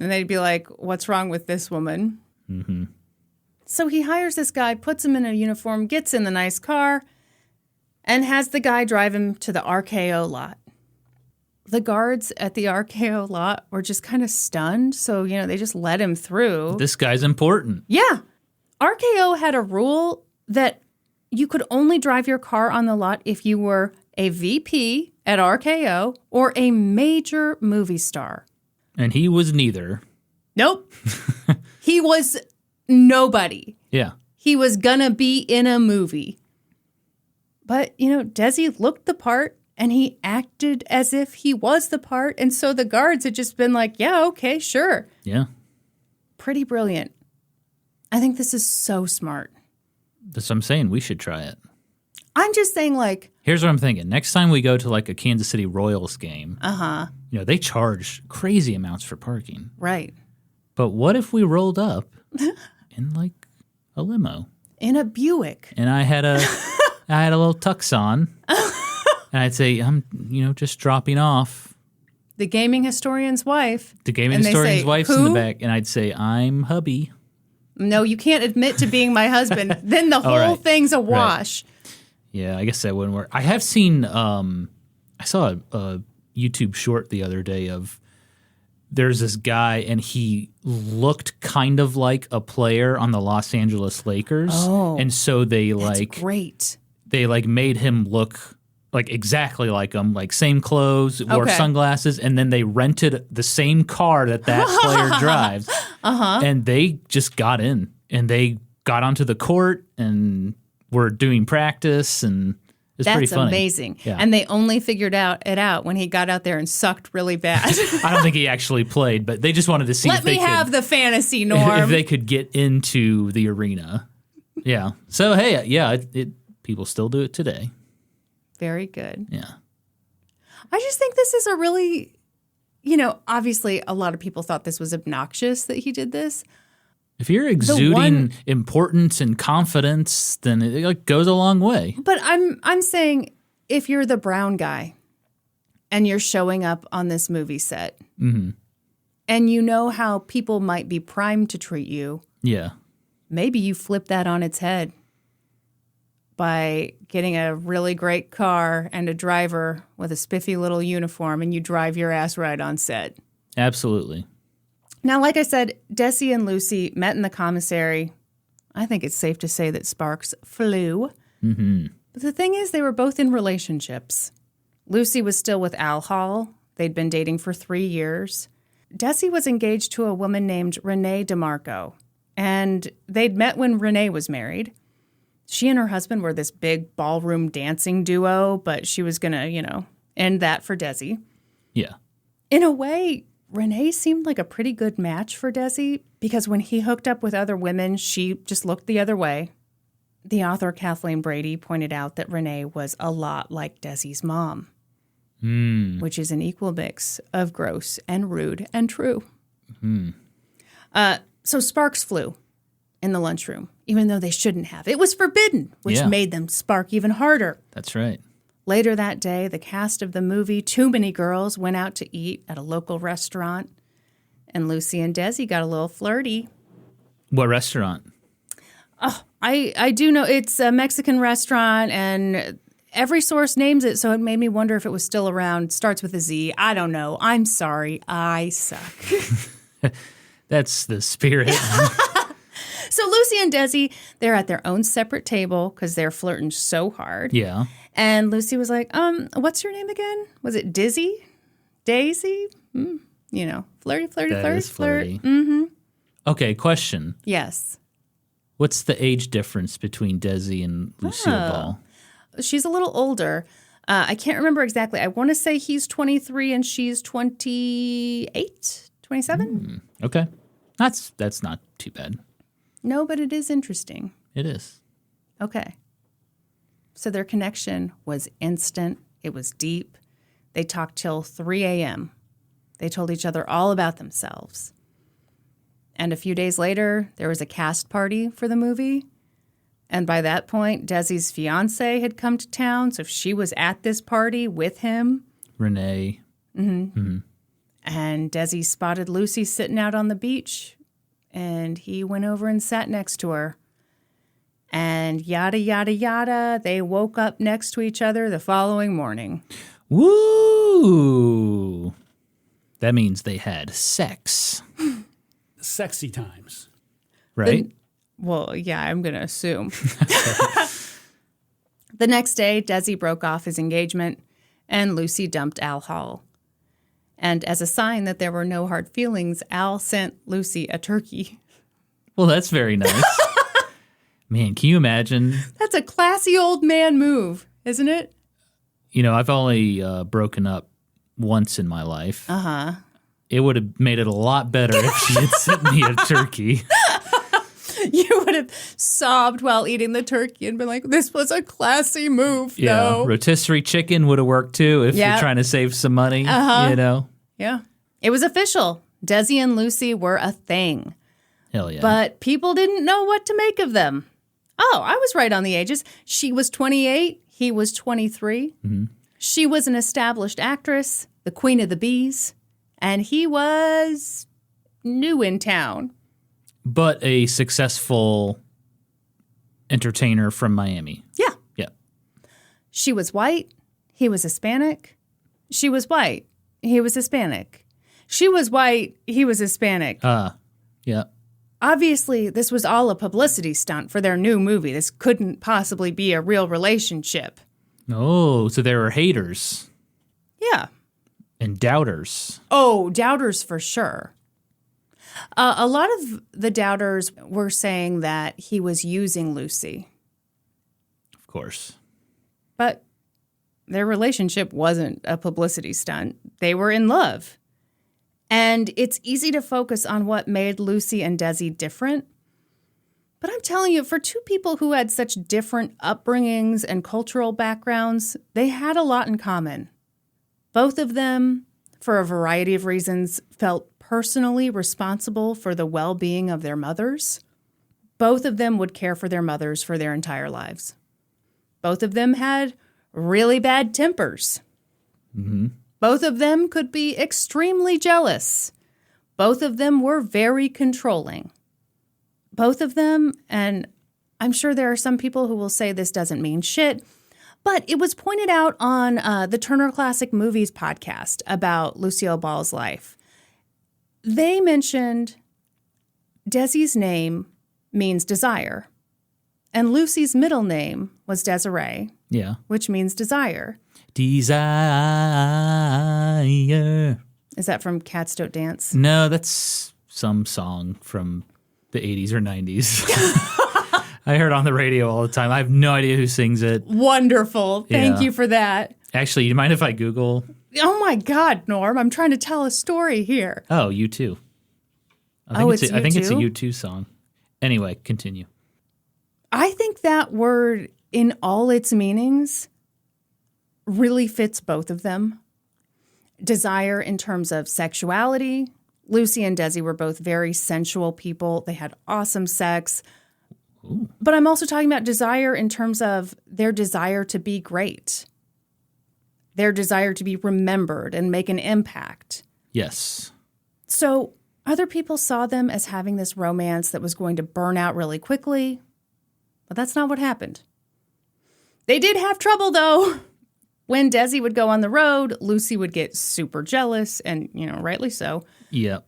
And they'd be like, what's wrong with this woman? Mm-hmm. So he hires this guy, puts him in a uniform, gets in the nice car, and has the guy drive him to the RKO lot. The guards at the RKO lot were just kind of stunned, so, they just let him through. This guy's important. Yeah. RKO had a rule that you could only drive your car on the lot if you were a VP at RKO or a major movie star. And he was neither. Nope. He was nobody. Yeah. He was gonna be in a movie. But, Desi looked the part and he acted as if he was the part. And so the guards had just been like, yeah, okay, sure. Yeah. Pretty brilliant. I think this is so smart. That's what I'm saying. We should try it. I'm just saying, like, here's what I'm thinking. Next time we go to like a Kansas City Royals game, they charge crazy amounts for parking. Right. But what if we rolled up in like a limo? In a Buick. And I had a little tux on. And I'd say, I'm, just dropping off. The gaming historian's wife. The gaming historian's wife's who? in the back. And I'd say, I'm hubby. No, you can't admit to being my husband. Then the whole thing's a wash. Right. Yeah, I guess that wouldn't work. I have seen, I saw a YouTube short the other day of, there's this guy and he looked kind of like a player on the Los Angeles Lakers. Oh, and so they that's great. They made him look like exactly like him, like same clothes, wore sunglasses, and then they rented the same car that player drives. And they just got in and they got onto the court and were doing practice, and it's pretty funny. That's amazing. Yeah. And they only figured it out when he got out there and sucked really bad. I don't think he actually played, but they just wanted to see Let me have the fantasy, Norm. if they could get into the arena. Yeah. So, hey, yeah, people still do it today. Very good. Yeah. I just think this is a really, obviously a lot of people thought this was obnoxious that he did this. If you're exuding importance and confidence, then it goes a long way. But I'm saying if you're the brown guy and you're showing up on this movie set and you know how people might be primed to treat you, maybe you flip that on its head by getting a really great car and a driver with a spiffy little uniform and you drive your ass right on set. Absolutely. Now, like I said, Desi and Lucy met in the commissary. I think it's safe to say that sparks flew. But the thing is, they were both in relationships. Lucy was still with Al Hall. They'd been dating for 3 years. Desi was engaged to a woman named Renee DeMarco, and they'd met when Renee was married. She and her husband were this big ballroom dancing duo, but she was going to, end that for Desi. Yeah. In a way, Renee seemed like a pretty good match for Desi because when he hooked up with other women, she just looked the other way. The author Kathleen Brady pointed out that Renee was a lot like Desi's mom, which is an equal mix of gross and rude and true. So sparks flew in the lunchroom, even though they shouldn't have. It was forbidden, which made them spark even harder. That's right. Later that day, the cast of the movie Too Many Girls went out to eat at a local restaurant, and Lucy and Desi got a little flirty. What restaurant? Oh, I do know it's a Mexican restaurant, and every source names it, so it made me wonder if it was still around. Starts with a Z. I don't know. I'm sorry. I suck. That's the spirit. So Lucy and Desi, they're at their own separate table because they're flirting so hard. Yeah. And Lucy was like, what's your name again? Was it Dizzy? Daisy? Flirty, flirt. Mm-hmm. Okay, question. Yes. What's the age difference between Desi and Lucille Ball? She's a little older. I can't remember exactly. I want to say he's 23 and she's 28, 27. Okay. That's not too bad. No, but it is interesting. It is. Okay. So their connection was instant. It was deep. They talked till 3 a.m. They told each other all about themselves. And a few days later, there was a cast party for the movie. And by that point, Desi's fiance had come to town, so she was at this party with him. Renee. And Desi spotted Lucy sitting out on the beach, and he went over and sat next to her. And yada, yada, yada, they woke up next to each other the following morning. Woo! That means they had sex. Sexy times. Right? Well, yeah, I'm going to assume. The next day, Desi broke off his engagement, and Lucy dumped Al Hall. And as a sign that there were no hard feelings, Al sent Lucy a turkey. Well, that's very nice. Man, can you imagine? That's a classy old man move, isn't it? I've only broken up once in my life. It would have made it a lot better if she had sent me a turkey. You would have sobbed while eating the turkey and been like, this was a classy move, Yeah, though. rotisserie chicken would have worked too if you're trying to save some money, you know? Yeah. It was official. Desi and Lucy were a thing. Hell yeah. But people didn't know what to make of them. Oh, I was right on the ages. She was 28. He was 23. Mm-hmm. She was an established actress, the queen of the bees. And he was new in town. But a successful entertainer from Miami. Yeah. Yeah. She was white. He was Hispanic. She was white. He was Hispanic. She was white. He was Hispanic. Yeah. Obviously, this was all a publicity stunt for their new movie. This couldn't possibly be a real relationship. Oh, so there were haters. Yeah. And doubters. Oh, doubters for sure. A lot of the doubters were saying that he was using Lucy. Of course. But their relationship wasn't a publicity stunt. They were in love. And it's easy to focus on what made Lucy and Desi different. But I'm telling you, for two people who had such different upbringings and cultural backgrounds, they had a lot in common. Both of them, for a variety of reasons, felt personally responsible for the well-being of their mothers. Both of them would care for their mothers for their entire lives. Both of them had really bad tempers. Mm-hmm. Both of them could be extremely jealous. Both of them were very controlling. Both of them, and I'm sure there are some people who will say this doesn't mean shit, but it was pointed out on the Turner Classic Movies podcast about Lucille Ball's life. They mentioned Desi's name means desire, and Lucy's middle name was Desiree, which means desire. Desire. Is that from Cats Don't Dance? No, that's some song from the 80s or 90s. I heard it on the radio all the time. I have no idea who sings it. Wonderful. Thank you for that. Actually, you mind if I Google? Oh my God, Norm. I'm trying to tell a story here. Oh, U2. I think it's a U2 song. Anyway, continue. I think that word in all its meanings really fits both of them. Desire in terms of sexuality. Lucy and Desi were both very sensual people. They had awesome sex. Ooh. But I'm also talking about desire in terms of their desire to be great. Their desire to be remembered and make an impact. Yes. So other people saw them as having this romance that was going to burn out really quickly. But that's not what happened. They did have trouble, though. When Desi would go on the road, Lucy would get super jealous, and, rightly so. Yeah.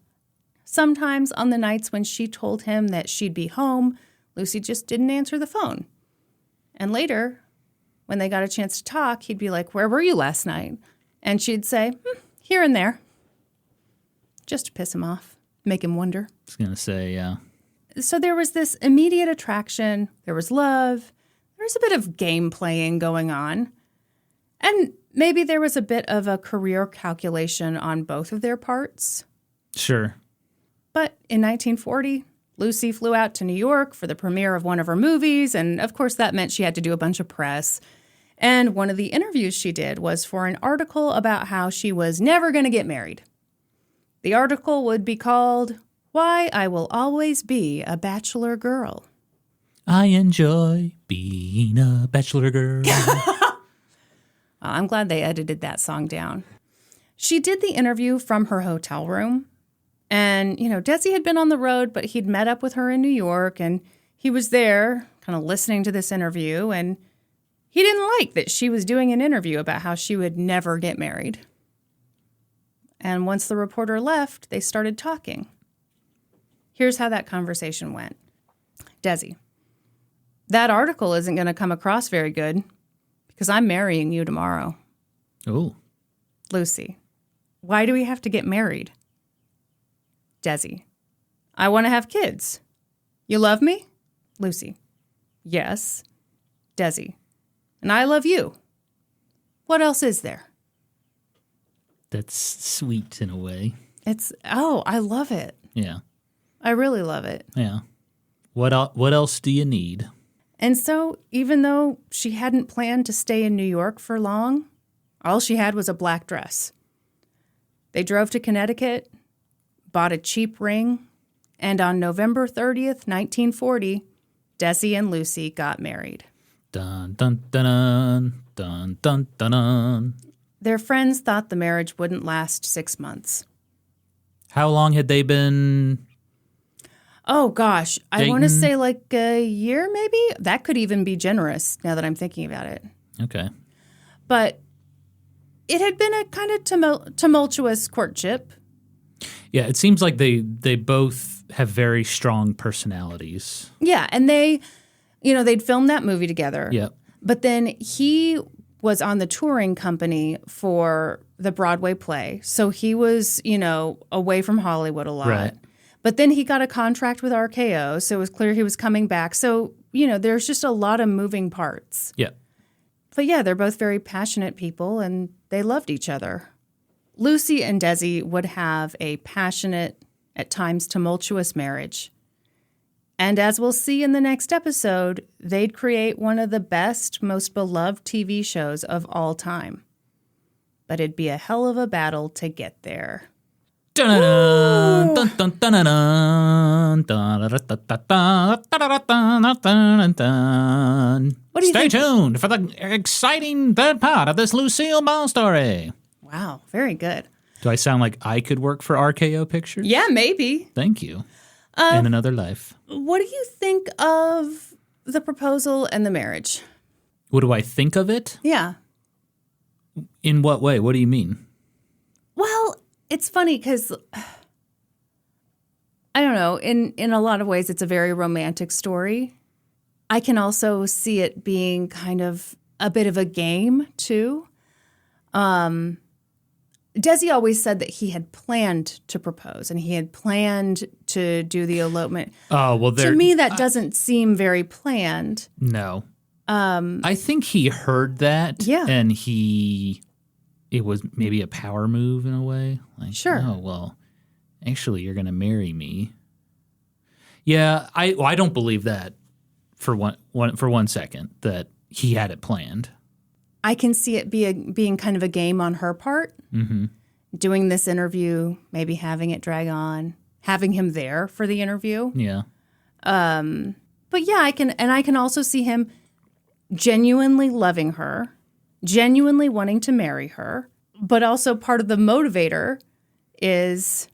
Sometimes on the nights when she told him that she'd be home, Lucy just didn't answer the phone. And later, when they got a chance to talk, he'd be like, "Where were you last night?" And she'd say, "Here and there." Just to piss him off, make him wonder. I was going to say, yeah. So there was this immediate attraction. There was love. There was a bit of game playing going on. And maybe there was a bit of a career calculation on both of their parts. Sure. But in 1940, Lucy flew out to New York for the premiere of one of her movies, and of course that meant she had to do a bunch of press. And one of the interviews she did was for an article about how she was never going to get married. The article would be called, "Why I Will Always Be a Bachelor Girl." I enjoy being a bachelor girl. I'm glad they edited that song down. She did the interview from her hotel room. And, Desi had been on the road, but he'd met up with her in New York. And he was there kind of listening to this interview. And he didn't like that she was doing an interview about how she would never get married. And once the reporter left, they started talking. Here's how that conversation went. Desi, that article isn't going to come across very good because I'm marrying you tomorrow. Oh. Lucy, why do we have to get married? Desi, I want to have kids. You love me? Lucy, yes. Desi, and I love you. What else is there? That's sweet in a way. I love it. Yeah. I really love it. Yeah. What else do you need? And so, even though she hadn't planned to stay in New York for long, all she had was a black dress. They drove to Connecticut, bought a cheap ring, and on November 30th, 1940, Desi and Lucy got married. Dun, dun, dun, dun, dun, dun, dun. Their friends thought the marriage wouldn't last 6 months. How long had they been? Oh, gosh. I want to Dating? say like a year, maybe? That could even be generous now that I'm thinking about it. Okay. But it had been a kind of tumultuous courtship. Yeah, it seems like they both have very strong personalities. Yeah, and they'd filmed that movie together. Yep. But then he was on the touring company for the Broadway play. So he was, away from Hollywood a lot. Right. But then he got a contract with RKO, so it was clear he was coming back. So, there's just a lot of moving parts. Yep. But yeah, they're both very passionate people, and they loved each other. Lucy and Desi would have a passionate, at times tumultuous marriage. And as we'll see in the next episode, they'd create one of the best, most beloved TV shows of all time. But it'd be a hell of a battle to get there. Dun, dun, dun, dun, dun, dun, dun, dun. What do you Stay think? tuned for the exciting third part of this Lucille Ball story. Wow, very good. Do I sound like I could work for RKO Pictures? Yeah, maybe. Thank you. In another life. What do you think of the proposal and the marriage? What do I think of it? Yeah. In what way? What do you mean? Well, it's funny because, I don't know, in a lot of ways, it's a very romantic story. I can also see it being kind of a bit of a game, too. Desi always said that he had planned to propose and he had planned to do the elopement. Oh, well, To me, that doesn't seem very planned. No. I think he heard that. Yeah. And it was maybe a power move in a way. Like, Sure. Oh, well, actually, you're going to marry me. Yeah, I don't believe that for one second, that he had it planned. I can see it being kind of a game on her part. Mm-hmm. Doing this interview, maybe having it drag on, having him there for the interview. Yeah. But yeah, I can also see him genuinely loving her, genuinely wanting to marry her, but also part of the motivator is,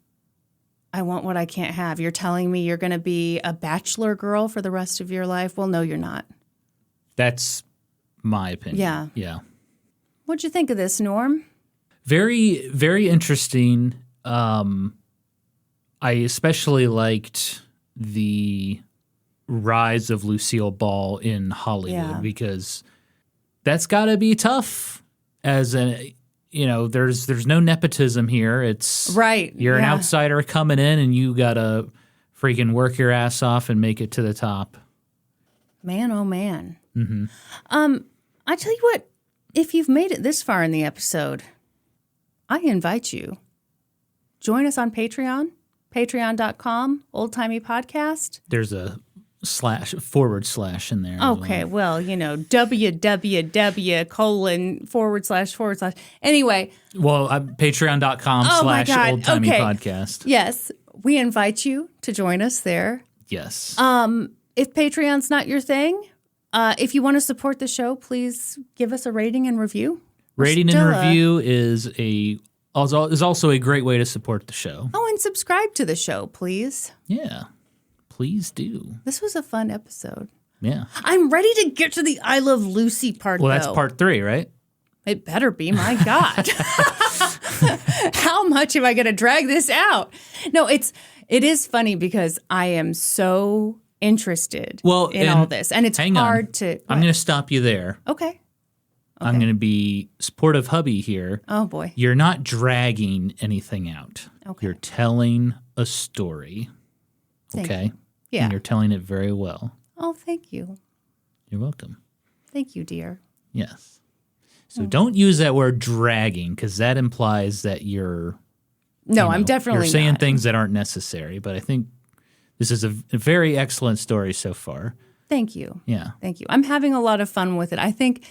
I want what I can't have. You're telling me you're going to be a bachelor girl for the rest of your life? Well, no, you're not. That's my opinion. Yeah. Yeah. What'd you think of this, Norm? Very, very interesting. I especially liked the rise of Lucille Ball in Hollywood because that's got to be tough. There's no nepotism here. It's right. You're an outsider coming in, and you gotta freaking work your ass off and make it to the top. Man, oh man. Mm-hmm. I tell you what, if you've made it this far in the episode, I invite you. Join us on Patreon, patreon.com, Old Timey Podcast. There's a / in there. Okay, well, www:// Anyway. Well, patreon.com / Old Timey Podcast. Yes, we invite you to join us there. Yes. If Patreon's not your thing, if you want to support the show, please give us a rating and review. Rating and review is also a great way to support the show. Oh, and subscribe to the show, please. Yeah, please do. This was a fun episode. Yeah. I'm ready to get to the I Love Lucy part, Well, though. that's part 3, right? It better be, my God. How much am I going to drag this out? No, it is funny because I am so interested in all this. And it's hard to... I'm going to stop you there. Okay. I'm going to be supportive hubby here. Oh, boy. You're not dragging anything out. Okay. You're telling a story. Thank Okay? you. Yeah. And you're telling it very well. Oh, thank you. You're welcome. Thank you, dear. Yes. So don't use that word dragging because that implies that you're... No, I'm definitely You're saying not. things that aren't necessary, but I think This is a very excellent story so far. Thank you. Yeah. Thank you. I'm having a lot of fun with it. I think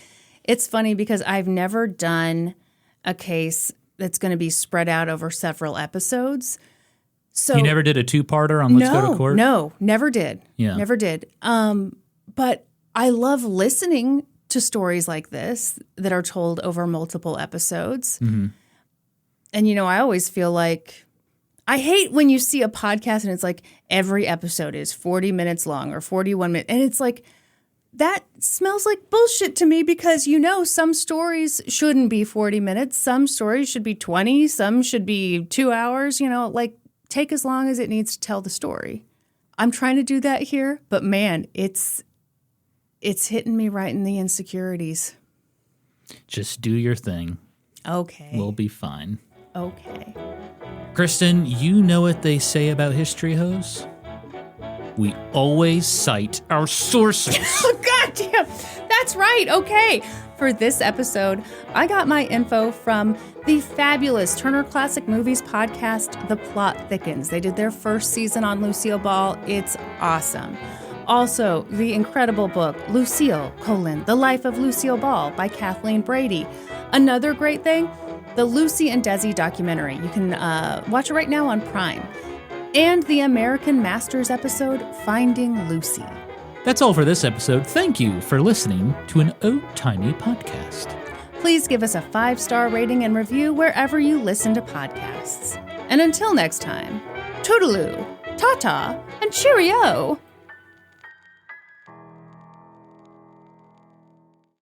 it's funny because I've never done a case that's going to be spread out over several episodes. So You never did a two-parter on Let's Go to Court? No, never did. Yeah. Never did. But I love listening to stories like this that are told over multiple episodes. Mm-hmm. And, I always feel like I hate when you see a podcast and it's like every episode is 40 minutes long or 41 minutes. And it's like, that smells like bullshit to me because, some stories shouldn't be 40 minutes. Some stories should be 20. Some should be 2 hours, take as long as it needs to tell the story. I'm trying to do that here, but man, it's hitting me right in the insecurities. Just do your thing. Okay. We'll be fine. Okay. Kristin, you know what they say about history hoes? We always cite our sources. Oh, goddamn. That's right. Okay. For this episode, I got my info from the fabulous Turner Classic Movies podcast, The Plot Thickens. They did their first season on Lucille Ball. It's awesome. Also, the incredible book, Lucille, The Life of Lucille Ball by Kathleen Brady. Another great thing, the Lucy and Desi documentary. You can watch it right now on Prime. And the American Masters episode, Finding Lucy. That's all for this episode. Thank you for listening to An Old Timey Podcast. Please give us a 5-star rating and review wherever you listen to podcasts. And until next time, toodaloo, ta-ta, and cheerio!